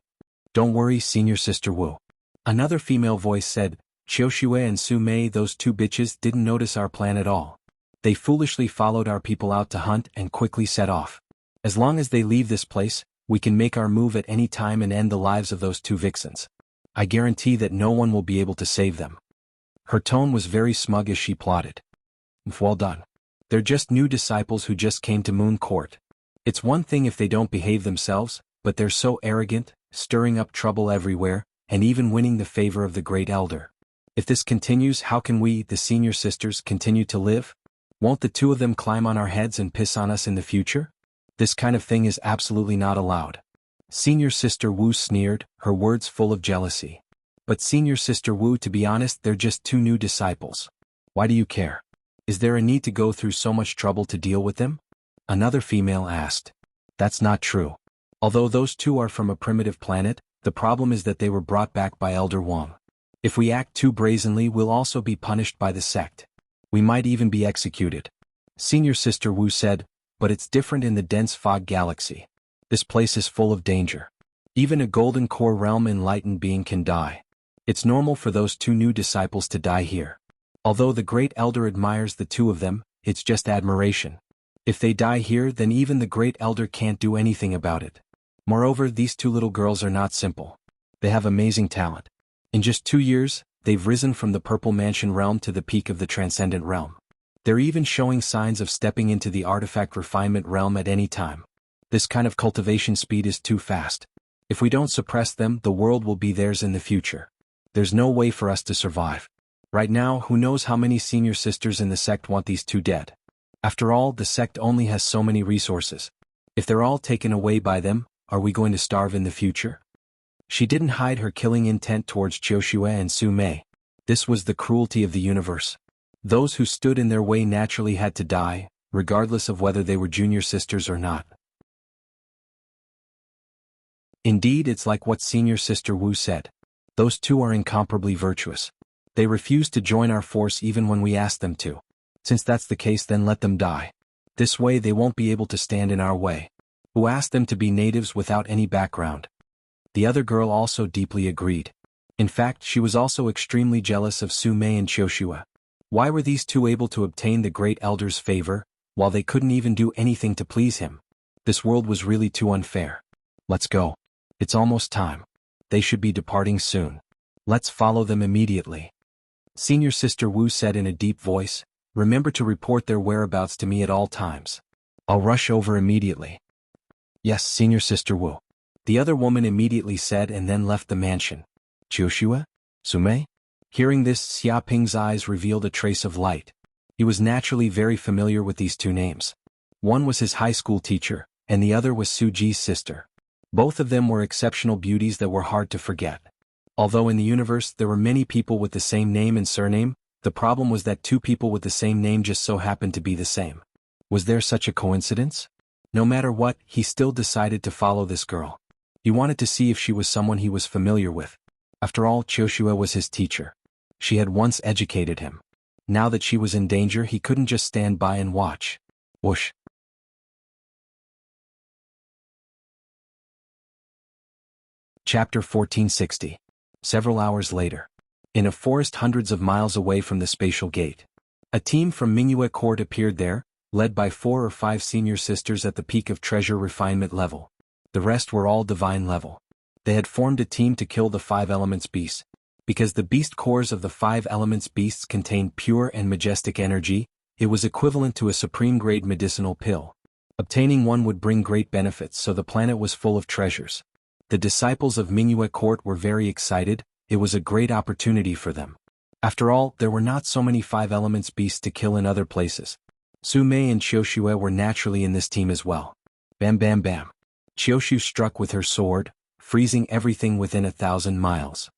Don't worry, senior sister Wu." Another female voice said, "Qiushue and Su Mei, those 2 bitches didn't notice our plan at all. They foolishly followed our people out to hunt and quickly set off. As long as they leave this place, we can make our move at any time and end the lives of those 2 vixens. I guarantee that no one will be able to save them." Her tone was very smug as she plotted. "Well done. They're just new disciples who just came to Moon Court. It's one thing if they don't behave themselves, but they're so arrogant, stirring up trouble everywhere, and even winning the favor of the Great Elder. If this continues, how can we, the senior sisters, continue to live? Won't the 2 of them climb on our heads and piss on us in the future? This kind of thing is absolutely not allowed." Senior Sister Wu sneered, her words full of jealousy. "But Senior Sister Wu, to be honest, they're just 2 new disciples. Why do you care? Is there a need to go through so much trouble to deal with them? Another female asked. That's not true. Although those two are from a primitive planet, the problem is that they were brought back by Elder Wang. If we act too brazenly, we'll also be punished by the sect. We might even be executed. Senior Sister Wu said, but it's different in the dense fog galaxy. This place is full of danger. Even a golden core realm enlightened being can die. It's normal for those two new disciples to die here. Although the Great Elder admires the two of them, it's just admiration. If they die here, then even the Great Elder can't do anything about it. Moreover, these two little girls are not simple. They have amazing talent. In just 2 years, they've risen from the Purple Mansion realm to the peak of the Transcendent realm. They're even showing signs of stepping into the Artifact Refinement realm at any time. This kind of cultivation speed is too fast. If we don't suppress them, the world will be theirs in the future. There's no way for us to survive. Right now, who knows how many senior sisters in the sect want these two dead? After all, the sect only has so many resources. If they're all taken away by them, are we going to starve in the future? She didn't hide her killing intent towards Qiushue and Su Mei. This was the cruelty of the universe. Those who stood in their way naturally had to die, regardless of whether they were junior sisters or not. Indeed, it's like what Senior Sister Wu said. Those two are incomparably virtuous. They refuse to join our force even when we ask them to. Since that's the case, then let them die. This way they won't be able to stand in our way. Who asked them to be natives without any background? The other girl also deeply agreed. In fact, she was also extremely jealous of Su Mei and Qiushue. Why were these two able to obtain the Great Elder's favor, while they couldn't even do anything to please him? This world was really too unfair. Let's go. It's almost time. They should be departing soon. Let's follow them immediately. Senior Sister Wu said in a deep voice, remember to report their whereabouts to me at all times. I'll rush over immediately. Yes, Senior Sister Wu. The other woman immediately said and then left the mansion. Qiushue? Su Mei? Hearing this, Xiaoping's eyes revealed a trace of light. He was naturally very familiar with these two names. One was his high school teacher, and the other was Su Ji's sister. Both of them were exceptional beauties that were hard to forget. Although in the universe there were many people with the same name and surname, the problem was that two people with the same name just so happened to be the same. Was there such a coincidence? No matter what, he still decided to follow this girl. He wanted to see if she was someone he was familiar with. After all, Qiushue was his teacher. She had once educated him. Now that she was in danger, he couldn't just stand by and watch. Whoosh. Chapter 1460. Several hours later. In a forest hundreds of miles away from the spatial gate. A team from Mingyue Court appeared there, led by 4 or 5 senior sisters at the peak of treasure refinement level. The rest were all divine level. They had formed a team to kill the 5 elements beasts. Because the beast cores of the 5 elements beasts contained pure and majestic energy, it was equivalent to a supreme-grade medicinal pill. Obtaining one would bring great benefits, so the planet was full of treasures. The disciples of Mingyue Court were very excited. It was a great opportunity for them. After all, there were not so many 5 elements beasts to kill in other places. Su Mei and Qiushue were naturally in this team as well. Bam bam bam. Qiushue struck with her sword, freezing everything within 1,000 miles.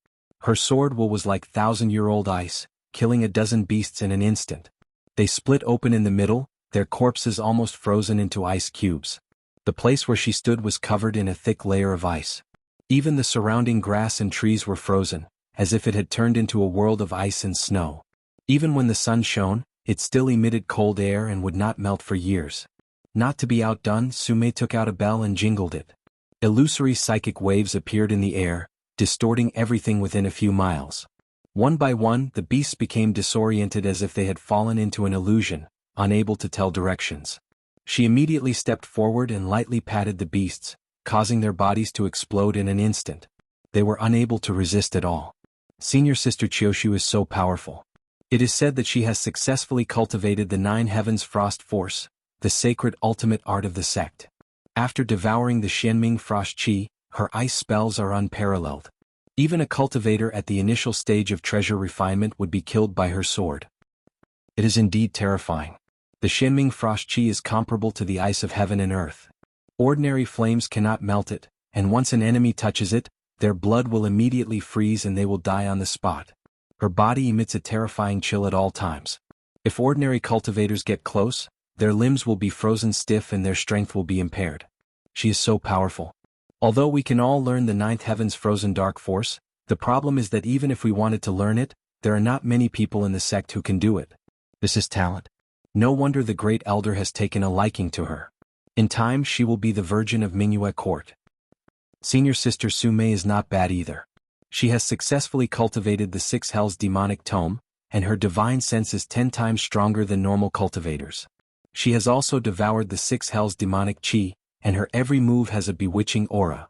Her sword was like 1,000-year-old ice, killing a dozen beasts in an instant. They split open in the middle, their corpses almost frozen into ice cubes. The place where she stood was covered in a thick layer of ice. Even the surrounding grass and trees were frozen, as if it had turned into a world of ice and snow. Even when the sun shone, it still emitted cold air and would not melt for years. Not to be outdone, Su Mei took out a bell and jingled it. Illusory psychic waves appeared in the air, distorting everything within a few miles. One by one, the beasts became disoriented as if they had fallen into an illusion, unable to tell directions. She immediately stepped forward and lightly patted the beasts, causing their bodies to explode in an instant. They were unable to resist at all. Senior Sister Qiushue is so powerful. It is said that she has successfully cultivated the 9 Heavens Frost Force, the sacred ultimate art of the sect. After devouring the Xianming Frost Qi, her ice spells are unparalleled. Even a cultivator at the initial stage of treasure refinement would be killed by her sword. It is indeed terrifying. The Xianming Frost Qi is comparable to the ice of heaven and earth. Ordinary flames cannot melt it, and once an enemy touches it, their blood will immediately freeze and they will die on the spot. Her body emits a terrifying chill at all times. If ordinary cultivators get close, their limbs will be frozen stiff and their strength will be impaired. She is so powerful. Although we can all learn the ninth heaven's frozen dark force, the problem is that even if we wanted to learn it, there are not many people in the sect who can do it. This is talent. No wonder the great elder has taken a liking to her. In time she will be the virgin of Mingyue court. Senior sister Su Mei is not bad either. She has successfully cultivated the six hells demonic tome, and her divine sense is 10 times stronger than normal cultivators. She has also devoured the six hells demonic chi, and her every move has a bewitching aura.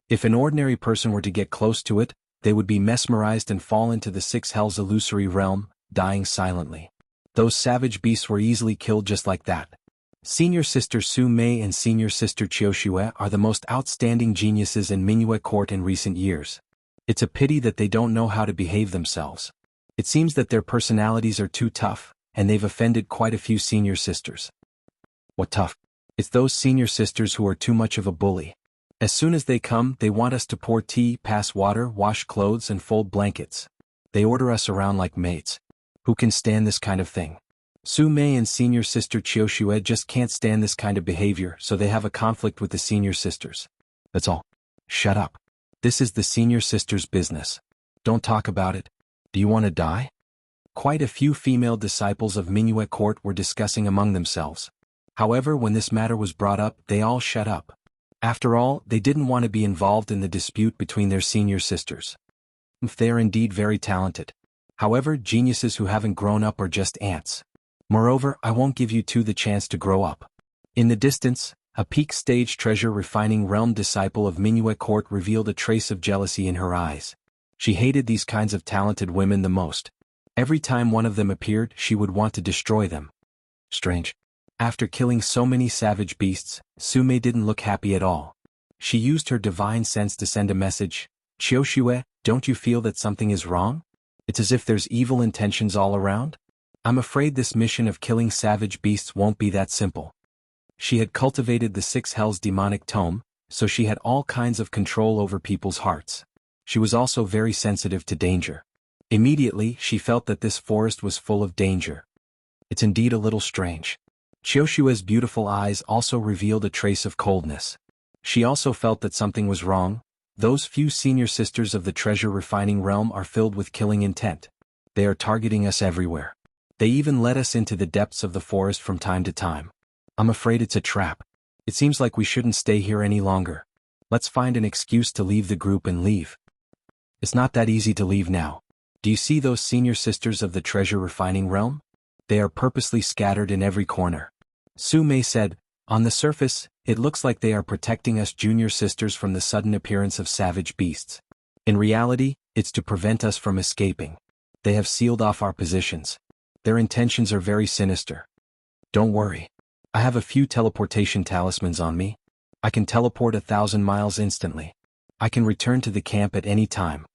If an ordinary person were to get close to it, they would be mesmerized and fall into the six hells illusory realm, dying silently. Those savage beasts were easily killed just like that. Senior sister Su Mei and senior sister Qiushue are the most outstanding geniuses in Mingyue court in recent years. It's a pity that they don't know how to behave themselves. It seems that their personalities are too tough, and they've offended quite a few senior sisters. What tough? It's those senior sisters who are too much of a bully. As soon as they come, they want us to pour tea, pass water, wash clothes and fold blankets. They order us around like maids. Who can stand this kind of thing? Su Mei and senior sister Qiushue just can't stand this kind of behavior, so they have a conflict with the senior sisters. That's all. Shut up. This is the senior sisters' business. Don't talk about it. Do you want to die? Quite a few female disciples of Mingyue court were discussing among themselves. However, when this matter was brought up, they all shut up. After all, they didn't want to be involved in the dispute between their senior sisters. If they are indeed very talented. However, geniuses who haven't grown up are just ants. Moreover, I won't give you two the chance to grow up. In the distance, a peak stage treasure refining realm disciple of Mingyue court revealed a trace of jealousy in her eyes. She hated these kinds of talented women the most. Every time one of them appeared, she would want to destroy them. Strange. After killing so many savage beasts, Su Mei didn't look happy at all. She used her divine sense to send a message. Qiushue, don't you feel that something is wrong? It's as if there's evil intentions all around? I'm afraid this mission of killing savage beasts won't be that simple. She had cultivated the six hells demonic tome, so she had all kinds of control over people's hearts. She was also very sensitive to danger. Immediately, she felt that this forest was full of danger. It's indeed a little strange. Qiushue's beautiful eyes also revealed a trace of coldness. She also felt that something was wrong. Those few senior sisters of the treasure refining realm are filled with killing intent. They are targeting us everywhere. They even let us into the depths of the forest from time to time. I'm afraid it's a trap. It seems like we shouldn't stay here any longer. Let's find an excuse to leave the group and leave. It's not that easy to leave now. Do you see those senior sisters of the treasure refining realm? They are purposely scattered in every corner. Su Mei said, on the surface, it looks like they are protecting us junior sisters from the sudden appearance of savage beasts. In reality, it's to prevent us from escaping. They have sealed off our positions. Their intentions are very sinister. Don't worry. I have a few teleportation talismans on me. I can teleport 1,000 miles instantly. I can return to the camp at any time.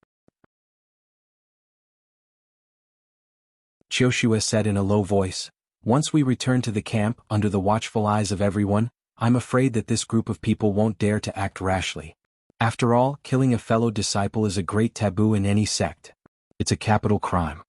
Qiushue said in a low voice, once we return to the camp, under the watchful eyes of everyone, I'm afraid that this group of people won't dare to act rashly. After all, killing a fellow disciple is a great taboo in any sect. It's a capital crime.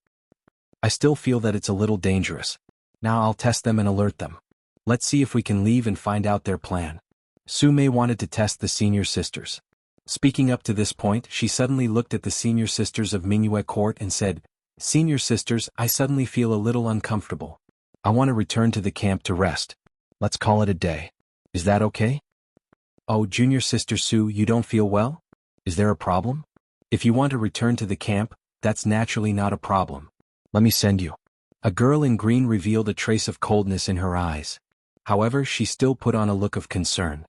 I still feel that it's a little dangerous. Now I'll test them and alert them. Let's see if we can leave and find out their plan. Su Mei wanted to test the senior sisters. Speaking up to this point, she suddenly looked at the senior sisters of Mingyue court and said, Senior sisters, I suddenly feel a little uncomfortable. I want to return to the camp to rest. Let's call it a day. Is that okay? Oh, junior sister Su, you don't feel well? Is there a problem? If you want to return to the camp, that's naturally not a problem. Let me send you. A girl in green revealed a trace of coldness in her eyes. However, she still put on a look of concern.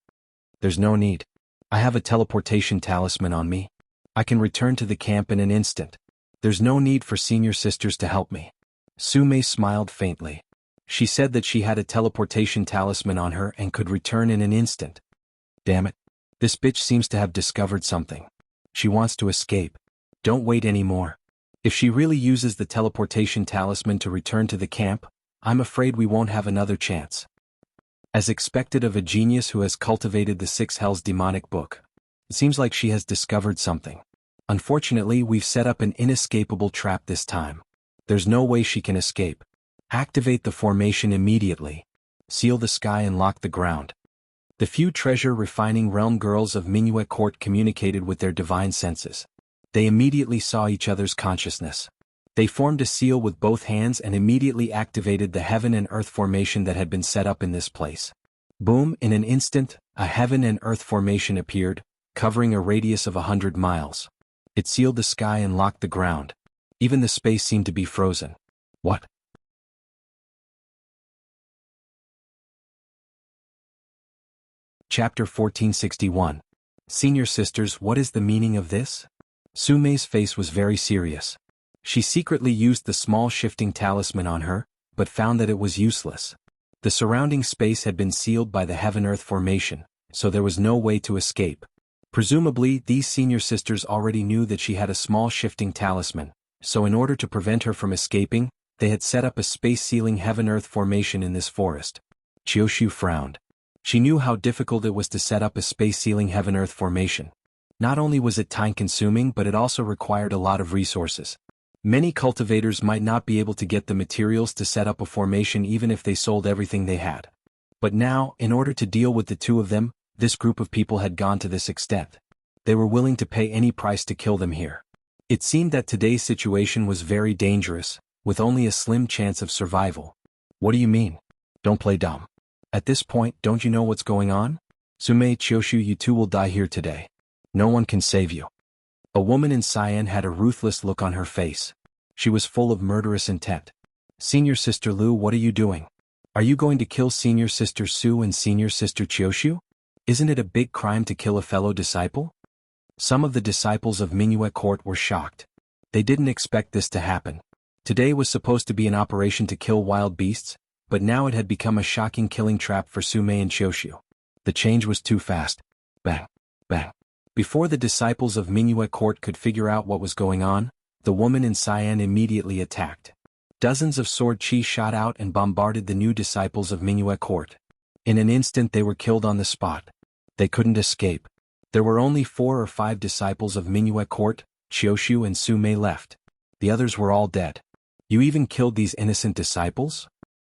There's no need. I have a teleportation talisman on me. I can return to the camp in an instant. There's no need for senior sisters to help me. Su Mei smiled faintly. She said that she had a teleportation talisman on her and could return in an instant. Damn it. This bitch seems to have discovered something. She wants to escape. Don't wait anymore. If she really uses the teleportation talisman to return to the camp, I'm afraid we won't have another chance. As expected of a genius who has cultivated the six hells demonic book, it seems like she has discovered something. Unfortunately, we've set up an inescapable trap this time. There's no way she can escape. Activate the formation immediately. Seal the sky and lock the ground. The few treasure-refining realm girls of Minuet Court communicated with their divine senses. They immediately saw each other's consciousness. They formed a seal with both hands and immediately activated the heaven and earth formation that had been set up in this place. Boom! In an instant, a heaven and earth formation appeared, covering a radius of 100 miles. It sealed the sky and locked the ground. Even the space seemed to be frozen. What? Chapter 1461. Senior Sisters, what is the meaning of this? Su Mei's face was very serious. She secretly used the small shifting talisman on her, but found that it was useless. The surrounding space had been sealed by the heaven-earth formation, so there was no way to escape. Presumably, these senior sisters already knew that she had a small shifting talisman, so in order to prevent her from escaping, they had set up a space-sealing heaven-earth formation in this forest. Qiushu frowned. She knew how difficult it was to set up a space-sealing heaven-earth formation. Not only was it time-consuming, but it also required a lot of resources. Many cultivators might not be able to get the materials to set up a formation even if they sold everything they had. But now, in order to deal with the two of them, this group of people had gone to this extent. They were willing to pay any price to kill them here. It seemed that today's situation was very dangerous, with only a slim chance of survival. What do you mean? Don't play dumb. At this point, don't you know what's going on? Su Mei, Qiushu, you two will die here today. No one can save you. A woman in cyan had a ruthless look on her face. She was full of murderous intent. Senior Sister Lu, what are you doing? Are you going to kill Senior Sister Su and Senior Sister Qiushu? Isn't it a big crime to kill a fellow disciple? Some of the disciples of Minuet Court were shocked. They didn't expect this to happen. Today was supposed to be an operation to kill wild beasts, but now it had become a shocking killing trap for Su Mei and Qiushu. The change was too fast. Bang! Bang! Before the disciples of Minuet Court could figure out what was going on, the woman in cyan immediately attacked. Dozens of sword chi shot out and bombarded the new disciples of Minuet Court. In an instant they were killed on the spot. They couldn't escape. There were only 4 or 5 disciples of Minuet Court, Qiushu and Su Mei left. The others were all dead. You even killed these innocent disciples?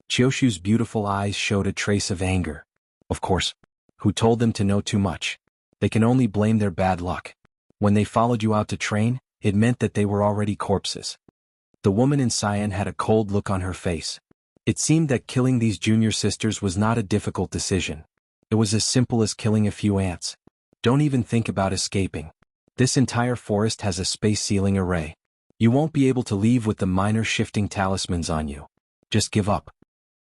Qiushu's beautiful eyes showed a trace of anger. Of course. Who told them to know too much? They can only blame their bad luck. When they followed you out to train, it meant that they were already corpses. The woman in cyan had a cold look on her face. It seemed that killing these junior sisters was not a difficult decision. It was as simple as killing a few ants. Don't even think about escaping. This entire forest has a space sealing array. You won't be able to leave with the minor shifting talismans on you. Just give up.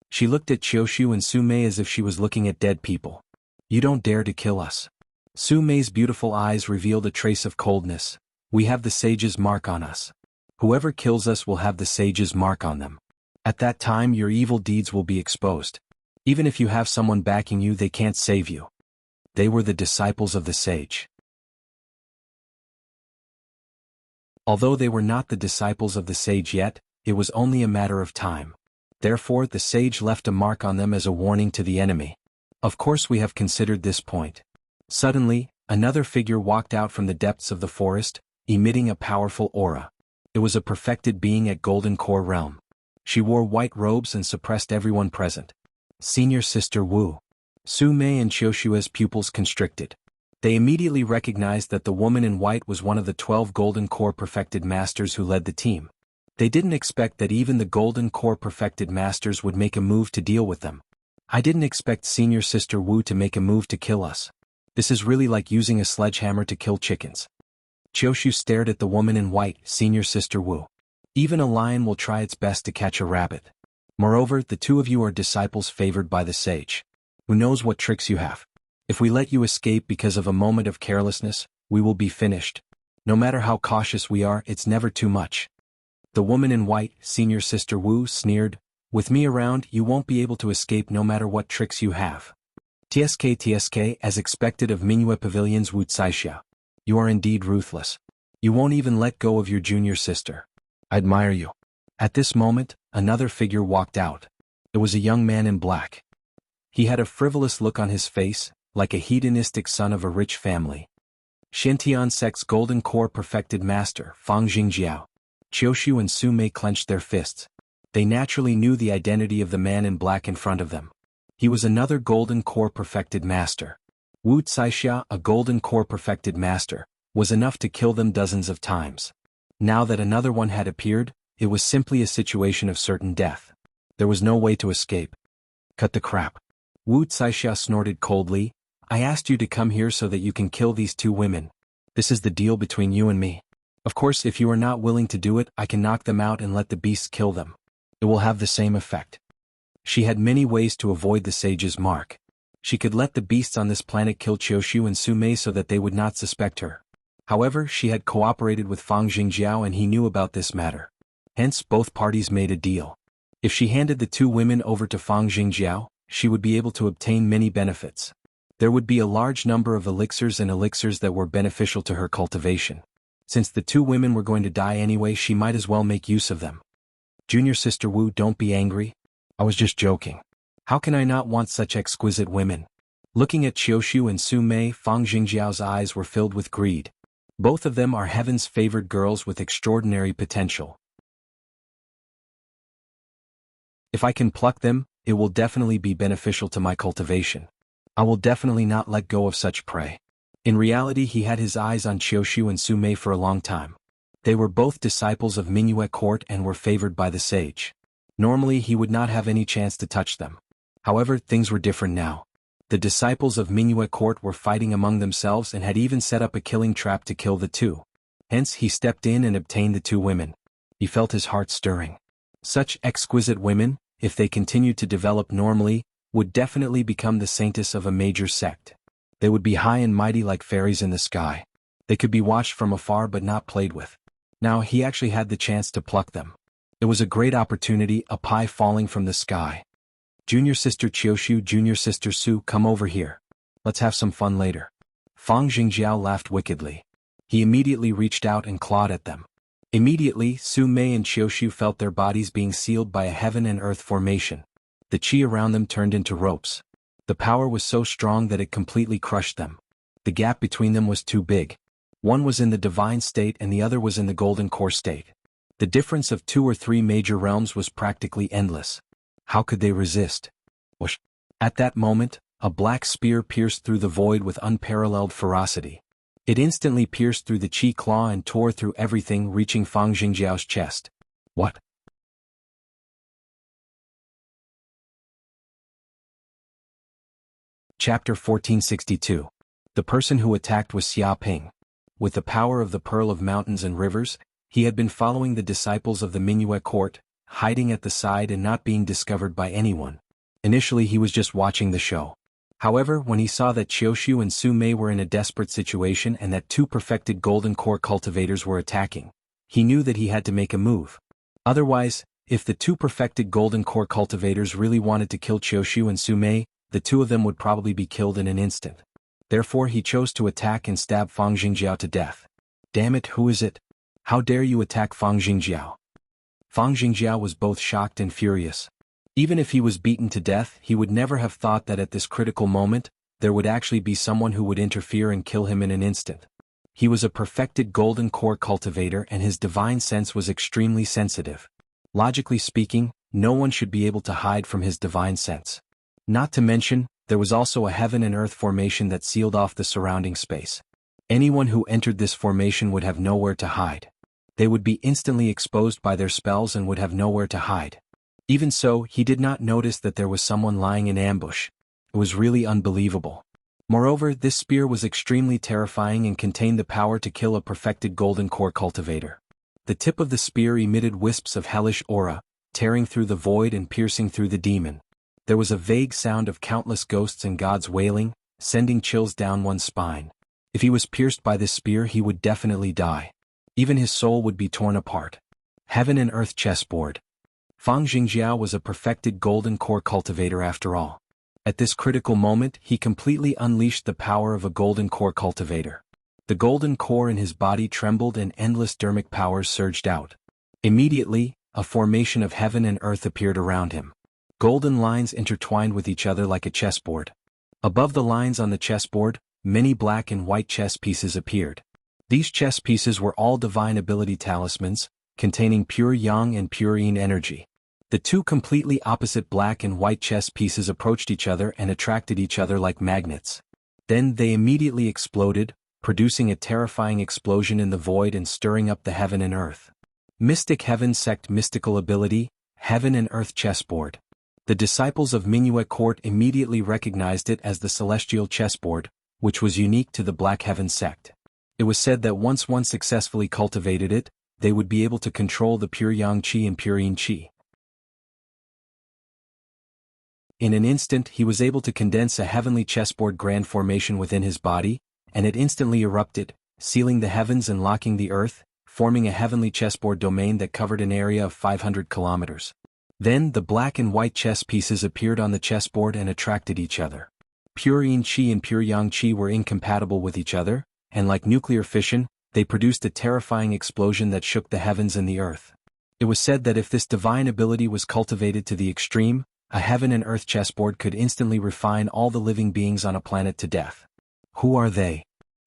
She looked at Qiushu and Su Mei as if she was looking at dead people. You don't dare to kill us. Su Mei's beautiful eyes revealed a trace of coldness. We have the sage's mark on us. Whoever kills us will have the sage's mark on them. At that time your evil deeds will be exposed. Even if you have someone backing you, they can't save you. They were the disciples of the sage. Although they were not the disciples of the sage yet, it was only a matter of time. Therefore the sage left a mark on them as a warning to the enemy. Of course we have considered this point. Suddenly, another figure walked out from the depths of the forest, emitting a powerful aura. It was a perfected being at Golden Core Realm. She wore white robes and suppressed everyone present. Senior Sister Wu. Su Mei and Qiushu's pupils constricted. They immediately recognized that the woman in white was one of the 12 Golden Core Perfected Masters who led the team. They didn't expect that even the Golden Core Perfected Masters would make a move to deal with them. I didn't expect Senior Sister Wu to make a move to kill us. This is really like using a sledgehammer to kill chickens. Qiushu stared at the woman in white, Senior Sister Wu. Even a lion will try its best to catch a rabbit. Moreover, the two of you are disciples favored by the sage. Who knows what tricks you have? If we let you escape because of a moment of carelessness, we will be finished. No matter how cautious we are, it's never too much. The woman in white, Senior Sister Wu, sneered, with me around, you won't be able to escape no matter what tricks you have. TSK, as expected of Minuet Pavilion's Wu Caixia. You are indeed ruthless. You won't even let go of your junior sister. I admire you. At this moment, another figure walked out. It was a young man in black. He had a frivolous look on his face, like a hedonistic son of a rich family. Shintian Sect's Golden Core Perfected Master, Fang Jingjiao. Qiushu and Su Mei clenched their fists. They naturally knew the identity of the man in black in front of them. He was another golden core perfected master. Wuxia, a golden core perfected master, was enough to kill them dozens of times. Now that another one had appeared, it was simply a situation of certain death. There was no way to escape. Cut the crap. Wuxia snorted coldly. I asked you to come here so that you can kill these two women. This is the deal between you and me. Of course, if you are not willing to do it, I can knock them out and let the beasts kill them. It will have the same effect. She had many ways to avoid the sage's mark. She could let the beasts on this planet kill Qiushu and Su Mei so that they would not suspect her. However, she had cooperated with Fang Jingjiao and he knew about this matter. Hence, both parties made a deal. If she handed the two women over to Fang Jingjiao, she would be able to obtain many benefits. There would be a large number of elixirs and elixirs that were beneficial to her cultivation. Since the two women were going to die anyway, she might as well make use of them. Junior Sister Wu, don't be angry. I was just joking. How can I not want such exquisite women? Looking at Qiushu and Su Mei, Fang Jingjiao's eyes were filled with greed. Both of them are heaven's favored girls with extraordinary potential. If I can pluck them, it will definitely be beneficial to my cultivation. I will definitely not let go of such prey. In reality, he had his eyes on Qiushu and Su Mei for a long time. They were both disciples of Minuet Court and were favored by the sage. Normally he would not have any chance to touch them. However, things were different now. The disciples of Minuet Court were fighting among themselves and had even set up a killing trap to kill the two. Hence he stepped in and obtained the two women. He felt his heart stirring. Such exquisite women, if they continued to develop normally, would definitely become the saintess of a major sect. They would be high and mighty like fairies in the sky. They could be watched from afar but not played with. Now he actually had the chance to pluck them. It was a great opportunity, a pie falling from the sky. Junior Sister Qiushu, Junior Sister Su, come over here. Let's have some fun later. Fang Jingjiao laughed wickedly. He immediately reached out and clawed at them. Immediately, Su Mei and Qiushu felt their bodies being sealed by a heaven and earth formation. The qi around them turned into ropes. The power was so strong that it completely crushed them. The gap between them was too big. One was in the divine state and the other was in the golden core state. The difference of 2 or 3 major realms was practically endless. How could they resist? Whoosh! At that moment, a black spear pierced through the void with unparalleled ferocity. It instantly pierced through the qi claw and tore through everything, reaching Fang Jingjiao's chest. What? Chapter 1462. The person who attacked was Xia Ping. With the power of the Pearl of Mountains and Rivers, he had been following the disciples of the Minuet Court, hiding at the side and not being discovered by anyone. Initially he was just watching the show. However, when he saw that Qiushu and Su Mei were in a desperate situation and that 2 perfected golden core cultivators were attacking, he knew that he had to make a move. Otherwise, if the 2 perfected golden core cultivators really wanted to kill Qiushu and Su Mei, the 2 of them would probably be killed in an instant. Therefore he chose to attack and stab Fang Jingjiao to death. Damn it, who is it? How dare you attack Fang Jingjiao? Fang Jingjiao was both shocked and furious. Even if he was beaten to death, he would never have thought that at this critical moment, there would actually be someone who would interfere and kill him in an instant. He was a perfected golden core cultivator and his divine sense was extremely sensitive. Logically speaking, no one should be able to hide from his divine sense. Not to mention, there was also a heaven and earth formation that sealed off the surrounding space. Anyone who entered this formation would have nowhere to hide. They would be instantly exposed by their spells and would have nowhere to hide. Even so, he did not notice that there was someone lying in ambush. It was really unbelievable. Moreover, this spear was extremely terrifying and contained the power to kill a perfected golden core cultivator. The tip of the spear emitted wisps of hellish aura, tearing through the void and piercing through the demon. There was a vague sound of countless ghosts and gods wailing, sending chills down one's spine. If he was pierced by this spear, he would definitely die. Even his soul would be torn apart. Heaven and earth chessboard. Fang Jingjiao was a perfected golden core cultivator after all. At this critical moment, he completely unleashed the power of a golden core cultivator. The golden core in his body trembled and endless dermic powers surged out. Immediately, a formation of heaven and earth appeared around him. Golden lines intertwined with each other like a chessboard. Above the lines on the chessboard, many black and white chess pieces appeared. These chess pieces were all divine ability talismans, containing pure yang and pure yin energy. The two completely opposite black and white chess pieces approached each other and attracted each other like magnets. Then they immediately exploded, producing a terrifying explosion in the void and stirring up the heaven and earth. Mystic Heaven Sect Mystical Ability, Heaven and Earth Chessboard. The disciples of Minuet Court immediately recognized it as the celestial chessboard, which was unique to the Black Heaven sect. It was said that once one successfully cultivated it, they would be able to control the pure yang qi and pure yin qi. In an instant he was able to condense a heavenly chessboard grand formation within his body, and it instantly erupted, sealing the heavens and locking the earth, forming a heavenly chessboard domain that covered an area of 500 kilometers. Then the black and white chess pieces appeared on the chessboard and attracted each other. Pure yin qi and pure yang qi were incompatible with each other, and like nuclear fission, they produced a terrifying explosion that shook the heavens and the earth. It was said that if this divine ability was cultivated to the extreme, a heaven and earth chessboard could instantly refine all the living beings on a planet to death. Who are they?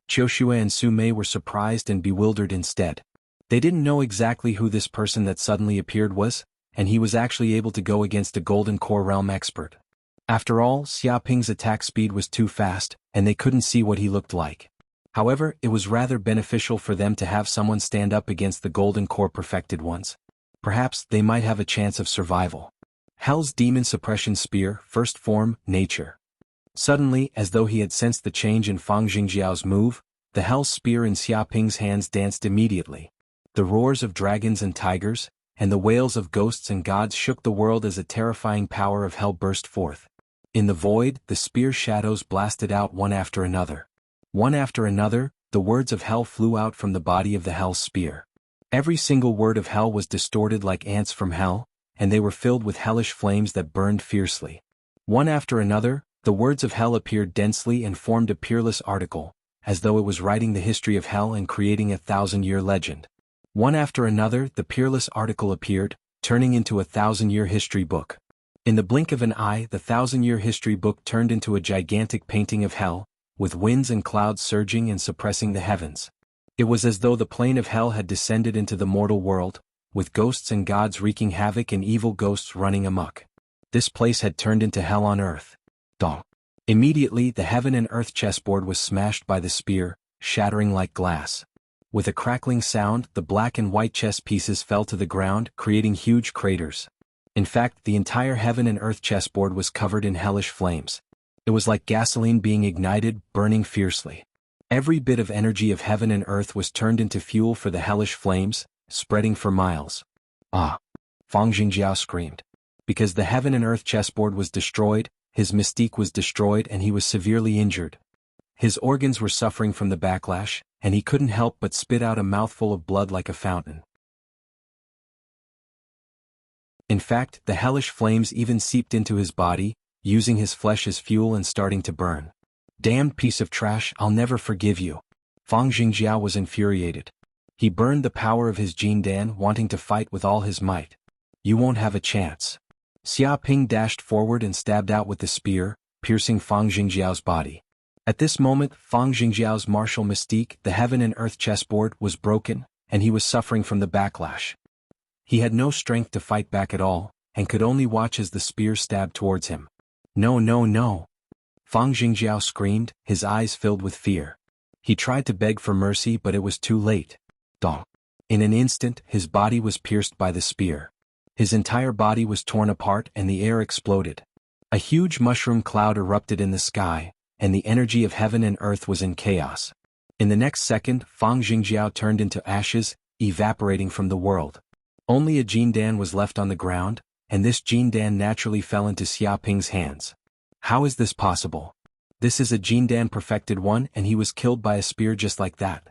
Qiushue and Su Mei were surprised and bewildered instead. They didn't know exactly who this person that suddenly appeared was, and he was actually able to go against a Golden Core Realm expert. After all, Xiaoping's attack speed was too fast, and they couldn't see what he looked like. However, it was rather beneficial for them to have someone stand up against the Golden Core perfected ones. Perhaps they might have a chance of survival. Hell's Demon Suppression Spear, First Form, Nature. Suddenly, as though he had sensed the change in Fang Jingjiao's move, the Hell's Spear in Xiaoping's hands danced immediately. The roars of dragons and tigers, and the wails of ghosts and gods shook the world as a terrifying power of hell burst forth. In the void, the spear shadows blasted out one after another. One after another, the words of hell flew out from the body of the Hell's Spear. Every single word of hell was distorted like ants from hell, and they were filled with hellish flames that burned fiercely. One after another, the words of hell appeared densely and formed a peerless article, as though it was writing the history of hell and creating a 1,000-year legend. One after another, the peerless article appeared, turning into a 1,000-year history book. In the blink of an eye, the 1,000-year history book turned into a gigantic painting of hell, with winds and clouds surging and suppressing the heavens. It was as though the plane of hell had descended into the mortal world, with ghosts and gods wreaking havoc and evil ghosts running amok. This place had turned into hell on earth. Dong. Immediately the heaven and earth chessboard was smashed by the spear, shattering like glass. With a crackling sound, the black and white chess pieces fell to the ground, creating huge craters. In fact, the entire heaven and earth chessboard was covered in hellish flames. It was like gasoline being ignited, burning fiercely. Every bit of energy of heaven and earth was turned into fuel for the hellish flames, spreading for miles. Ah! Fang Jingjiao screamed. Because the heaven and earth chessboard was destroyed, his mystique was destroyed and he was severely injured. His organs were suffering from the backlash, and he couldn't help but spit out a mouthful of blood like a fountain. In fact, the hellish flames even seeped into his body, using his flesh as fuel and starting to burn. Damned piece of trash, I'll never forgive you. Fang Jingjiao was infuriated. He burned the power of his Jindan, wanting to fight with all his might. You won't have a chance. Xiaoping dashed forward and stabbed out with the spear, piercing Fang Jingjiao's body. At this moment, Fang Jingjiao's martial mystique, the heaven and earth chessboard, was broken, and he was suffering from the backlash. He had no strength to fight back at all, and could only watch as the spear stabbed towards him. No, no, no! Fang Jingjiao screamed, his eyes filled with fear. He tried to beg for mercy but it was too late. Dong. In an instant, his body was pierced by the spear. His entire body was torn apart and the air exploded. A huge mushroom cloud erupted in the sky, and the energy of heaven and earth was in chaos. In the next second, Fang Jingjiao turned into ashes, evaporating from the world. Only a Jindan was left on the ground, and this Jindan naturally fell into Xiaoping's hands. How is this possible? This is a Jindan perfected one and he was killed by a spear just like that.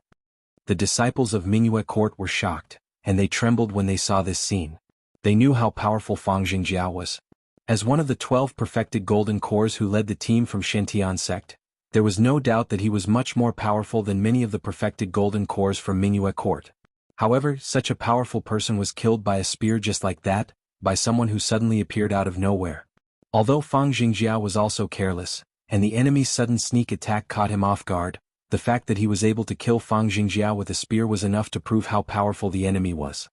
The disciples of Minuet Court were shocked, and they trembled when they saw this scene. They knew how powerful Fang Jingjiao was. As one of the 12 perfected golden cores who led the team from Shentian sect, there was no doubt that he was much more powerful than many of the perfected golden cores from Minuet Court. However, such a powerful person was killed by a spear just like that, by someone who suddenly appeared out of nowhere. Although Fang Jingjiao was also careless, and the enemy's sudden sneak attack caught him off guard, the fact that he was able to kill Fang Jingjiao with a spear was enough to prove how powerful the enemy was.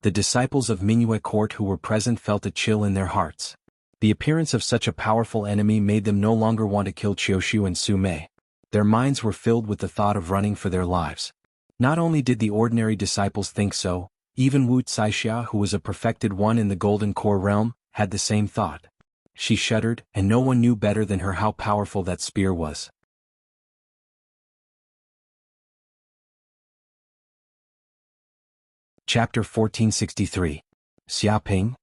The disciples of Mingyue court who were present felt a chill in their hearts. The appearance of such a powerful enemy made them no longer want to kill Qiushu and Su Mei. Their minds were filled with the thought of running for their lives. Not only did the ordinary disciples think so, even Wu Caixia, who was a perfected one in the Golden Core realm, had the same thought. She shuddered, and no one knew better than her how powerful that spear was. Chapter 1463. Xiaping.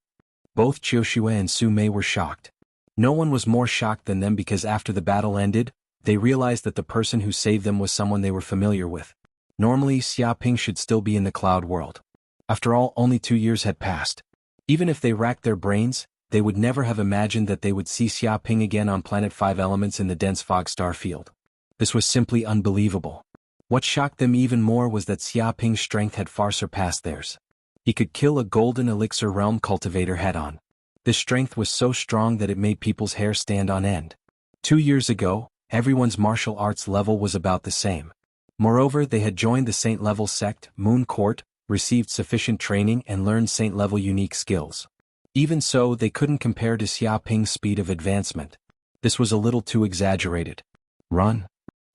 Both Qiushu and Su Mei were shocked. No one was more shocked than them because after the battle ended, they realized that the person who saved them was someone they were familiar with. Normally, Xiaping should still be in the cloud world. After all, only 2 years had passed. Even if they racked their brains, they would never have imagined that they would see Xiaping again on Planet 5 Elements in the dense fog star field. This was simply unbelievable. What shocked them even more was that Xiaping's strength had far surpassed theirs. He could kill a golden elixir realm cultivator head-on. This strength was so strong that it made people's hair stand on end. 2 years ago, everyone's martial arts level was about the same. Moreover, they had joined the Saint-level sect, Moon Court, received sufficient training and learned Saint-level unique skills. Even so, they couldn't compare to Xiaping's speed of advancement. This was a little too exaggerated. Run.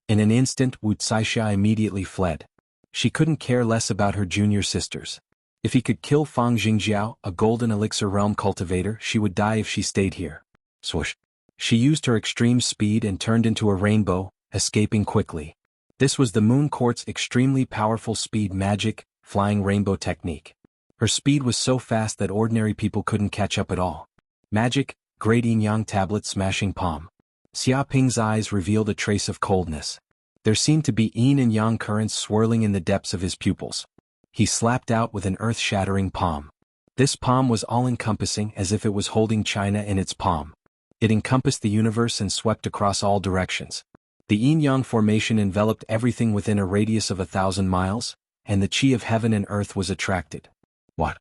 In an instant, Wu Caixia immediately fled. She couldn't care less about her junior sisters. If he could kill Fang Jingjiao, a golden elixir realm cultivator, she would die if she stayed here. Swoosh. She used her extreme speed and turned into a rainbow, escaping quickly. This was the Moon Court's extremely powerful speed magic, flying rainbow technique. Her speed was so fast that ordinary people couldn't catch up at all. Magic, Great Yin-Yang Tablet smashing palm. Xiaping's eyes revealed a trace of coldness. There seemed to be yin and yang currents swirling in the depths of his pupils. He slapped out with an earth-shattering palm. This palm was all-encompassing as if it was holding China in its palm. It encompassed the universe and swept across all directions. The yin-yang formation enveloped everything within a radius of 1,000 miles, and the chi of heaven and earth was attracted. What?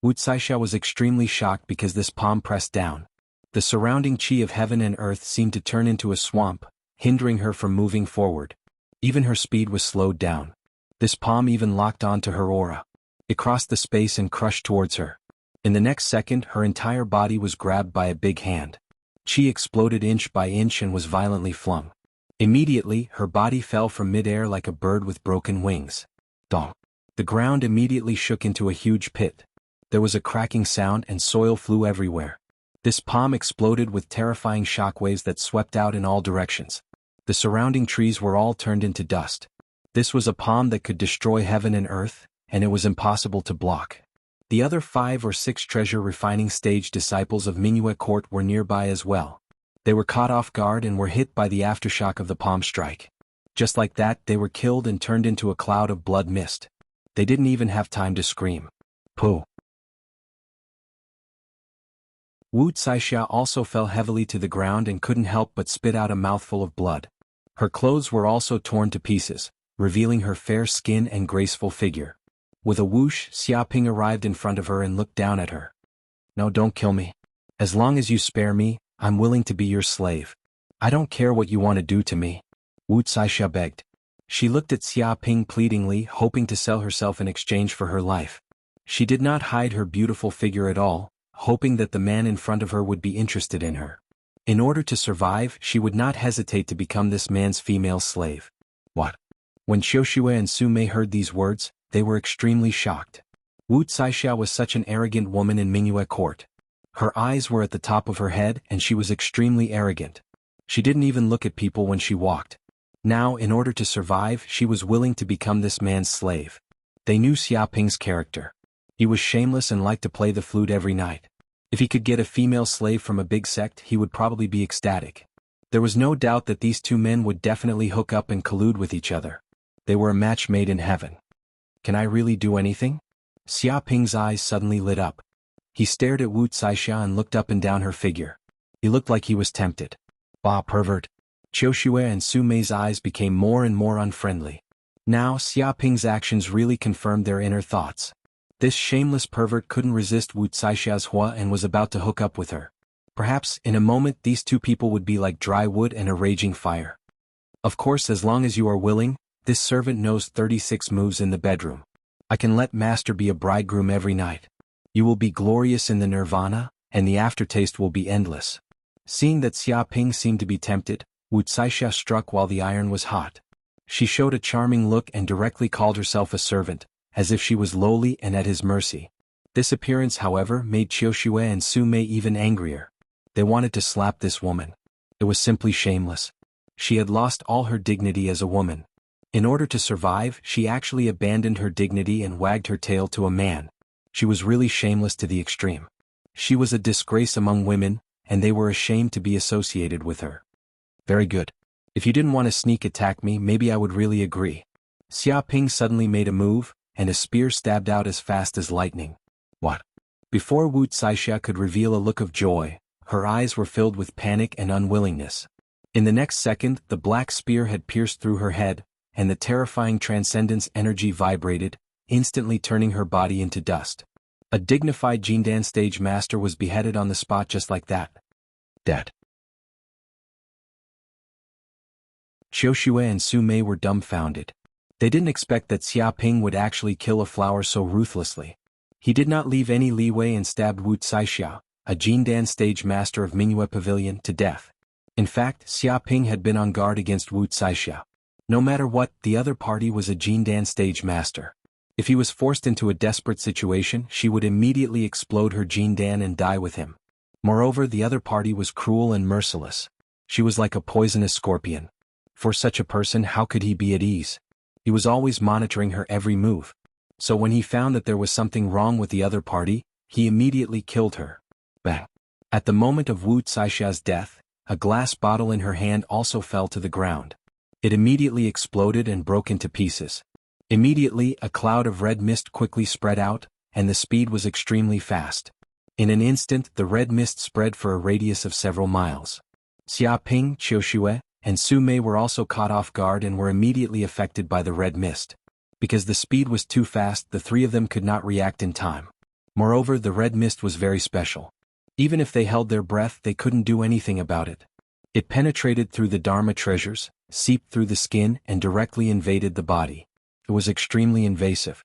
Wu Caixia was extremely shocked because this palm pressed down. The surrounding chi of heaven and earth seemed to turn into a swamp, hindering her from moving forward. Even her speed was slowed down. This palm even locked onto her aura. It crossed the space and crushed towards her. In the next second, her entire body was grabbed by a big hand. Chi exploded inch by inch and was violently flung. Immediately, her body fell from mid-air like a bird with broken wings. Dong. The ground immediately shook into a huge pit. There was a cracking sound and soil flew everywhere. This palm exploded with terrifying shockwaves that swept out in all directions. The surrounding trees were all turned into dust. This was a palm that could destroy heaven and earth, and it was impossible to block. The other 5 or 6 treasure refining stage disciples of Mingyue court were nearby as well. They were caught off guard and were hit by the aftershock of the palm strike. Just like that, they were killed and turned into a cloud of blood mist. They didn't even have time to scream. Pooh. Wu Caixia also fell heavily to the ground and couldn't help but spit out a mouthful of blood. Her clothes were also torn to pieces, revealing her fair skin and graceful figure. With a whoosh, Xiaping arrived in front of her and looked down at her. No, don't kill me. As long as you spare me, I'm willing to be your slave. I don't care what you want to do to me. Wu Caixia begged. She looked at Xiaping pleadingly, hoping to sell herself in exchange for her life. She did not hide her beautiful figure at all, hoping that the man in front of her would be interested in her. In order to survive, she would not hesitate to become this man's female slave. What? When Qiushu and Su Mei heard these words, they were extremely shocked. Wu Caixia was such an arrogant woman in Mingyue court. Her eyes were at the top of her head and she was extremely arrogant. She didn't even look at people when she walked. Now, in order to survive, she was willing to become this man's slave. They knew Xiaping's character. He was shameless and liked to play the flute every night. If he could get a female slave from a big sect, he would probably be ecstatic. There was no doubt that these 2 men would definitely hook up and collude with each other. They were a match made in heaven. Can I really do anything? Xiaping's eyes suddenly lit up. He stared at Wu Caixia and looked up and down her figure. He looked like he was tempted. Bah, pervert. Qiushu and Su Mei's eyes became more and more unfriendly. Now, Xiaping's actions really confirmed their inner thoughts. This shameless pervert couldn't resist Wu Caixia Hua and was about to hook up with her. Perhaps, in a moment, these 2 people would be like dry wood and a raging fire. Of course, as long as you are willing, this servant knows 36 moves in the bedroom. I can let master be a bridegroom every night. You will be glorious in the nirvana, and the aftertaste will be endless. Seeing that Xia Ping seemed to be tempted, Wuxia struck while the iron was hot. She showed a charming look and directly called herself a servant, as if she was lowly and at his mercy. This appearance, however, made Qiushue and Su Mei even angrier. They wanted to slap this woman. It was simply shameless. She had lost all her dignity as a woman. In order to survive, she actually abandoned her dignity and wagged her tail to a man. She was really shameless to the extreme. She was a disgrace among women, and they were ashamed to be associated with her. Very good. If you didn't want to sneak attack me, maybe I would really agree. Xia Ping suddenly made a move, and a spear stabbed out as fast as lightning. What? Before Wu Caixia could reveal a look of joy, her eyes were filled with panic and unwillingness. In the next second, the black spear had pierced through her head, and the terrifying transcendence energy vibrated, instantly turning her body into dust. A dignified Jindan stage master was beheaded on the spot just like that. Dead. Qiushue and Su Mei were dumbfounded. They didn't expect that Xia Ping would actually kill a flower so ruthlessly. He did not leave any leeway and stabbed Wu Caixia, a Jindan stage master of Mingyue Pavilion, to death. In fact, Xia Ping had been on guard against Wu Caixia. No matter what, the other party was a Jindan stage master. If he was forced into a desperate situation, she would immediately explode her Jindan and die with him. Moreover, the other party was cruel and merciless. She was like a poisonous scorpion. For such a person, how could he be at ease? He was always monitoring her every move. So when he found that there was something wrong with the other party, he immediately killed her. Bang! At the moment of Wu Caixia's death, a glass bottle in her hand also fell to the ground. It immediately exploded and broke into pieces. Immediately, a cloud of red mist quickly spread out, and the speed was extremely fast. In an instant, the red mist spread for a radius of several miles. Xia Ping, Qiushue, and Su Mei were also caught off guard and were immediately affected by the red mist. Because the speed was too fast, the three of them could not react in time. Moreover, the red mist was very special. Even if they held their breath, they couldn't do anything about it. It penetrated through the Dharma treasures, seeped through the skin, and directly invaded the body. It was extremely invasive.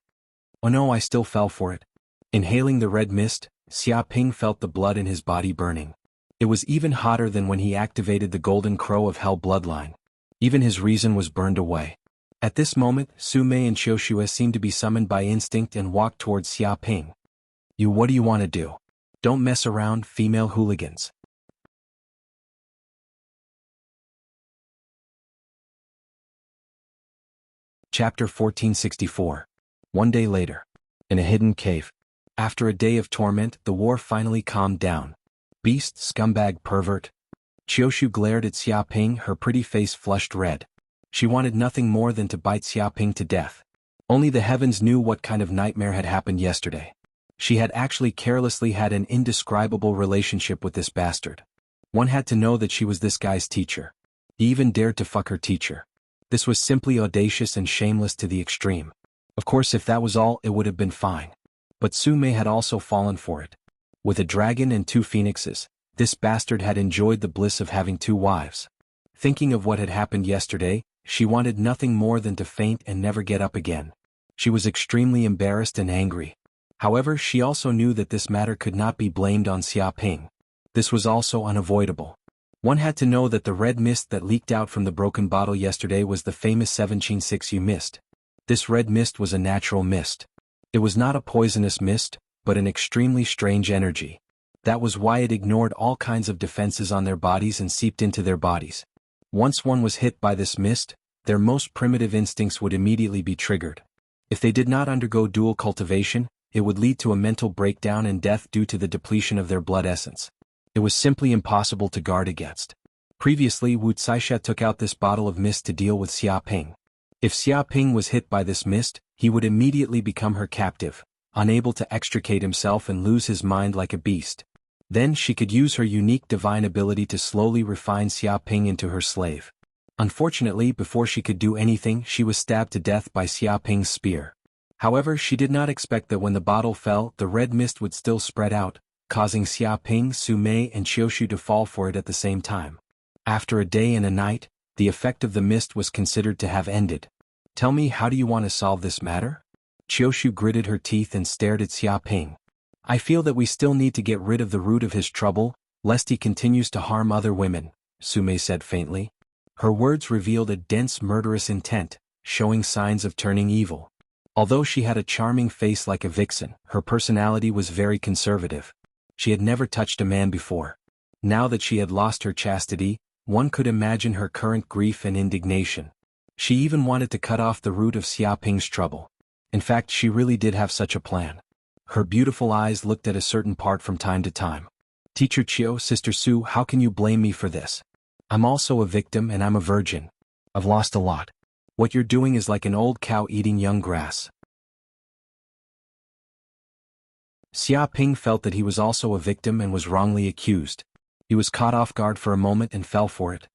Oh no, I still fell for it. Inhaling the red mist, Xia Ping felt the blood in his body burning. It was even hotter than when he activated the Golden Crow of Hell bloodline. Even his reason was burned away. At this moment, Su Mei and Qiushue seemed to be summoned by instinct and walked towards Xia Ping. What do you want to do? Don't mess around, female hooligans. Chapter 1464. One day later. In a hidden cave. After a day of torment, the war finally calmed down. Beast, scumbag, pervert. Qiushu glared at Xia Ping, her pretty face flushed red. She wanted nothing more than to bite Xia Ping to death. Only the heavens knew what kind of nightmare had happened yesterday. She had actually carelessly had an indescribable relationship with this bastard. One had to know that she was this guy's teacher. He even dared to fuck her teacher. This was simply audacious and shameless to the extreme. Of course, if that was all, it would have been fine. But Su Mei had also fallen for it. With a dragon and 2 phoenixes, this bastard had enjoyed the bliss of having 2 wives. Thinking of what had happened yesterday, she wanted nothing more than to faint and never get up again. She was extremely embarrassed and angry. However, she also knew that this matter could not be blamed on Xia Ping. This was also unavoidable. One had to know that the red mist that leaked out from the broken bottle yesterday was the famous 17/6U mist. This red mist was a natural mist. It was not a poisonous mist, but an extremely strange energy. That was why it ignored all kinds of defenses on their bodies and seeped into their bodies. Once one was hit by this mist, their most primitive instincts would immediately be triggered. If they did not undergo dual cultivation, it would lead to a mental breakdown and death due to the depletion of their blood essence. It was simply impossible to guard against. Previously, Wu Caixia took out this bottle of mist to deal with Xia Ping. If Xia Ping was hit by this mist, he would immediately become her captive, unable to extricate himself and lose his mind like a beast. Then she could use her unique divine ability to slowly refine Xia Ping into her slave. Unfortunately, before she could do anything, she was stabbed to death by Xia Ping's spear. However, she did not expect that when the bottle fell, the red mist would still spread out, causing Xia Ping, Su Mei, and Qiushu to fall for it at the same time. After a day and a night, the effect of the mist was considered to have ended. Tell me, how do you want to solve this matter? Qiushu gritted her teeth and stared at Xia Ping. I feel that we still need to get rid of the root of his trouble, lest he continues to harm other women, Sume said faintly. Her words revealed a dense murderous intent, showing signs of turning evil. Although she had a charming face like a vixen, her personality was very conservative. She had never touched a man before. Now that she had lost her chastity, one could imagine her current grief and indignation. She even wanted to cut off the root of Xiaoping's trouble. In fact, she really did have such a plan. Her beautiful eyes looked at a certain part from time to time. Teacher Chiu, Sister Su, how can you blame me for this? I'm also a victim and I'm a virgin. I've lost a lot. What you're doing is like an old cow eating young grass. Xiaoping felt that he was also a victim and was wrongly accused. He was caught off guard for a moment and fell for it.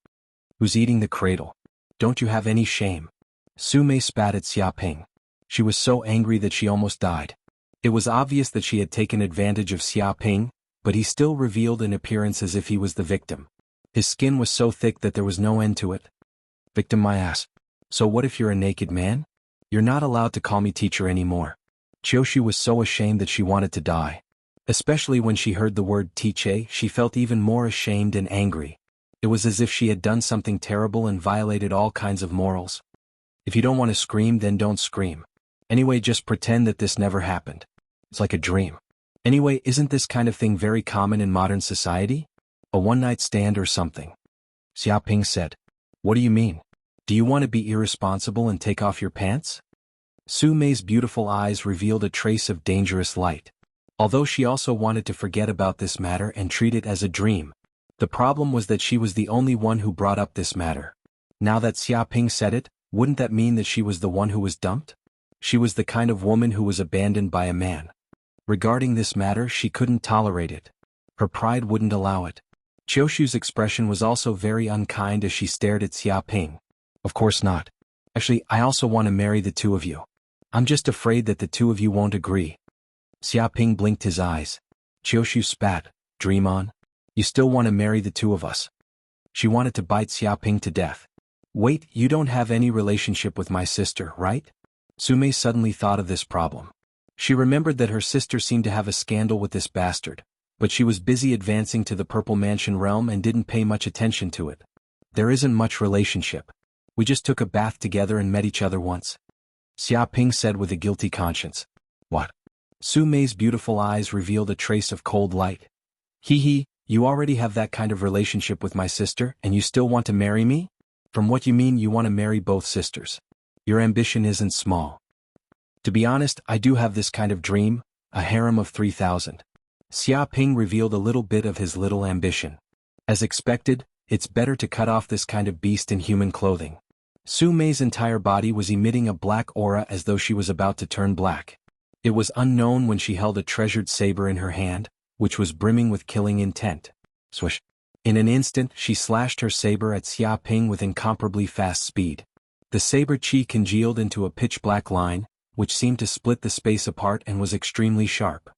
Who's eating the cradle? Don't you have any shame? Sume spat at Xiaoping. She was so angry that she almost died. It was obvious that she had taken advantage of Xiaoping, but he still revealed an appearance as if he was the victim. His skin was so thick that there was no end to it. Victim my ass. So what if you're a naked man? You're not allowed to call me teacher anymore. Qiushi was so ashamed that she wanted to die. Especially when she heard the word teacher, she felt even more ashamed and angry. It was as if she had done something terrible and violated all kinds of morals. If you don't want to scream, then don't scream. Anyway, just pretend that this never happened. It's like a dream. Anyway, isn't this kind of thing very common in modern society? A one-night stand or something. Xiaoping said. What do you mean? Do you want to be irresponsible and take off your pants? Su Mei's beautiful eyes revealed a trace of dangerous light. Although she also wanted to forget about this matter and treat it as a dream, the problem was that she was the only one who brought up this matter. Now that Xiaoping said it, wouldn't that mean that she was the one who was dumped? She was the kind of woman who was abandoned by a man. Regarding this matter, she couldn't tolerate it. Her pride wouldn't allow it. Qiushu's expression was also very unkind as she stared at Xiaoping. Of course not. Actually, I also want to marry the two of you. I'm just afraid that the two of you won't agree. Xiaoping blinked his eyes. Qiushu spat. Dream on. You still want to marry the two of us. She wanted to bite Xiaoping to death. Wait, you don't have any relationship with my sister, right? Sume suddenly thought of this problem. She remembered that her sister seemed to have a scandal with this bastard, but she was busy advancing to the Purple Mansion realm and didn't pay much attention to it. There isn't much relationship. We just took a bath together and met each other once. Xiaoping said with a guilty conscience. What? Su Mei's beautiful eyes revealed a trace of cold light. Hee, you already have that kind of relationship with my sister and you still want to marry me? From what you mean you want to marry both sisters. Your ambition isn't small. To be honest, I do have this kind of dream, a harem of 3,000. Xiaoping revealed a little bit of his little ambition. As expected, it's better to cut off this kind of beast in human clothing. Su Mei's entire body was emitting a black aura as though she was about to turn black. It was unknown when she held a treasured saber in her hand, which was brimming with killing intent. Swish. In an instant, she slashed her saber at Xiaoping with incomparably fast speed. The saber chi congealed into a pitch-black line, which seemed to split the space apart and was extremely sharp.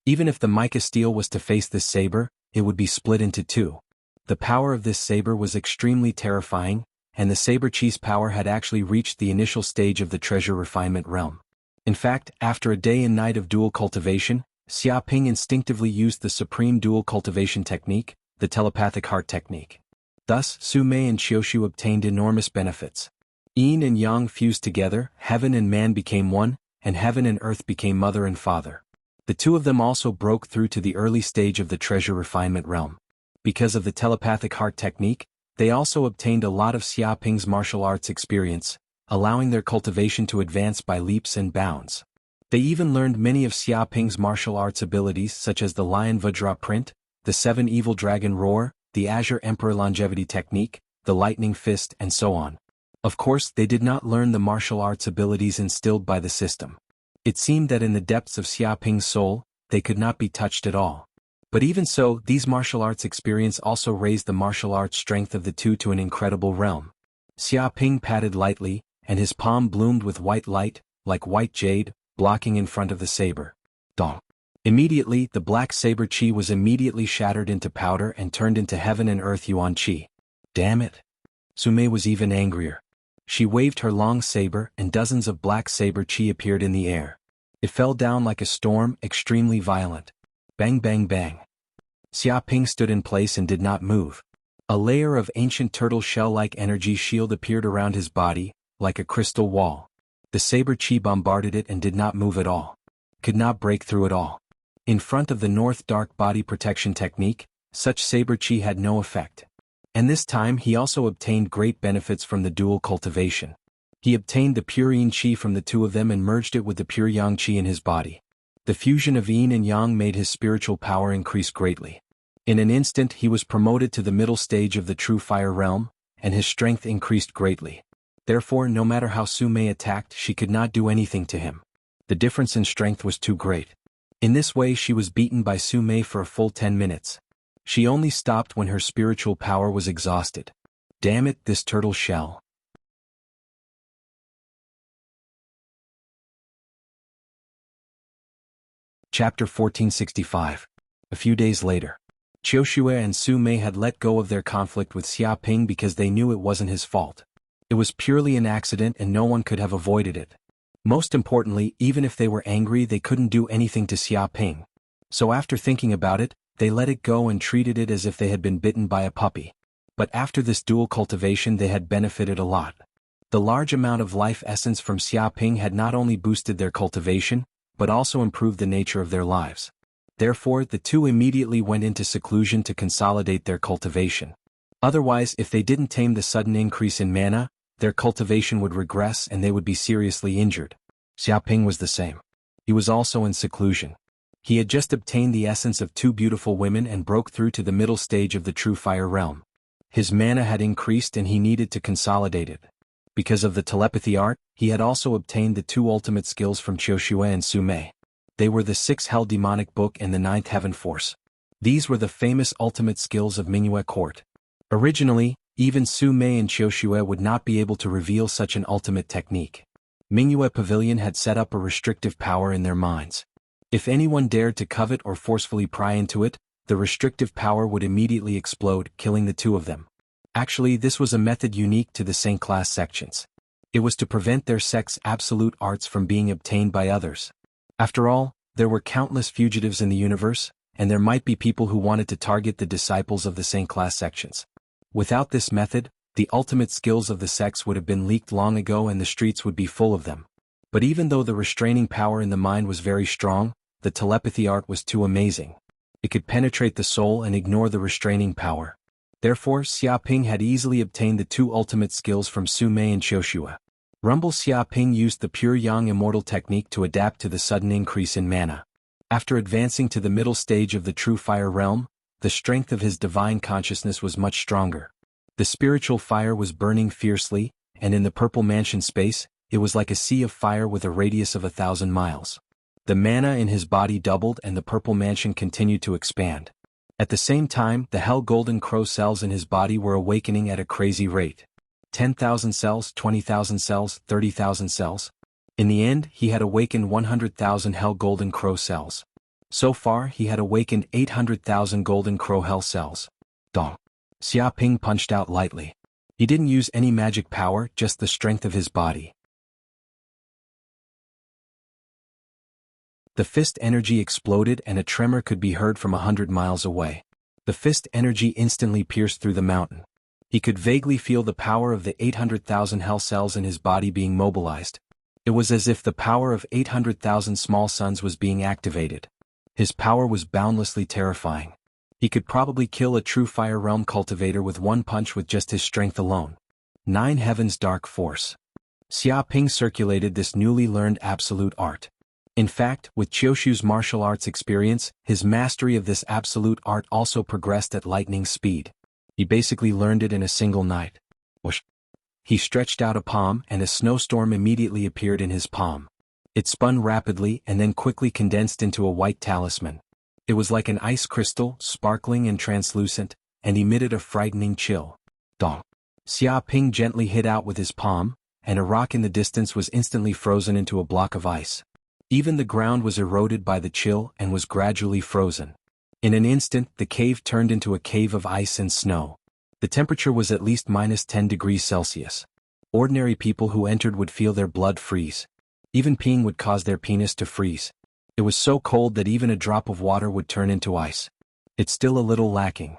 Even if the mica steel was to face this saber, it would be split into two. The power of this saber was extremely terrifying, and the saber chi's power had actually reached the initial stage of the treasure refinement realm. In fact, after a day and night of dual cultivation, Xiaoping instinctively used the supreme dual cultivation technique, the telepathic heart technique. Thus, Su Mei and Qiushu obtained enormous benefits. Yin and Yang fused together, heaven and man became one, and heaven and earth became mother and father. The two of them also broke through to the early stage of the treasure refinement realm. Because of the telepathic heart technique, they also obtained a lot of Xiaoping's martial arts experience, allowing their cultivation to advance by leaps and bounds. They even learned many of Xiaoping's martial arts abilities such as the Lion Vajra print, the Seven Evil Dragon Roar, the Azure Emperor Longevity Technique, the Lightning Fist, and so on. Of course, they did not learn the martial arts abilities instilled by the system. It seemed that in the depths of Xiaoping's soul, they could not be touched at all. But even so, these martial arts experience also raised the martial arts strength of the two to an incredible realm. Xiaoping patted lightly, and his palm bloomed with white light, like white jade, blocking in front of the saber. Dong. Immediately, the black saber chi was immediately shattered into powder and turned into heaven and earth yuan chi. Damn it. Su Mei was even angrier. She waved her long saber and dozens of black saber chi appeared in the air. It fell down like a storm, extremely violent. Bang bang bang. Xia Ping stood in place and did not move. A layer of ancient turtle shell-like energy shield appeared around his body, like a crystal wall. The saber chi bombarded it and did not move at all. Could not break through at all. In front of the North Dark Body Protection technique, such saber chi had no effect. And this time he also obtained great benefits from the dual cultivation. He obtained the pure yin chi from the two of them and merged it with the pure yang chi in his body. The fusion of yin and yang made his spiritual power increase greatly. In an instant he was promoted to the middle stage of the true fire realm, and his strength increased greatly. Therefore, no matter how Su Mei attacked, she could not do anything to him. The difference in strength was too great. In this way she was beaten by Su Mei for a full 10 minutes. She only stopped when her spiritual power was exhausted. Damn it, this turtle shell. Chapter 1465. A few days later. Qiushue and Su Mei had let go of their conflict with Xia Ping because they knew it wasn't his fault. It was purely an accident and no one could have avoided it. Most importantly, even if they were angry, they couldn't do anything to Xia Ping. So after thinking about it, they let it go and treated it as if they had been bitten by a puppy. But after this dual cultivation they had benefited a lot. The large amount of life essence from Xia Ping had not only boosted their cultivation, but also improved the nature of their lives. Therefore, the two immediately went into seclusion to consolidate their cultivation. Otherwise, if they didn't tame the sudden increase in mana, their cultivation would regress and they would be seriously injured. Xia Ping was the same. He was also in seclusion. He had just obtained the essence of two beautiful women and broke through to the middle stage of the true fire realm. His mana had increased and he needed to consolidate it. Because of the telepathy art, he had also obtained the two ultimate skills from Qiushue and Su Mei. They were the 6th Hell Demonic Book and the 9th Heaven Force. These were the famous ultimate skills of Mingyue Court. Originally, even Su Mei and Qiushue would not be able to reveal such an ultimate technique. Mingyue Pavilion had set up a restrictive power in their minds. If anyone dared to covet or forcefully pry into it, the restrictive power would immediately explode, killing the two of them. Actually, this was a method unique to the Saint class sections. It was to prevent their sect's absolute arts from being obtained by others. After all, there were countless fugitives in the universe, and there might be people who wanted to target the disciples of the Saint class sections. Without this method, the ultimate skills of the sects would have been leaked long ago and the streets would be full of them. But even though the restraining power in the mind was very strong, the telepathy art was too amazing. It could penetrate the soul and ignore the restraining power. Therefore, Xia Ping had easily obtained the two ultimate skills from Su Mei and Qiushue. Rumble Xia Ping used the pure yang immortal technique to adapt to the sudden increase in mana. After advancing to the middle stage of the true fire realm, the strength of his divine consciousness was much stronger. The spiritual fire was burning fiercely, and in the purple mansion space, it was like a sea of fire with a radius of 1,000 miles. The mana in his body doubled and the purple mansion continued to expand. At the same time, the hell golden crow cells in his body were awakening at a crazy rate. 10,000 cells, 20,000 cells, 30,000 cells. In the end, he had awakened 100,000 hell golden crow cells. So far, he had awakened 800,000 golden crow hell cells. Dong. Xia Ping punched out lightly. He didn't use any magic power, just the strength of his body. The fist energy exploded and a tremor could be heard from 100 miles away. The fist energy instantly pierced through the mountain. He could vaguely feel the power of the 800,000 hell cells in his body being mobilized. It was as if the power of 800,000 small suns was being activated. His power was boundlessly terrifying. He could probably kill a true fire realm cultivator with one punch with just his strength alone. 9 Heaven's Dark Force. Xia Ping circulated this newly learned absolute art. In fact, with Qiushue's martial arts experience, his mastery of this absolute art also progressed at lightning speed. He basically learned it in a single night. Whoosh. He stretched out a palm and a snowstorm immediately appeared in his palm. It spun rapidly and then quickly condensed into a white talisman. It was like an ice crystal, sparkling and translucent, and emitted a frightening chill. Dong. Xia Ping gently hit out with his palm, and a rock in the distance was instantly frozen into a block of ice. Even the ground was eroded by the chill and was gradually frozen. In an instant, the cave turned into a cave of ice and snow. The temperature was at least -10 degrees Celsius. Ordinary people who entered would feel their blood freeze. Even peeing would cause their penis to freeze. It was so cold that even a drop of water would turn into ice. It's still a little lacking.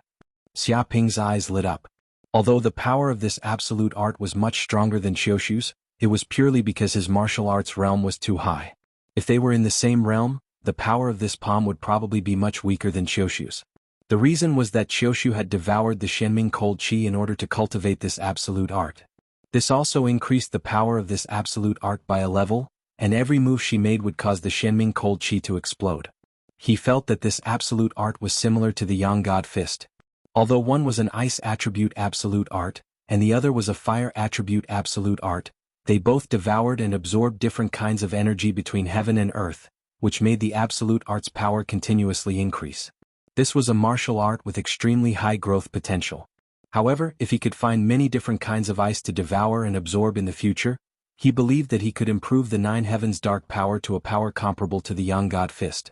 Xia Ping's eyes lit up. Although the power of this absolute art was much stronger than Qiushu's, it was purely because his martial arts realm was too high. If they were in the same realm, the power of this palm would probably be much weaker than Qiushu's. The reason was that Qiushu had devoured the Shenming cold qi in order to cultivate this absolute art. This also increased the power of this absolute art by a level, and every move she made would cause the Shenming cold qi to explode. He felt that this absolute art was similar to the Yang God Fist. Although one was an ice attribute absolute art, and the other was a fire attribute absolute art, they both devoured and absorbed different kinds of energy between heaven and earth, which made the absolute art's power continuously increase. This was a martial art with extremely high growth potential. However, if he could find many different kinds of ice to devour and absorb in the future, he believed that he could improve the Nine Heavens' dark power to a power comparable to the Yang God Fist.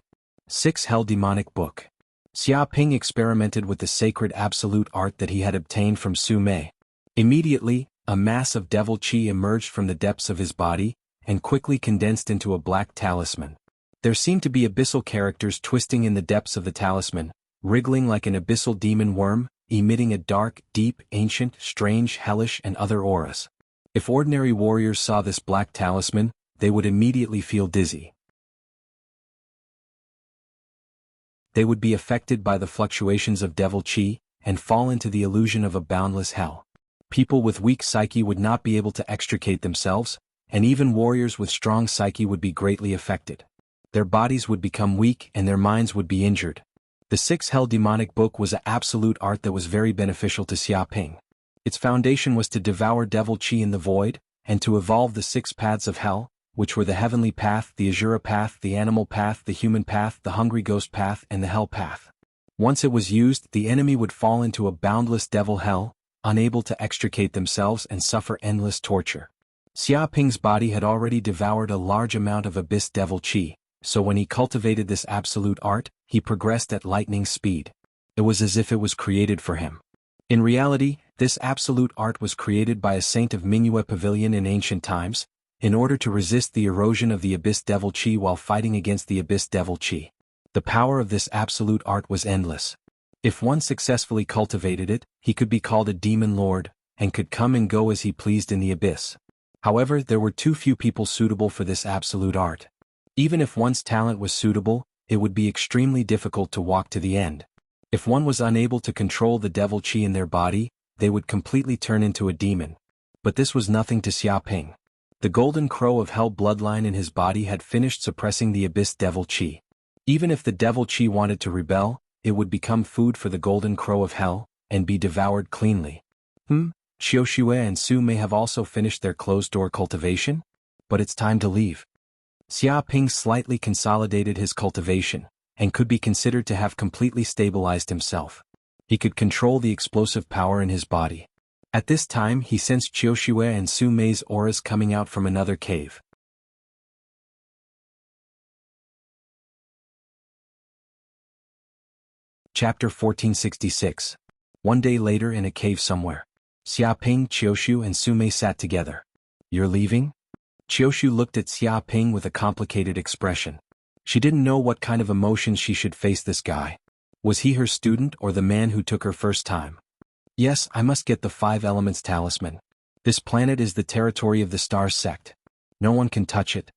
6. Hell Demonic Book. Xia Ping experimented with the sacred absolute art that he had obtained from Su Mei. Immediately, a mass of devil qi emerged from the depths of his body, and quickly condensed into a black talisman. There seemed to be abyssal characters twisting in the depths of the talisman, wriggling like an abyssal demon worm, emitting a dark, deep, ancient, strange, hellish and other auras. If ordinary warriors saw this black talisman, they would immediately feel dizzy. They would be affected by the fluctuations of devil qi, and fall into the illusion of a boundless hell. People with weak psyche would not be able to extricate themselves, and even warriors with strong psyche would be greatly affected. Their bodies would become weak and their minds would be injured. The 6 Hell Demonic Book was an absolute art that was very beneficial to Xia Ping. Its foundation was to devour devil qi in the void, and to evolve the 6 paths of hell, which were the heavenly path, the Azura path, the animal path, the human path, the hungry ghost path, and the hell path. Once it was used, the enemy would fall into a boundless devil hell, unable to extricate themselves and suffer endless torture. Xia Ping's body had already devoured a large amount of abyss devil qi, so when he cultivated this absolute art, he progressed at lightning speed. It was as if it was created for him. In reality, this absolute art was created by a saint of Mingyue Pavilion in ancient times, in order to resist the erosion of the abyss devil qi while fighting against the abyss devil qi. The power of this absolute art was endless. If one successfully cultivated it, he could be called a demon lord, and could come and go as he pleased in the abyss. However, there were too few people suitable for this absolute art. Even if one's talent was suitable, it would be extremely difficult to walk to the end. If one was unable to control the devil qi in their body, they would completely turn into a demon. But this was nothing to Xia Ping. The golden crow of hell bloodline in his body had finished suppressing the abyss devil qi. Even if the devil qi wanted to rebel, it would become food for the golden crow of hell, and be devoured cleanly. Qiushue and Su may have also finished their closed-door cultivation? But it's time to leave. Xia Ping slightly consolidated his cultivation, and could be considered to have completely stabilized himself. He could control the explosive power in his body. At this time he sensed Qiushue and Su Mei's auras coming out from another cave. Chapter 1466. One day later in a cave somewhere. Xia Ping, Qiushu and Su Mei sat together. You're leaving? Qiushu looked at Xia Ping with a complicated expression. She didn't know what kind of emotions she should face this guy. Was he her student or the man who took her first time? Yes, I must get the 5 Elements Talisman. This planet is the territory of the Stars sect. No one can touch it.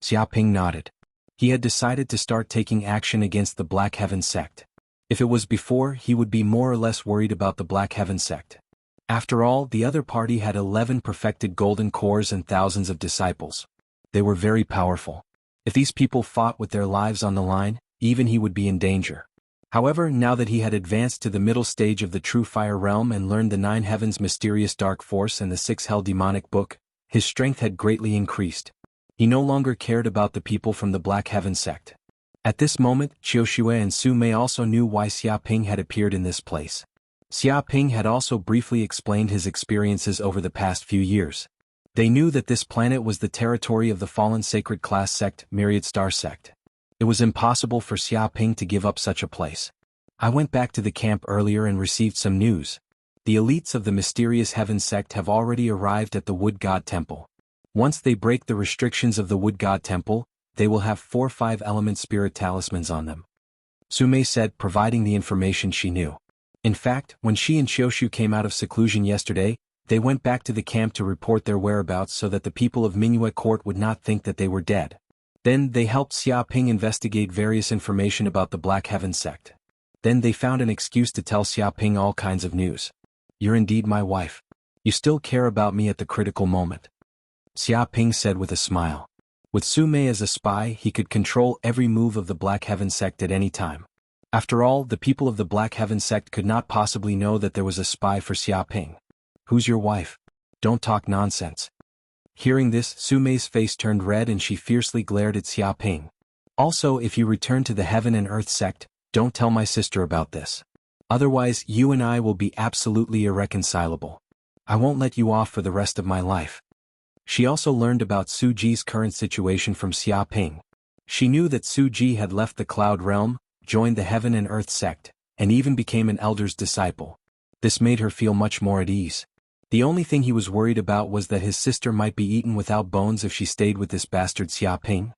Xia Ping nodded. He had decided to start taking action against the Black Heaven sect. If it was before, he would be more or less worried about the Black Heaven sect. After all, the other party had 11 perfected golden cores and thousands of disciples. They were very powerful. If these people fought with their lives on the line, even he would be in danger. However, now that he had advanced to the middle stage of the true fire realm and learned the 9 heavens mysterious dark force and the 6 hell demonic book, his strength had greatly increased. He no longer cared about the people from the Black Heaven sect. At this moment, Qiushue and Su Mei also knew why Xia Ping had appeared in this place. Xia Ping had also briefly explained his experiences over the past few years. They knew that this planet was the territory of the fallen sacred class sect, Myriad Star sect. It was impossible for Xia Ping to give up such a place. I went back to the camp earlier and received some news. The elites of the mysterious heaven sect have already arrived at the Wood God Temple. Once they break the restrictions of the Wood God Temple, they will have 4 5-element spirit talismans on them. Sume said, providing the information she knew. In fact, when she and Qiushu came out of seclusion yesterday, they went back to the camp to report their whereabouts so that the people of Mingyue Court would not think that they were dead. Then they helped Xiaoping investigate various information about the Black Heaven sect. Then they found an excuse to tell Xiaoping all kinds of news. You're indeed my wife. You still care about me at the critical moment. Xiaoping said with a smile. With Sume as a spy, he could control every move of the Black Heaven sect at any time. After all, the people of the Black Heaven sect could not possibly know that there was a spy for Xiaoping. Who's your wife? Don't talk nonsense. Hearing this, Sume's face turned red and she fiercely glared at Xiaoping. Also, if you return to the Heaven and Earth sect, don't tell my sister about this. Otherwise, you and I will be absolutely irreconcilable. I won't let you off for the rest of my life. She also learned about Suji's current situation from Xiaoping. She knew that Suji had left the Cloud Realm, joined the Heaven and Earth sect, and even became an elder's disciple. This made her feel much more at ease. The only thing he was worried about was that his sister might be eaten without bones if she stayed with this bastard Xiaoping.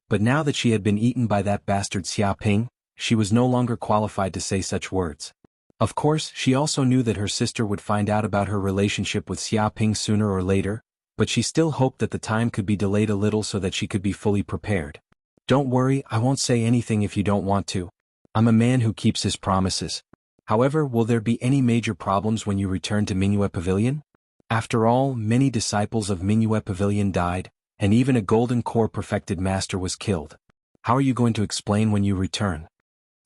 But now that she had been eaten by that bastard Xiaoping, she was no longer qualified to say such words. Of course, she also knew that her sister would find out about her relationship with Xiaoping sooner or later, but she still hoped that the time could be delayed a little so that she could be fully prepared. Don't worry, I won't say anything if you don't want to. I'm a man who keeps his promises. However, will there be any major problems when you return to Mingyue Pavilion? After all, many disciples of Mingyue Pavilion died, and even a golden core perfected master was killed. How are you going to explain when you return?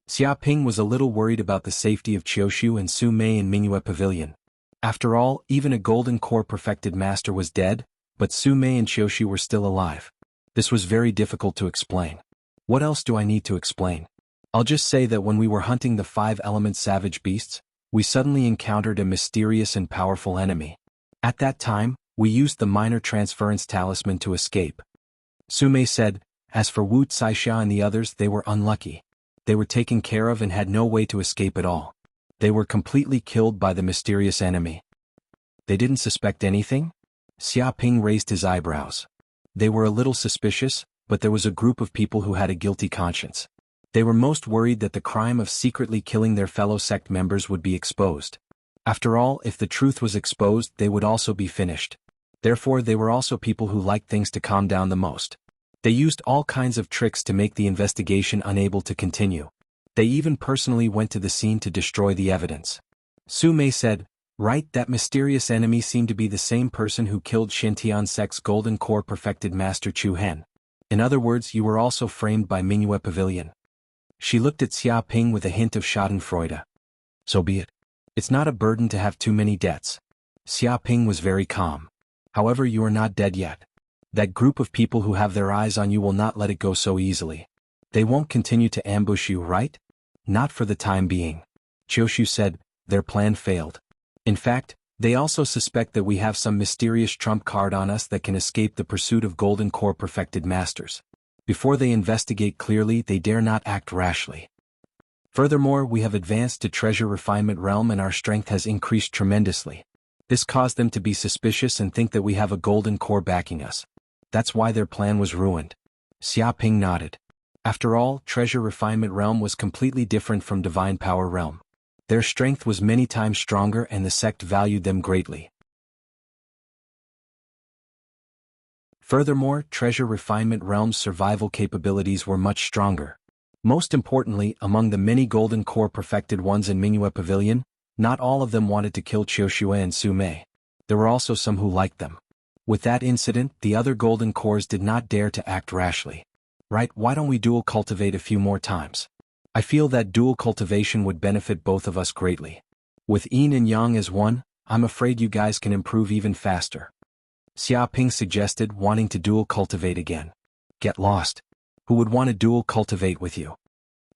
Xiaoping was a little worried about the safety of Qiushu and Su Mei in Mingyue Pavilion. After all, even a golden core perfected master was dead, but Su Mei and Qiushu were still alive. This was very difficult to explain. What else do I need to explain? I'll just say that when we were hunting the 5-element savage beasts, we suddenly encountered a mysterious and powerful enemy. At that time, we used the minor transference talisman to escape. Su Mei said, as for Wu Caixia and the others, they were unlucky. They were taken care of and had no way to escape at all. They were completely killed by the mysterious enemy. They didn't suspect anything? Xiaoping raised his eyebrows. They were a little suspicious, but there was a group of people who had a guilty conscience. They were most worried that the crime of secretly killing their fellow sect members would be exposed. After all, if the truth was exposed, they would also be finished. Therefore, they were also people who liked things to calm down the most. They used all kinds of tricks to make the investigation unable to continue. They even personally went to the scene to destroy the evidence. Su Mei said, right, that mysterious enemy seemed to be the same person who killed Shintian sect's golden core perfected master Chu Hen. In other words, you were also framed by Mingyue Pavilion. She looked at Xiaoping with a hint of schadenfreude. So be it. It's not a burden to have too many debts. Xiaoping was very calm. However, you are not dead yet. That group of people who have their eyes on you will not let it go so easily. They won't continue to ambush you, right? Not for the time being. Qiushu said, their plan failed. In fact, they also suspect that we have some mysterious trump card on us that can escape the pursuit of golden core perfected masters. Before they investigate clearly, they dare not act rashly. Furthermore, we have advanced to treasure refinement realm and our strength has increased tremendously. This caused them to be suspicious and think that we have a golden core backing us. That's why their plan was ruined. Xiaoping nodded. After all, treasure refinement realm was completely different from divine power realm. Their strength was many times stronger and the sect valued them greatly. Furthermore, treasure refinement realm's survival capabilities were much stronger. Most importantly, among the many golden core perfected ones in Mingyue Pavilion, not all of them wanted to kill Qiushu and Su Mei. There were also some who liked them. With that incident, the other golden cores did not dare to act rashly. Right, why don't we dual cultivate a few more times? I feel that dual cultivation would benefit both of us greatly. With yin and yang as one, I'm afraid you guys can improve even faster. Xiaoping suggested, wanting to dual cultivate again. Get lost. Who would want to dual cultivate with you?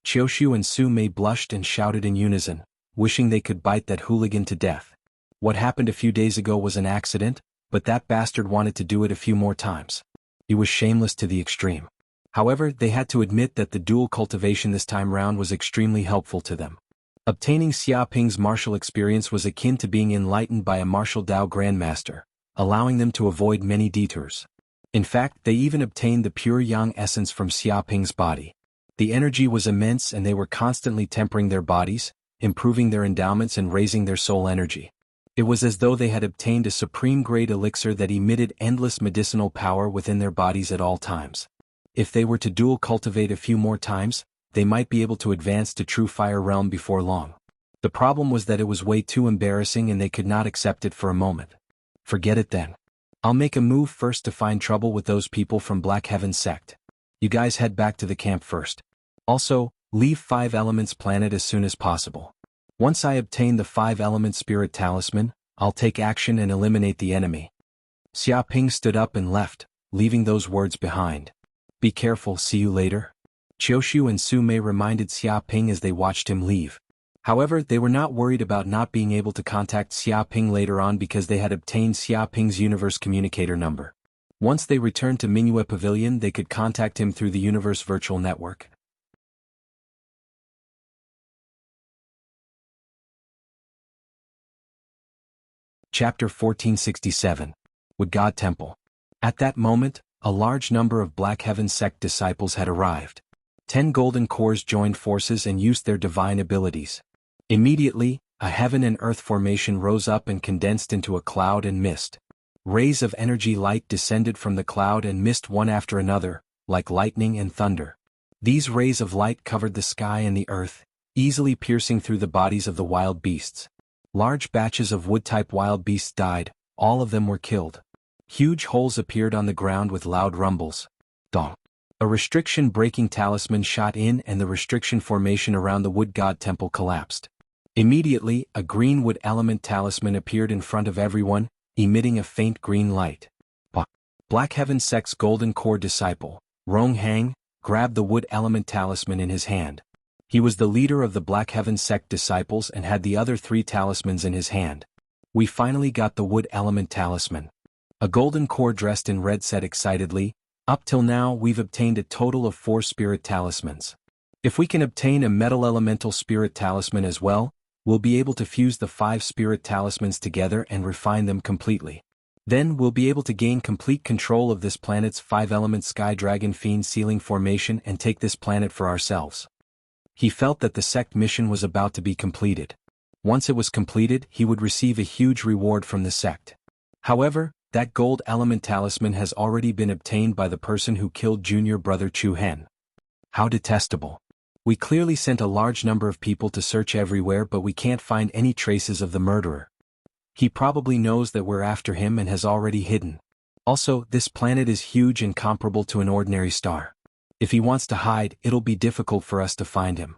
Qiushu and Su Mei blushed and shouted in unison, wishing they could bite that hooligan to death. What happened a few days ago was an accident, but that bastard wanted to do it a few more times. He was shameless to the extreme. However, they had to admit that the dual cultivation this time round was extremely helpful to them. Obtaining Xiaoping's martial experience was akin to being enlightened by a martial Dao grandmaster, allowing them to avoid many detours. In fact, they even obtained the pure yang essence from Xiaoping's body. The energy was immense and they were constantly tempering their bodies, improving their endowments and raising their soul energy. It was as though they had obtained a supreme-grade elixir that emitted endless medicinal power within their bodies at all times. If they were to dual cultivate a few more times, they might be able to advance to true fire realm before long. The problem was that it was way too embarrassing and they could not accept it for a moment. Forget it then. I'll make a move first to find trouble with those people from Black Heaven sect. You guys head back to the camp first. Also, leave 5 Elements planet as soon as possible. Once I obtain the 5 Element Spirit Talisman, I'll take action and eliminate the enemy. Xiaoping stood up and left, leaving those words behind. Be careful, see you later. Qiushu and Su Mei reminded Xiaoping as they watched him leave. However, they were not worried about not being able to contact Xiaoping later on because they had obtained Xiaoping's universe communicator number. Once they returned to Mingyue Pavilion, they could contact him through the universe virtual network. Chapter 1467. Wood God Temple. At that moment, a large number of Black Heaven sect disciples had arrived. 10 golden cores joined forces and used their divine abilities. Immediately, a heaven and earth formation rose up and condensed into a cloud and mist. Rays of energy light descended from the cloud and mist one after another, like lightning and thunder. These rays of light covered the sky and the earth, easily piercing through the bodies of the wild beasts. Large batches of wood-type wild beasts died, all of them were killed. Huge holes appeared on the ground with loud rumbles. Dong. A restriction-breaking talisman shot in and the restriction formation around the wood god temple collapsed. Immediately, a green wood element talisman appeared in front of everyone, emitting a faint green light. Black Heaven sect's golden core disciple, Rong Hang, grabbed the wood element talisman in his hand. He was the leader of the Black Heaven sect disciples and had the other 3 talismans in his hand. We finally got the wood element talisman. A golden core dressed in red said excitedly, up till now we've obtained a total of 4 spirit talismans. If we can obtain a metal elemental spirit talisman as well, we'll be able to fuse the 5 spirit talismans together and refine them completely. Then we'll be able to gain complete control of this planet's 5-element sky dragon fiend sealing formation and take this planet for ourselves. He felt that the sect mission was about to be completed. Once it was completed, he would receive a huge reward from the sect. However, that gold element talisman has already been obtained by the person who killed junior brother Chu Hen. How detestable. We clearly sent a large number of people to search everywhere but we can't find any traces of the murderer. He probably knows that we're after him and has already hidden. Also, this planet is huge and comparable to an ordinary star. If he wants to hide, it'll be difficult for us to find him.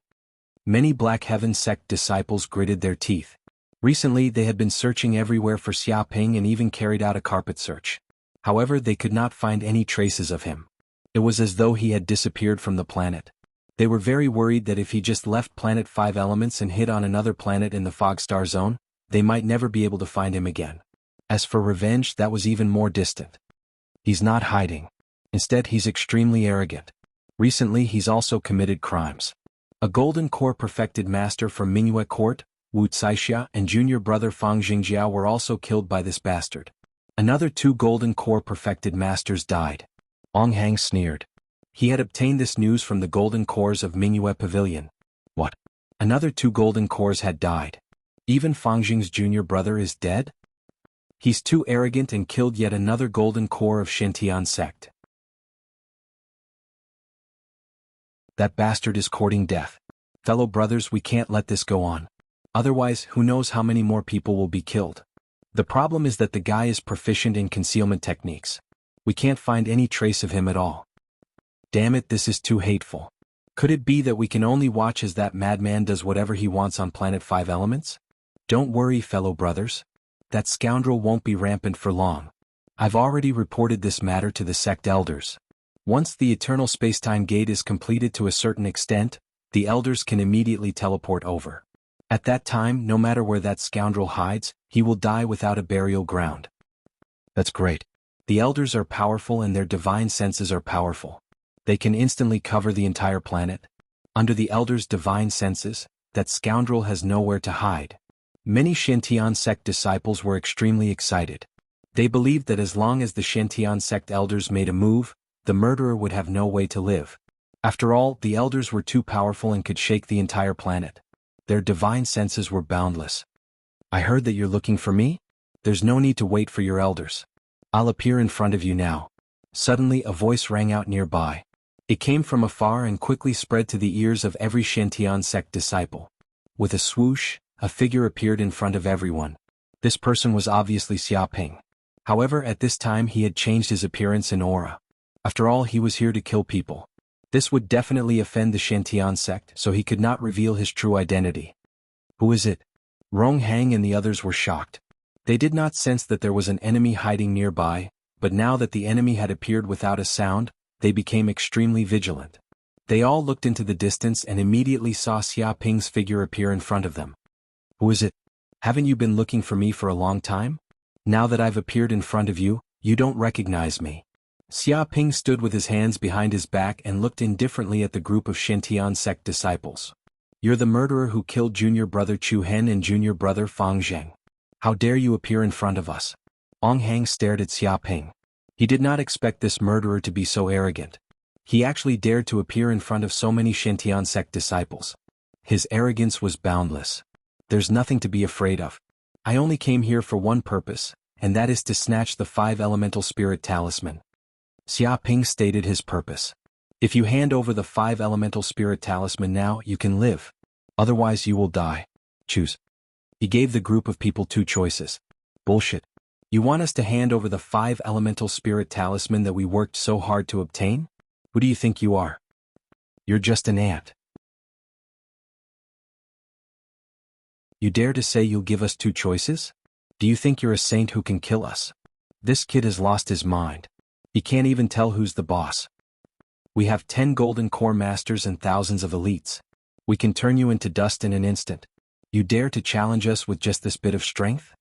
Many Black Heaven sect disciples gritted their teeth. Recently they had been searching everywhere for Xiaoping and even carried out a carpet search. However, they could not find any traces of him. It was as though he had disappeared from the planet. They were very worried that if he just left Planet 5 Elements and hid on another planet in the Fog Star Zone, they might never be able to find him again. As for revenge, that was even more distant. He's not hiding. Instead, he's extremely arrogant. Recently, he's also committed crimes. A golden core perfected master from Mingyue Court, Wu Caixia and junior brother Fang Jingjiao were also killed by this bastard. Another 2 golden core perfected masters died. Ong Hang sneered. He had obtained this news from the golden cores of Mingyue Pavilion. What? Another 2 golden cores had died. Even Fang Jing's junior brother is dead? He's too arrogant and killed yet another golden core of Shintian sect. That bastard is courting death. Fellow brothers, we can't let this go on. Otherwise, who knows how many more people will be killed. The problem is that the guy is proficient in concealment techniques. We can't find any trace of him at all. Damn it, this is too hateful. Could it be that we can only watch as that madman does whatever he wants on Planet 5 Elements? Don't worry, fellow brothers. That scoundrel won't be rampant for long. I've already reported this matter to the sect elders. Once the eternal spacetime gate is completed to a certain extent, the elders can immediately teleport over. At that time, no matter where that scoundrel hides, he will die without a burial ground. That's great. The elders are powerful and their divine senses are powerful. They can instantly cover the entire planet. Under the Elder's divine senses, that scoundrel has nowhere to hide. Many Shintian sect disciples were extremely excited. They believed that as long as the Shintian sect elders made a move, the murderer would have no way to live. After all, the elders were too powerful and could shake the entire planet. Their divine senses were boundless. I heard that you're looking for me? There's no need to wait for your elders. I'll appear in front of you now. Suddenly a voice rang out nearby. It came from afar and quickly spread to the ears of every Shintian sect disciple. With a swoosh, a figure appeared in front of everyone. This person was obviously Xiaoping. However, at this time he had changed his appearance and aura. After all, he was here to kill people. This would definitely offend the Shintian sect, so he could not reveal his true identity. Who is it? Rong Hang and the others were shocked. They did not sense that there was an enemy hiding nearby, but now that the enemy had appeared without a sound, they became extremely vigilant. They all looked into the distance and immediately saw Xiaoping's figure appear in front of them. Who is it? Haven't you been looking for me for a long time? Now that I've appeared in front of you, you don't recognize me. Xiaoping stood with his hands behind his back and looked indifferently at the group of Shintian sect disciples. You're the murderer who killed junior brother Chu Hen and junior brother Fang Zheng. How dare you appear in front of us? Ong Hang stared at Xiaoping. He did not expect this murderer to be so arrogant. He actually dared to appear in front of so many Shintian sect disciples. His arrogance was boundless. There's nothing to be afraid of. I only came here for one purpose, and that is to snatch the 5 elemental spirit talisman. Xiaoping stated his purpose. If you hand over the 5 elemental spirit talisman now, you can live. Otherwise you will die. Choose. He gave the group of people 2 choices. Bullshit. You want us to hand over the 5 elemental spirit talisman that we worked so hard to obtain? Who do you think you are? You're just an ant. You dare to say you'll give us 2 choices? Do you think you're a saint who can kill us? This kid has lost his mind. He can't even tell who's the boss. We have 10 golden core masters and thousands of elites. We can turn you into dust in an instant. You dare to challenge us with just this bit of strength?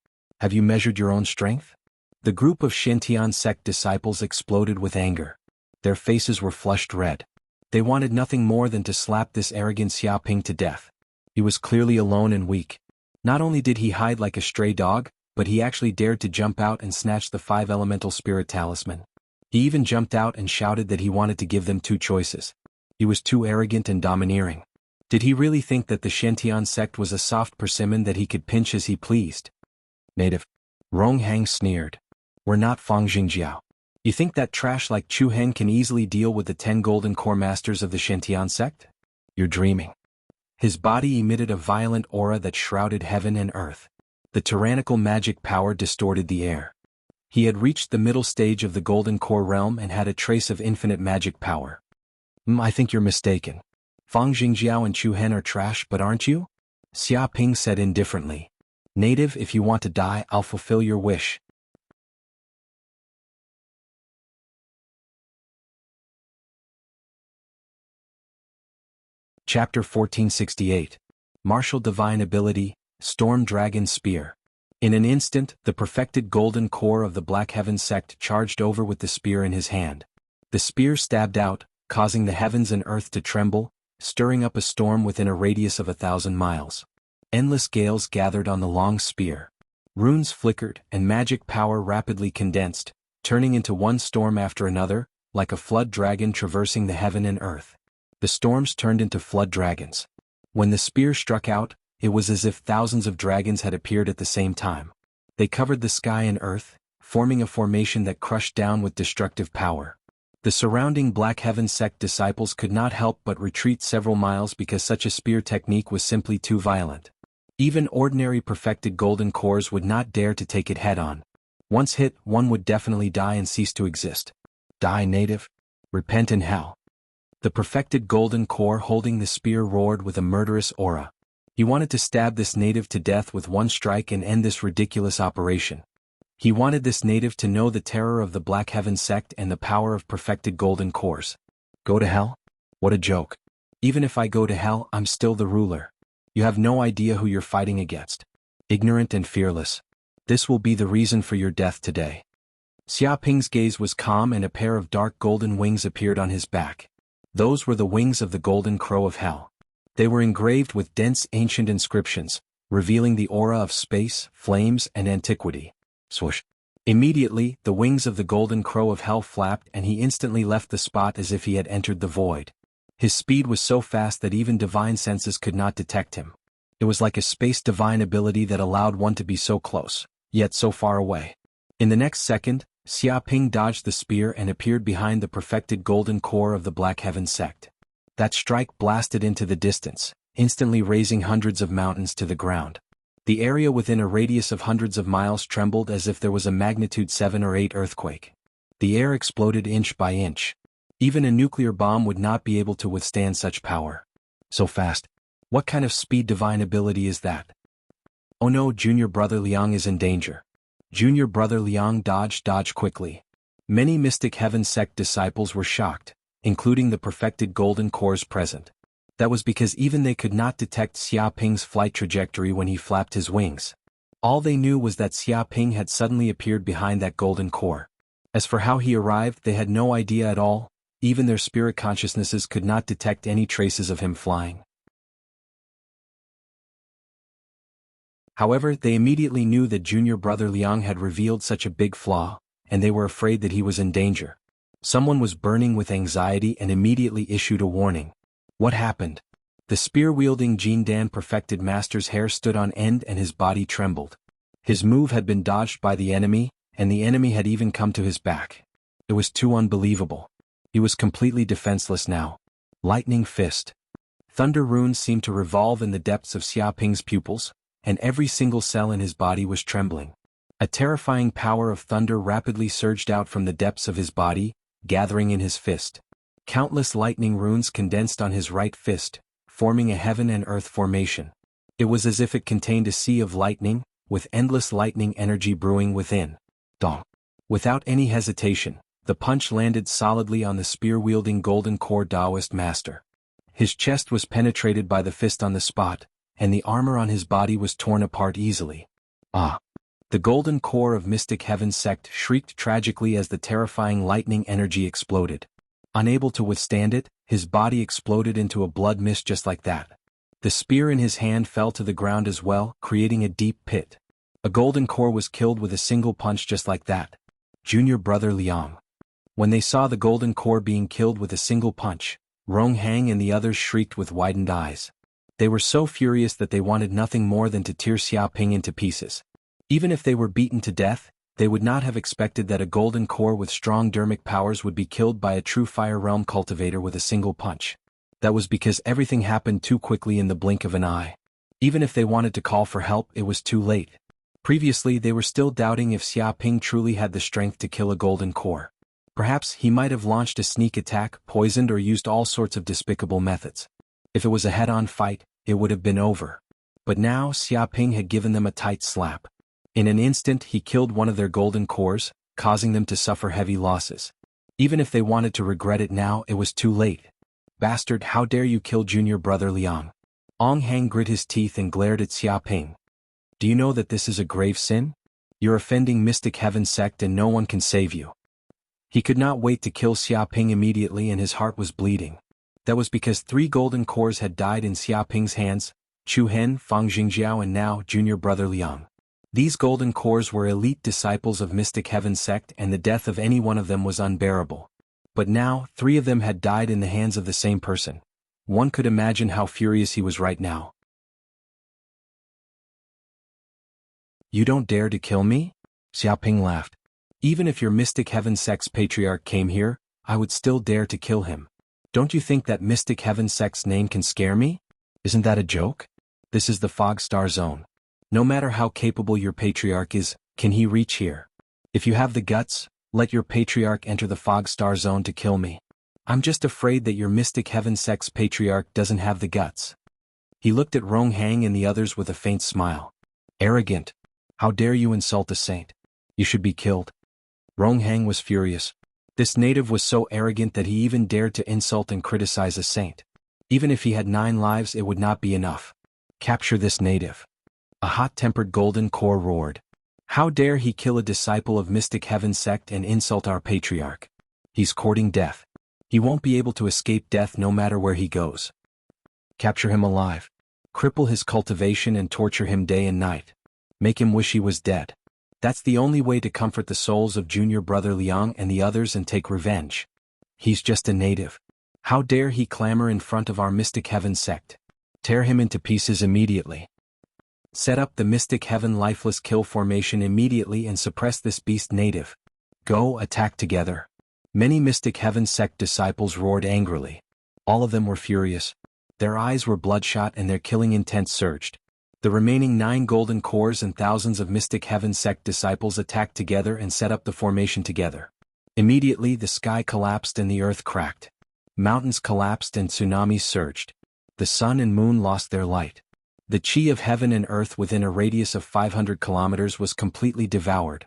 Have you measured your own strength? The group of Shintian sect disciples exploded with anger. Their faces were flushed red. They wanted nothing more than to slap this arrogant Xiaoping to death. He was clearly alone and weak. Not only did he hide like a stray dog, but he actually dared to jump out and snatch the 5 elemental spirit talisman. He even jumped out and shouted that he wanted to give them 2 choices. He was too arrogant and domineering. Did he really think that the Shintian sect was a soft persimmon that he could pinch as he pleased? Native. Rong Hang sneered. We're not Fang Jingjiao. You think that trash like Chu Hen can easily deal with the 10 golden core masters of the Shintian sect? You're dreaming. His body emitted a violent aura that shrouded heaven and earth. The tyrannical magic power distorted the air. He had reached the middle stage of the golden core realm and had a trace of infinite magic power. I think you're mistaken. Fang Jingjiao and Chu Hen are trash, but aren't you? Xiaoping said indifferently. Native, if you want to die, I'll fulfill your wish. Chapter 1468. Martial Divine Ability, Storm Dragon Spear. In an instant, the perfected golden core of the Black Heaven sect charged over with the spear in his hand. The spear stabbed out, causing the heavens and earth to tremble, stirring up a storm within a radius of 1,000 miles. Endless gales gathered on the long spear. Runes flickered, and magic power rapidly condensed, turning into one storm after another, like a flood dragon traversing the heaven and earth. The storms turned into flood dragons. When the spear struck out, it was as if thousands of dragons had appeared at the same time. They covered the sky and earth, forming a formation that crushed down with destructive power. The surrounding Black Heaven sect disciples could not help but retreat several miles because such a spear technique was simply too violent. Even ordinary perfected golden cores would not dare to take it head-on. Once hit, one would definitely die and cease to exist. Die, native. Repent in hell. The perfected golden core holding the spear roared with a murderous aura. He wanted to stab this native to death with one strike and end this ridiculous operation. He wanted this native to know the terror of the Black Heaven sect and the power of perfected golden cores. Go to hell? What a joke. Even if I go to hell, I'm still the ruler. You have no idea who you're fighting against. Ignorant and fearless. This will be the reason for your death today. Xiaoping's gaze was calm and a pair of dark golden wings appeared on his back. Those were the wings of the golden crow of hell. They were engraved with dense ancient inscriptions, revealing the aura of space, flames, and antiquity. Swoosh. Immediately, the wings of the golden crow of hell flapped and he instantly left the spot as if he had entered the void. His speed was so fast that even divine senses could not detect him. It was like a space divine ability that allowed one to be so close, yet so far away. In the next second, Xia Ping dodged the spear and appeared behind the perfected golden core of the Black Heaven sect. That strike blasted into the distance, instantly raising hundreds of mountains to the ground. The area within a radius of hundreds of miles trembled as if there was a magnitude 7 or 8 earthquake. The air exploded inch by inch. Even a nuclear bomb would not be able to withstand such power. So fast. What kind of speed divine ability is that? Oh no, junior brother Liang is in danger. Junior brother Liang dodged quickly. Many Mystic Heaven sect disciples were shocked, including the perfected golden cores present. That was because even they could not detect Xia Ping's flight trajectory when he flapped his wings. All they knew was that Xia Ping had suddenly appeared behind that golden core. As for how he arrived, they had no idea at all. Even their spirit consciousnesses could not detect any traces of him flying. However, they immediately knew that junior brother Liang had revealed such a big flaw, and they were afraid that he was in danger. Someone was burning with anxiety and immediately issued a warning. What happened? The spear-wielding Jin Dan perfected master's hair stood on end and his body trembled. His move had been dodged by the enemy, and the enemy had even come to his back. It was too unbelievable. He was completely defenseless now. Lightning fist. Thunder runes seemed to revolve in the depths of Xia Ping's pupils, and every single cell in his body was trembling. A terrifying power of thunder rapidly surged out from the depths of his body, gathering in his fist. Countless lightning runes condensed on his right fist, forming a heaven and earth formation. It was as if it contained a sea of lightning, with endless lightning energy brewing within. Dong. Without any hesitation, the punch landed solidly on the spear-wielding golden core Taoist master. His chest was penetrated by the fist on the spot, and the armor on his body was torn apart easily. Ah! The golden core of Mystic Heaven sect shrieked tragically as the terrifying lightning energy exploded. Unable to withstand it, his body exploded into a blood mist just like that. The spear in his hand fell to the ground as well, creating a deep pit. A golden core was killed with a single punch just like that. Junior brother Liang. When they saw the golden core being killed with a single punch, Rong Hang and the others shrieked with widened eyes. They were so furious that they wanted nothing more than to tear Xia Ping into pieces. Even if they were beaten to death, they would not have expected that a golden core with strong dermic powers would be killed by a true Fire Realm cultivator with a single punch. That was because everything happened too quickly in the blink of an eye. Even if they wanted to call for help, it was too late. Previously they were still doubting if Xia Ping truly had the strength to kill a golden core. Perhaps he might have launched a sneak attack, poisoned or used all sorts of despicable methods. If it was a head-on fight, it would have been over. But now Xia Ping had given them a tight slap. In an instant he killed one of their golden cores, causing them to suffer heavy losses. Even if they wanted to regret it now, it was too late. Bastard, how dare you kill junior brother Liang? Ong Hang grit his teeth and glared at Xia Ping. Do you know that this is a grave sin? You're offending Mystic Heaven sect and no one can save you. He could not wait to kill Xia Ping immediately and his heart was bleeding. That was because 3 golden cores had died in Xia Ping's hands, Chu Hen, Fang Jingjiao and now junior brother Liang. These golden cores were elite disciples of Mystic Heaven sect and the death of any one of them was unbearable. But now, 3 of them had died in the hands of the same person. One could imagine how furious he was right now. You don't dare to kill me? Xia Ping laughed. Even if your Mystic Heaven sect's patriarch came here, I would still dare to kill him. Don't you think that Mystic Heaven sect's name can scare me? Isn't that a joke? This is the Fog Star Zone. No matter how capable your patriarch is, can he reach here? If you have the guts, let your patriarch enter the Fog Star Zone to kill me. I'm just afraid that your Mystic Heaven sect's patriarch doesn't have the guts. He looked at Rong Hang and the others with a faint smile. Arrogant. How dare you insult a saint? You should be killed. Rong Hang was furious. This native was so arrogant that he even dared to insult and criticize a saint. Even if he had 9 lives, it would not be enough. Capture this native. A hot-tempered golden core roared. How dare he kill a disciple of Mystic Heaven sect and insult our patriarch? He's courting death. He won't be able to escape death no matter where he goes. Capture him alive. Cripple his cultivation and torture him day and night. Make him wish he was dead. That's the only way to comfort the souls of junior brother Liang and the others and take revenge. He's just a native. How dare he clamor in front of our Mystic Heaven sect? Tear him into pieces immediately. Set up the Mystic Heaven lifeless kill formation immediately and suppress this beast native. Go attack together. Many Mystic Heaven sect disciples roared angrily. All of them were furious. Their eyes were bloodshot and their killing intent surged. The remaining 9 golden cores and thousands of Mystic Heaven sect disciples attacked together and set up the formation together. Immediately the sky collapsed and the earth cracked. Mountains collapsed and tsunamis surged. The sun and moon lost their light. The chi of heaven and earth within a radius of 500 kilometers was completely devoured.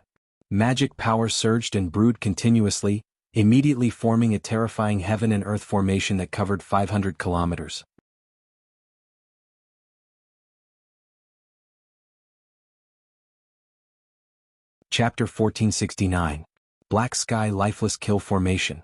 Magic power surged and brewed continuously, immediately forming a terrifying heaven and earth formation that covered 500 kilometers. Chapter 1469. Black Sky Lifeless Kill Formation.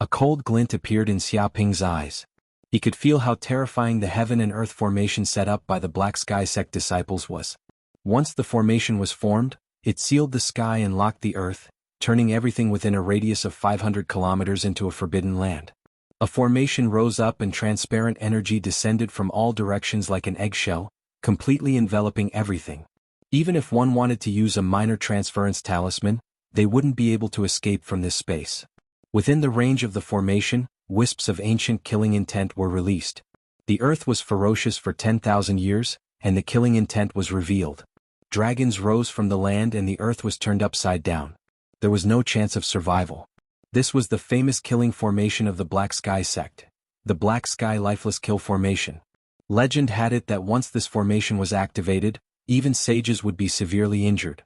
A cold glint appeared in Xiaoping's eyes. He could feel how terrifying the heaven and earth formation set up by the Black Sky sect disciples was. Once the formation was formed, it sealed the sky and locked the earth, turning everything within a radius of 500 kilometers into a forbidden land. A formation rose up and transparent energy descended from all directions like an eggshell, completely enveloping everything. Even if one wanted to use a minor transference talisman, they wouldn't be able to escape from this space. Within the range of the formation, wisps of ancient killing intent were released. The earth was ferocious for 10,000 years, and the killing intent was revealed. Dragons rose from the land and the earth was turned upside down. There was no chance of survival. This was the famous killing formation of the Black Sky sect, the Black Sky Lifeless Kill Formation. Legend had it that once this formation was activated, even sages would be severely injured.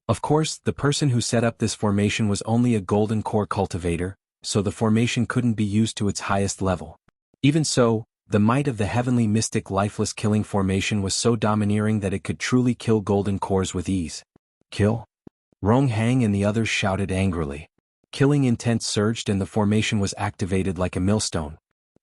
Of course, the person who set up this formation was only a golden core cultivator, so the formation couldn't be used to its highest level. Even so, the might of the heavenly mystic lifeless killing formation was so domineering that it could truly kill golden cores with ease. Kill? Rong Hang and the others shouted angrily. Killing intent surged and the formation was activated like a millstone.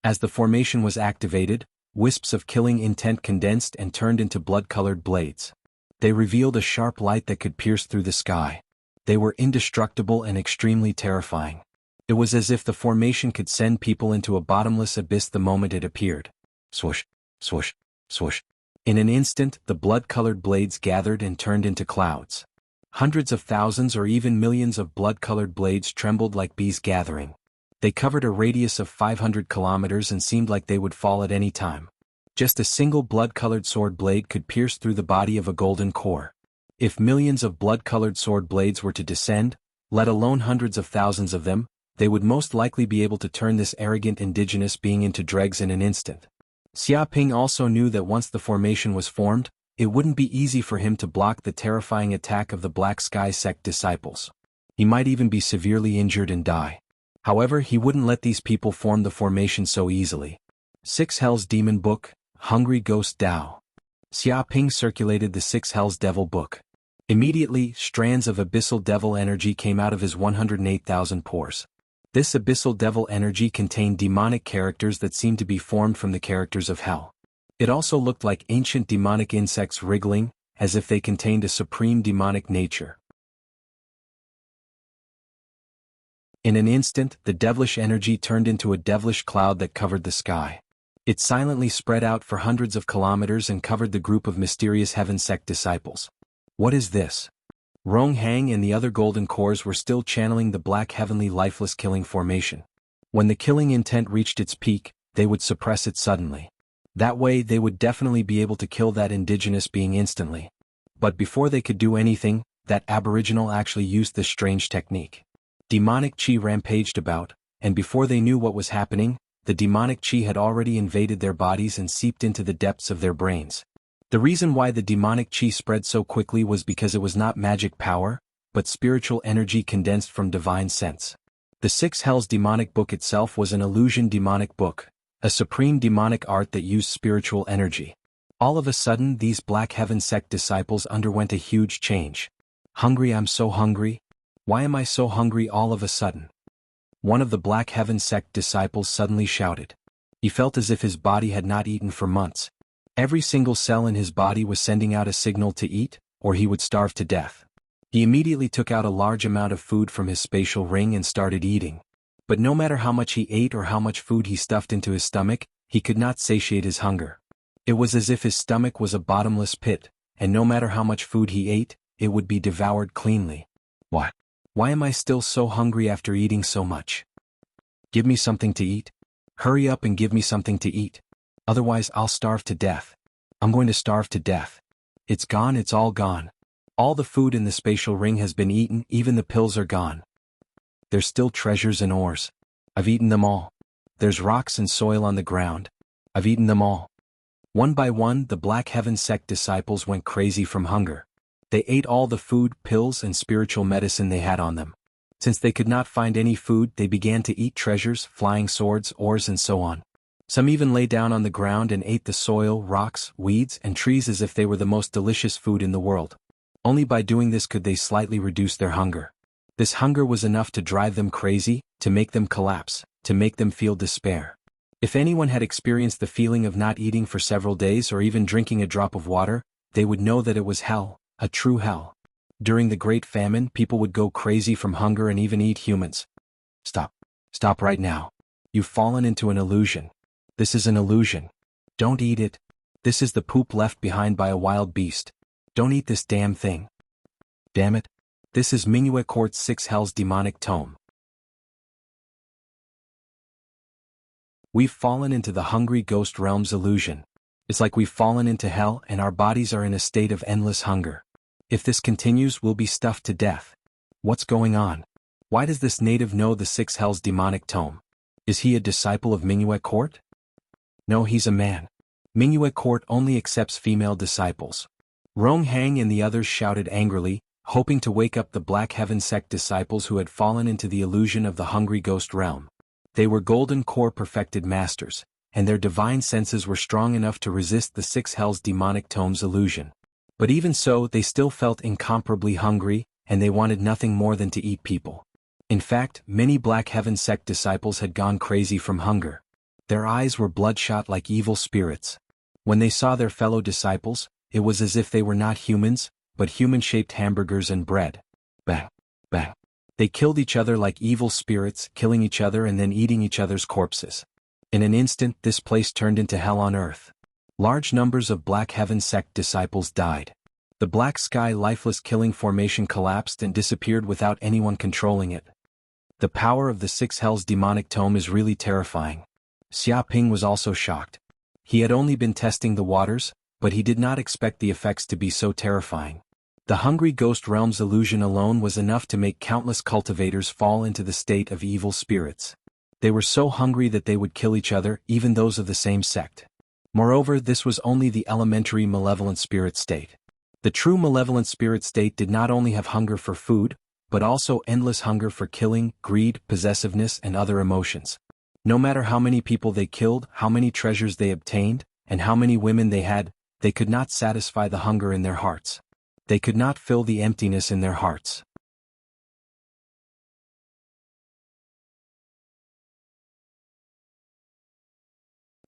As the formation was activated, wisps of killing intent condensed and turned into blood-colored blades. They revealed a sharp light that could pierce through the sky. They were indestructible and extremely terrifying. It was as if the formation could send people into a bottomless abyss the moment it appeared. Swoosh, swoosh, swoosh. In an instant, the blood-colored blades gathered and turned into clouds. Hundreds of thousands or even millions of blood-colored blades trembled like bees gathering. They covered a radius of 500 kilometers and seemed like they would fall at any time. Just a single blood-colored sword blade could pierce through the body of a golden core. If millions of blood-colored sword blades were to descend, let alone hundreds of thousands of them, they would most likely be able to turn this arrogant indigenous being into dregs in an instant. Xiaoping also knew that once the formation was formed, it wouldn't be easy for him to block the terrifying attack of the Black Sky sect disciples. He might even be severely injured and die. However, he wouldn't let these people form the formation so easily. 6 Hells Demon Book, Hungry Ghost Dao. Xiaoping circulated the 6 Hells Devil Book. Immediately, strands of abyssal devil energy came out of his 108,000 pores. This abyssal devil energy contained demonic characters that seemed to be formed from the characters of hell. It also looked like ancient demonic insects wriggling, as if they contained a supreme demonic nature. In an instant, the devilish energy turned into a devilish cloud that covered the sky. It silently spread out for hundreds of kilometers and covered the group of mysterious heaven sect disciples. What is this? Rong Hang and the other golden cores were still channeling the black heavenly lifeless killing formation. When the killing intent reached its peak, they would suppress it suddenly. That way they would definitely be able to kill that indigenous being instantly. But before they could do anything, that aboriginal actually used this strange technique. Demonic chi rampaged about, and before they knew what was happening, the demonic chi had already invaded their bodies and seeped into the depths of their brains. The reason why the demonic chi spread so quickly was because it was not magic power, but spiritual energy condensed from divine sense. The 6 Hells Demonic Book itself was an illusion demonic book, a supreme demonic art that used spiritual energy. All of a sudden, these Black Heaven sect disciples underwent a huge change. Hungry, I'm so hungry. Why am I so hungry all of a sudden? One of the Black Heaven sect disciples suddenly shouted. He felt as if his body had not eaten for months. Every single cell in his body was sending out a signal to eat, or he would starve to death. He immediately took out a large amount of food from his spatial ring and started eating. But no matter how much he ate or how much food he stuffed into his stomach, he could not satiate his hunger. It was as if his stomach was a bottomless pit, and no matter how much food he ate, it would be devoured cleanly. Why? Why am I still so hungry after eating so much? Give me something to eat. Hurry up and give me something to eat. Otherwise I'll starve to death. I'm going to starve to death. It's gone, it's all gone. All the food in the spatial ring has been eaten, even the pills are gone. There's still treasures and ores. I've eaten them all. There's rocks and soil on the ground. I've eaten them all. One by one, the Black Heaven sect disciples went crazy from hunger. They ate all the food, pills, and spiritual medicine they had on them. Since they could not find any food, they began to eat treasures, flying swords, ores, and so on. Some even lay down on the ground and ate the soil, rocks, weeds, and trees as if they were the most delicious food in the world. Only by doing this could they slightly reduce their hunger. This hunger was enough to drive them crazy, to make them collapse, to make them feel despair. If anyone had experienced the feeling of not eating for several days or even drinking a drop of water, they would know that it was hell, a true hell. During the Great Famine, people would go crazy from hunger and even eat humans. Stop. Stop right now. You've fallen into an illusion. This is an illusion. Don't eat it. This is the poop left behind by a wild beast. Don't eat this damn thing. Damn it. This is Mingyue Court's 6 Hells demonic tome. We've fallen into the hungry ghost realm's illusion. It's like we've fallen into hell and our bodies are in a state of endless hunger. If this continues, we'll be stuffed to death. What's going on? Why does this native know the 6 Hells demonic tome? Is he a disciple of Mingyue Court? No, he's a man. Mingyue Court only accepts female disciples. Rong Hang and the others shouted angrily, hoping to wake up the Black Heaven sect disciples who had fallen into the illusion of the hungry ghost realm. They were golden core perfected masters, and their divine senses were strong enough to resist the 6 Hells demonic tome's illusion. But even so, they still felt incomparably hungry, and they wanted nothing more than to eat people. In fact, many Black Heaven sect disciples had gone crazy from hunger. Their eyes were bloodshot like evil spirits. When they saw their fellow disciples, it was as if they were not humans, but human-shaped hamburgers and bread. Bang, bang. They killed each other like evil spirits, killing each other and then eating each other's corpses. In an instant, this place turned into hell on earth. Large numbers of Black Heaven sect disciples died. The black sky lifeless killing formation collapsed and disappeared without anyone controlling it. The power of the 6 Hells demonic tome is really terrifying. Xia Ping was also shocked. He had only been testing the waters, but he did not expect the effects to be so terrifying. The hungry ghost realm's illusion alone was enough to make countless cultivators fall into the state of evil spirits. They were so hungry that they would kill each other, even those of the same sect. Moreover, this was only the elementary malevolent spirit state. The true malevolent spirit state did not only have hunger for food, but also endless hunger for killing, greed, possessiveness, and other emotions. No matter how many people they killed, how many treasures they obtained, and how many women they had, they could not satisfy the hunger in their hearts. They could not fill the emptiness in their hearts.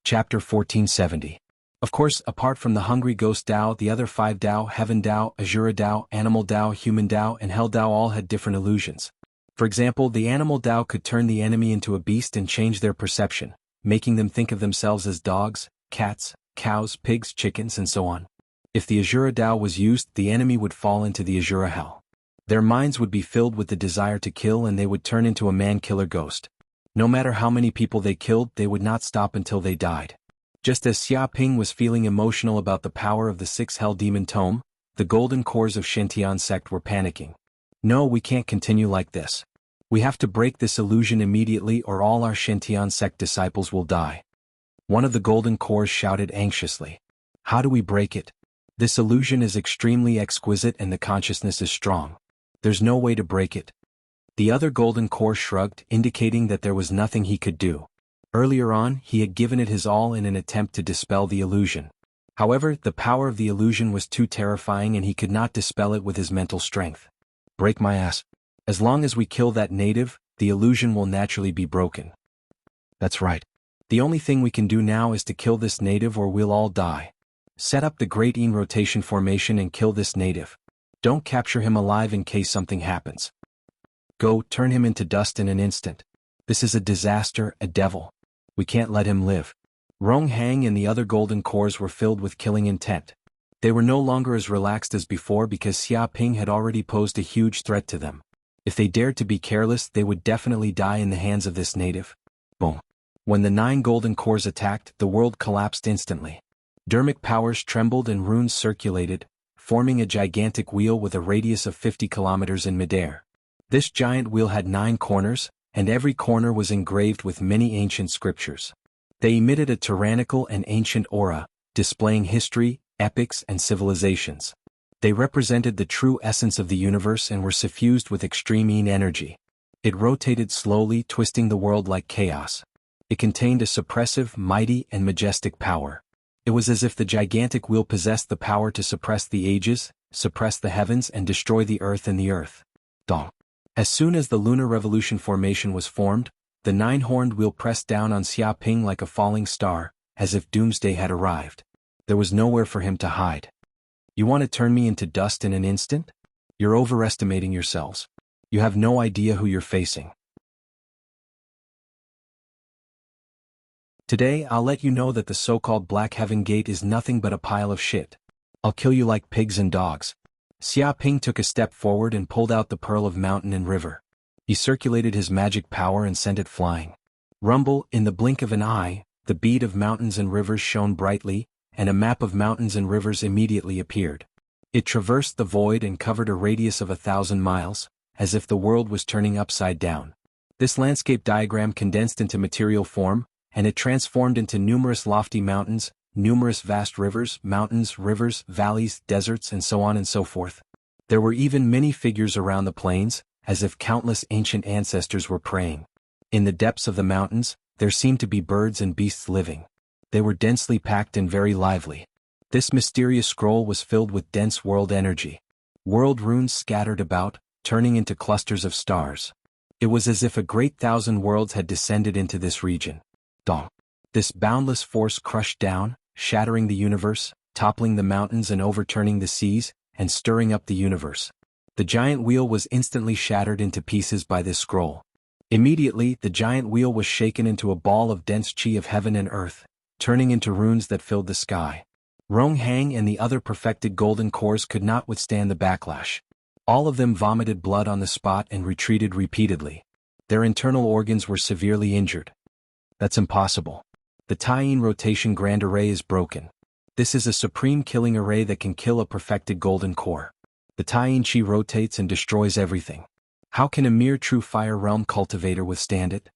Chapter 1470. Of course, apart from the hungry ghost Tao, the other 5 Tao, Heaven Tao, Azura Tao, Animal Tao, Human Tao, and Hell Tao all had different illusions. For example, the Animal Tao could turn the enemy into a beast and change their perception, making them think of themselves as dogs, cats, cows, pigs, chickens, and so on. If the Azura Tao was used, the enemy would fall into the Azura Hell. Their minds would be filled with the desire to kill and they would turn into a man-killer ghost. No matter how many people they killed, they would not stop until they died. Just as Xia Ping was feeling emotional about the power of the 6 Hell Demon Tome, the golden cores of Shintian sect were panicking. No, we can't continue like this. We have to break this illusion immediately or all our Shintian sect disciples will die. One of the golden cores shouted anxiously. How do we break it? This illusion is extremely exquisite and the consciousness is strong. There's no way to break it. The other golden core shrugged, indicating that there was nothing he could do. Earlier on, he had given it his all in an attempt to dispel the illusion. However, the power of the illusion was too terrifying and he could not dispel it with his mental strength. Break my ass. As long as we kill that native, the illusion will naturally be broken. That's right. The only thing we can do now is to kill this native or we'll all die. Set up the Great Yin rotation formation and kill this native. Don't capture him alive in case something happens. Go, turn him into dust in an instant. This is a disaster, a devil. We can't let him live. Rong Hang and the other golden cores were filled with killing intent. They were no longer as relaxed as before because Xia Ping had already posed a huge threat to them. If they dared to be careless, they would definitely die in the hands of this native. Boom. When the 9 golden cores attacked, the world collapsed instantly. Dermic powers trembled and runes circulated, forming a gigantic wheel with a radius of 50 kilometers in midair. This giant wheel had 9 corners, and every corner was engraved with many ancient scriptures. They emitted a tyrannical and ancient aura, displaying history, epics, and civilizations. They represented the true essence of the universe and were suffused with extreme yin energy. It rotated slowly, twisting the world like chaos. It contained a suppressive, mighty, and majestic power. It was as if the gigantic wheel possessed the power to suppress the ages, suppress the heavens, and destroy the earth and the earth. Dong. As soon as the lunar revolution formation was formed, the 9-horned wheel pressed down on Xia Ping like a falling star, as if doomsday had arrived. There was nowhere for him to hide. You want to turn me into dust in an instant? You're overestimating yourselves. You have no idea who you're facing. Today I'll let you know that the so-called Black Heaven Gate is nothing but a pile of shit. I'll kill you like pigs and dogs. Xia Ping took a step forward and pulled out the pearl of mountain and river. He circulated his magic power and sent it flying. Rumble, in the blink of an eye, the bead of mountains and rivers shone brightly, and a map of mountains and rivers immediately appeared. It traversed the void and covered a radius of 1,000 miles, as if the world was turning upside down. This landscape diagram condensed into material form, and it transformed into numerous lofty mountains, numerous vast rivers, mountains, rivers, valleys, deserts, and so on and so forth. There were even many figures around the plains, as if countless ancient ancestors were praying. In the depths of the mountains, there seemed to be birds and beasts living. They were densely packed and very lively. This mysterious scroll was filled with dense world energy. World runes scattered about, turning into clusters of stars. It was as if a great 1,000 worlds had descended into this region. Dong. This boundless force crushed down, shattering the universe, toppling the mountains and overturning the seas, and stirring up the universe. The giant wheel was instantly shattered into pieces by this scroll. Immediately, the giant wheel was shaken into a ball of dense chi of heaven and earth, turning into runes that filled the sky. Rong Hang and the other perfected golden cores could not withstand the backlash. All of them vomited blood on the spot and retreated repeatedly. Their internal organs were severely injured. That's impossible. The Taiyin rotation grand array is broken. This is a supreme killing array that can kill a perfected golden core. The Taiyin chi rotates and destroys everything. How can a mere true fire realm cultivator withstand it?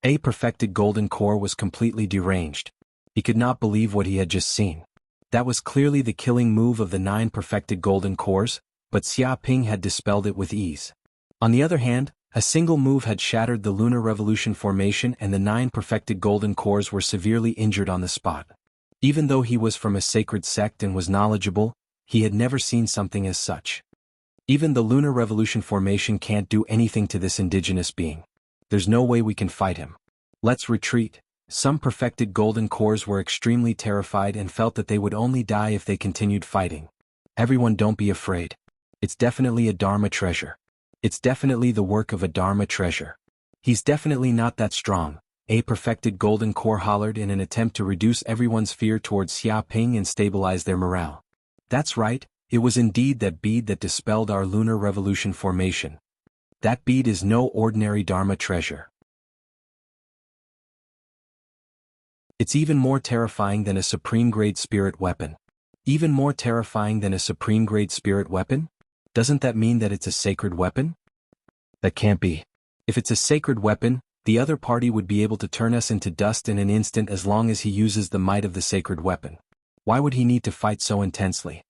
A perfected golden core was completely deranged. He could not believe what he had just seen. That was clearly the killing move of the 9 perfected golden cores, but Xia Ping had dispelled it with ease. On the other hand, a single move had shattered the lunar revolution formation and the 9 perfected golden cores were severely injured on the spot. Even though he was from a sacred sect and was knowledgeable, he had never seen something as such. Even the lunar revolution formation can't do anything to this indigenous being. There's no way we can fight him. Let's retreat. Some perfected golden cores were extremely terrified and felt that they would only die if they continued fighting. Everyone, don't be afraid. It's definitely a Dharma treasure. It's definitely the work of a Dharma treasure. He's definitely not that strong, a perfected golden core hollered in an attempt to reduce everyone's fear towards Xia Ping and stabilize their morale. That's right, it was indeed that bead that dispelled our lunar revolution formation. That bead is no ordinary Dharma treasure. It's even more terrifying than a supreme-grade spirit weapon. Even more terrifying than a supreme-grade spirit weapon? Doesn't that mean that it's a sacred weapon? That can't be. If it's a sacred weapon, the other party would be able to turn us into dust in an instant as long as he uses the might of the sacred weapon. Why would he need to fight so intensely?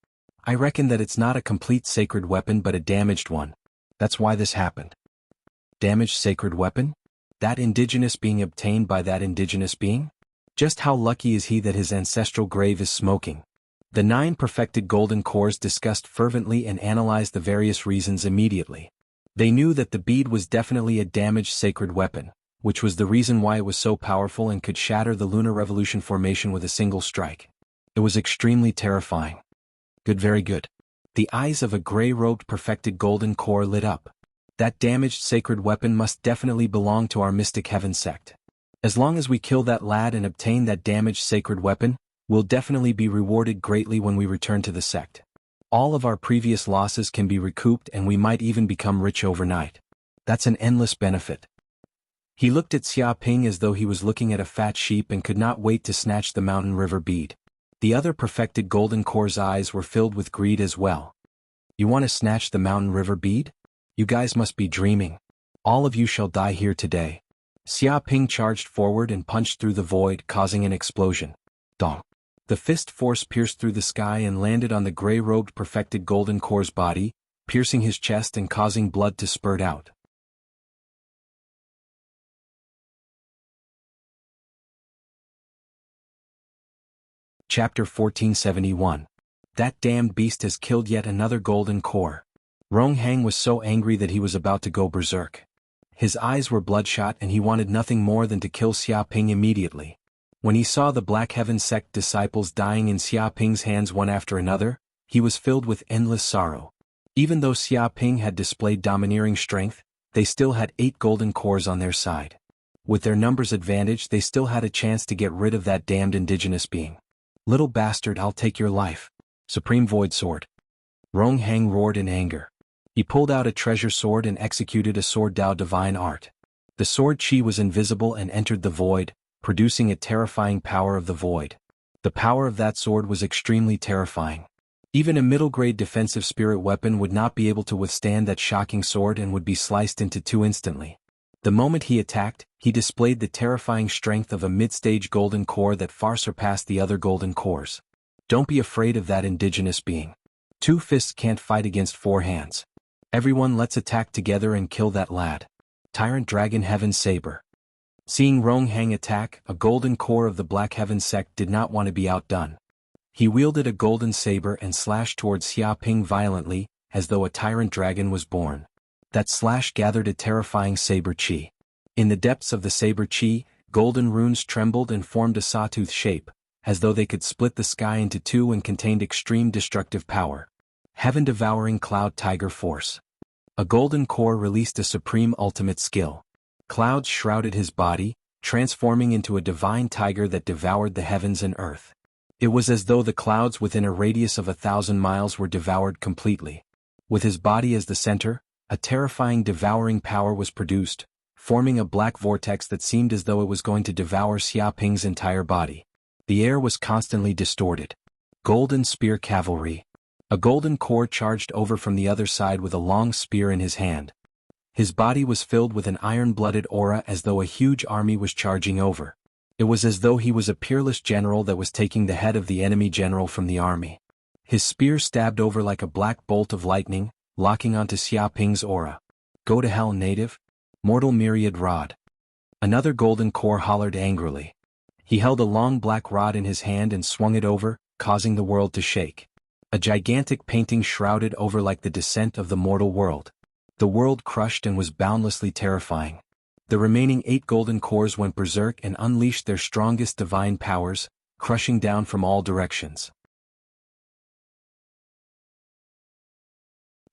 I reckon that it's not a complete sacred weapon but a damaged one. That's why this happened. Damaged sacred weapon? That indigenous being obtained by that indigenous being? Just how lucky is he that his ancestral grave is smoking? The 9 perfected golden cores discussed fervently and analyzed the various reasons immediately. They knew that the bead was definitely a damaged sacred weapon, which was the reason why it was so powerful and could shatter the Lunar Revolution formation with a single strike. It was extremely terrifying. Good, very good. The eyes of a gray-robed perfected golden core lit up. That damaged sacred weapon must definitely belong to our Mystic Heaven sect. As long as we kill that lad and obtain that damaged sacred weapon, we'll definitely be rewarded greatly when we return to the sect. All of our previous losses can be recouped and we might even become rich overnight. That's an endless benefit. He looked at Xiaoping as though he was looking at a fat sheep and could not wait to snatch the mountain river bead. The other perfected golden core's eyes were filled with greed as well. You want to snatch the mountain river bead? You guys must be dreaming. All of you shall die here today. Xiaoping charged forward and punched through the void, causing an explosion. Dong. The fist force pierced through the sky and landed on the gray-robed perfected golden core's body, piercing his chest and causing blood to spurt out. Chapter 1471. That damned beast has killed yet another golden core. Ronghang was so angry that he was about to go berserk. His eyes were bloodshot and he wanted nothing more than to kill Xiaoping immediately. When he saw the Black Heaven sect disciples dying in Xiaoping's hands one after another, he was filled with endless sorrow. Even though Xiaoping had displayed domineering strength, they still had 8 golden cores on their side. With their numbers advantage, they still had a chance to get rid of that damned indigenous being. Little bastard, I'll take your life. Supreme Void Sword. Ronghang roared in anger. He pulled out a treasure sword and executed a sword Dao divine art. The sword chi was invisible and entered the void, producing a terrifying power of the void. The power of that sword was extremely terrifying. Even a middle-grade defensive spirit weapon would not be able to withstand that shocking sword and would be sliced into 2 instantly. The moment he attacked, he displayed the terrifying strength of a mid-stage golden core that far surpassed the other golden cores. Don't be afraid of that indigenous being. 2 fists can't fight against 4 hands. Everyone, let's attack together and kill that lad. Tyrant Dragon Heaven Saber. Seeing Ronghang attack, a golden core of the Black Heaven sect did not want to be outdone. He wielded a golden saber and slashed towards Xiaoping violently, as though a tyrant dragon was born. That slash gathered a terrifying saber chi. In the depths of the saber chi, golden runes trembled and formed a sawtooth shape, as though they could split the sky into 2 and contained extreme destructive power. Heaven-devouring Cloud Tiger Force. A golden core released a supreme ultimate skill. Clouds shrouded his body, transforming into a divine tiger that devoured the heavens and earth. It was as though the clouds within a radius of 1,000 miles were devoured completely. With his body as the center, a terrifying devouring power was produced, forming a black vortex that seemed as though it was going to devour Xiaoping's entire body. The air was constantly distorted. Golden Spear Cavalry. A golden core charged over from the other side with a long spear in his hand. His body was filled with an iron-blooded aura as though a huge army was charging over. It was as though he was a peerless general that was taking the head of the enemy general from the army. His spear stabbed over like a black bolt of lightning, locking onto Xiaoping's aura. Go to hell, native. Mortal Myriad Rod. Another golden core hollered angrily. He held a long black rod in his hand and swung it over, causing the world to shake. A gigantic painting shrouded over like the descent of the mortal world. The world crushed and was boundlessly terrifying. The remaining 8 golden cores went berserk and unleashed their strongest divine powers, crushing down from all directions.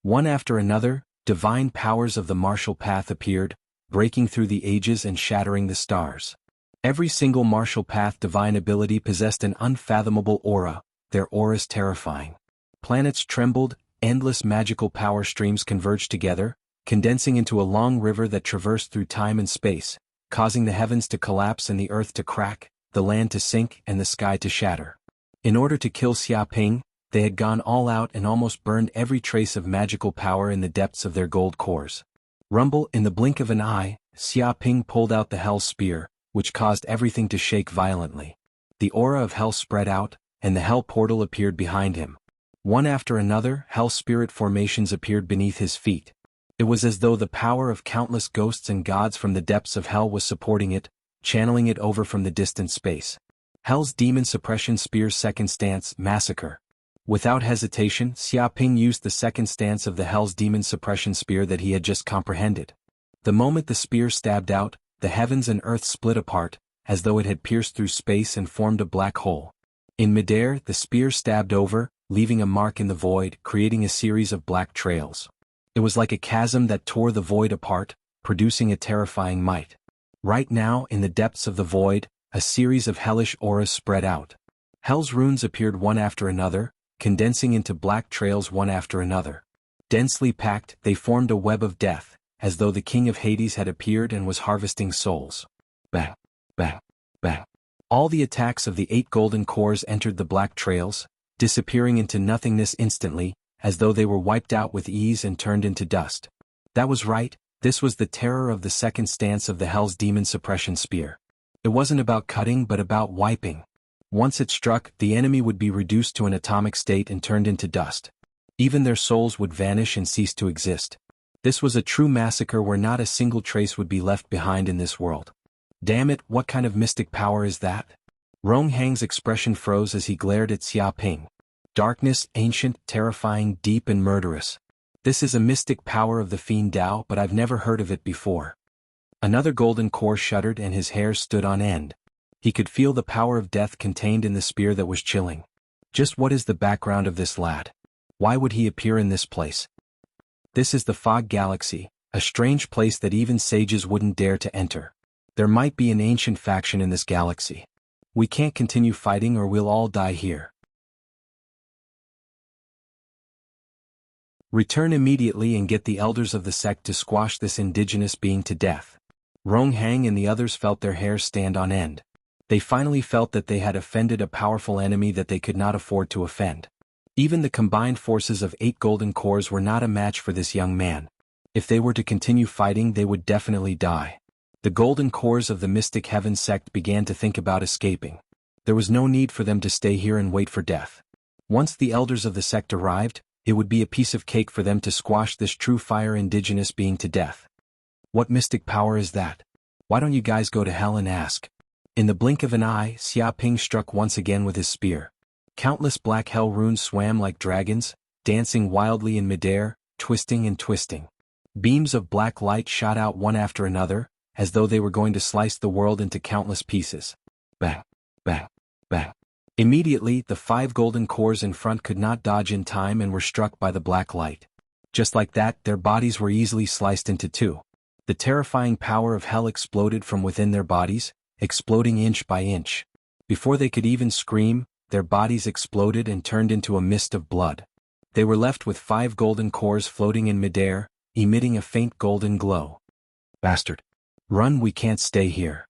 One after another, divine powers of the martial path appeared, breaking through the ages and shattering the stars. Every single martial path divine ability possessed an unfathomable aura, their auras terrifying. Planets trembled, endless magical power streams converged together, condensing into a long river that traversed through time and space, causing the heavens to collapse and the earth to crack, the land to sink and the sky to shatter. In order to kill Xiaoping, they had gone all out and almost burned every trace of magical power in the depths of their gold cores. Rumble, in the blink of an eye, Xiaoping pulled out the Hell Spear, which caused everything to shake violently. The aura of Hell spread out, and the Hell Portal appeared behind him. One after another, Hell Spirit formations appeared beneath his feet. It was as though the power of countless ghosts and gods from the depths of hell was supporting it, channeling it over from the distant space. Hell's Demon Suppression Spear's second stance, Massacre. Without hesitation, Xiaoping used the second stance of the Hell's Demon Suppression Spear that he had just comprehended. The moment the spear stabbed out, the heavens and earth split apart, as though it had pierced through space and formed a black hole. In midair, the spear stabbed over, leaving a mark in the void, creating a series of black trails. It was like a chasm that tore the void apart, producing a terrifying might. Right now, in the depths of the void, a series of hellish auras spread out. Hell's runes appeared one after another, condensing into black trails one after another. Densely packed, they formed a web of death, as though the king of Hades had appeared and was harvesting souls. Bah! Bah! Bah! All the attacks of the 8 golden cores entered the black trails, disappearing into nothingness instantly, as though they were wiped out with ease and turned into dust. That was right, this was the terror of the second stance of the Hell's Demon Suppression Spear. It wasn't about cutting but about wiping. Once it struck, the enemy would be reduced to an atomic state and turned into dust. Even their souls would vanish and cease to exist. This was a true massacre where not a single trace would be left behind in this world. Damn it, what kind of mystic power is that? Rong Hang's expression froze as he glared at Xiaoping. Darkness, ancient, terrifying, deep and murderous. This is a mystic power of the Fiend Tao, but I've never heard of it before. Another golden core shuddered and his hair stood on end. He could feel the power of death contained in the spear that was chilling. Just what is the background of this lad? Why would he appear in this place? This is the Fog Galaxy, a strange place that even sages wouldn't dare to enter. There might be an ancient faction in this galaxy. We can't continue fighting or we'll all die here. Return immediately and get the elders of the sect to squash this indigenous being to death. Rong Hang and the others felt their hair stand on end. They finally felt that they had offended a powerful enemy that they could not afford to offend. Even the combined forces of 8 golden cores were not a match for this young man. If they were to continue fighting, they would definitely die. The golden cores of the Mystic Heaven sect began to think about escaping. There was no need for them to stay here and wait for death. Once the elders of the sect arrived, it would be a piece of cake for them to squash this true fire indigenous being to death. What mystic power is that? Why don't you guys go to hell and ask? In the blink of an eye, Xiaoping struck once again with his spear. Countless black hell runes swam like dragons, dancing wildly in midair, twisting and twisting. Beams of black light shot out one after another, as though they were going to slice the world into countless pieces. Bah! Bah! Bah! Immediately, the 5 golden cores in front could not dodge in time and were struck by the black light. Just like that, their bodies were easily sliced into 2. The terrifying power of hell exploded from within their bodies, exploding inch by inch. Before they could even scream, their bodies exploded and turned into a mist of blood. They were left with 5 golden cores floating in midair, emitting a faint golden glow. Bastard! Run, we can't stay here.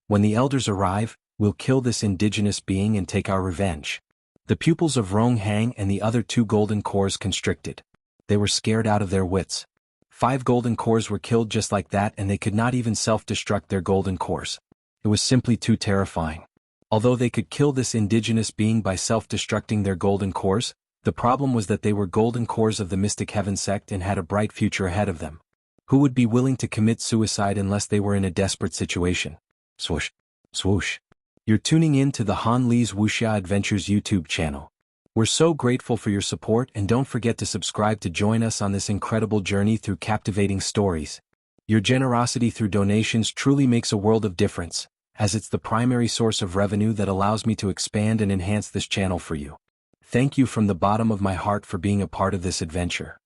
When the elders arrive, we'll kill this indigenous being and take our revenge. The pupils of Rong Hang and the other 2 golden cores constricted. They were scared out of their wits. 5 golden cores were killed just like that, and they could not even self-destruct their golden cores. It was simply too terrifying. Although they could kill this indigenous being by self-destructing their golden cores, the problem was that they were golden cores of the Mystic Heaven sect and had a bright future ahead of them. Who would be willing to commit suicide unless they were in a desperate situation? Swoosh. Swoosh. You're tuning in to the Han Li's Wuxia Adventures YouTube channel. We're so grateful for your support, and don't forget to subscribe to join us on this incredible journey through captivating stories. Your generosity through donations truly makes a world of difference, as it's the primary source of revenue that allows me to expand and enhance this channel for you. Thank you from the bottom of my heart for being a part of this adventure.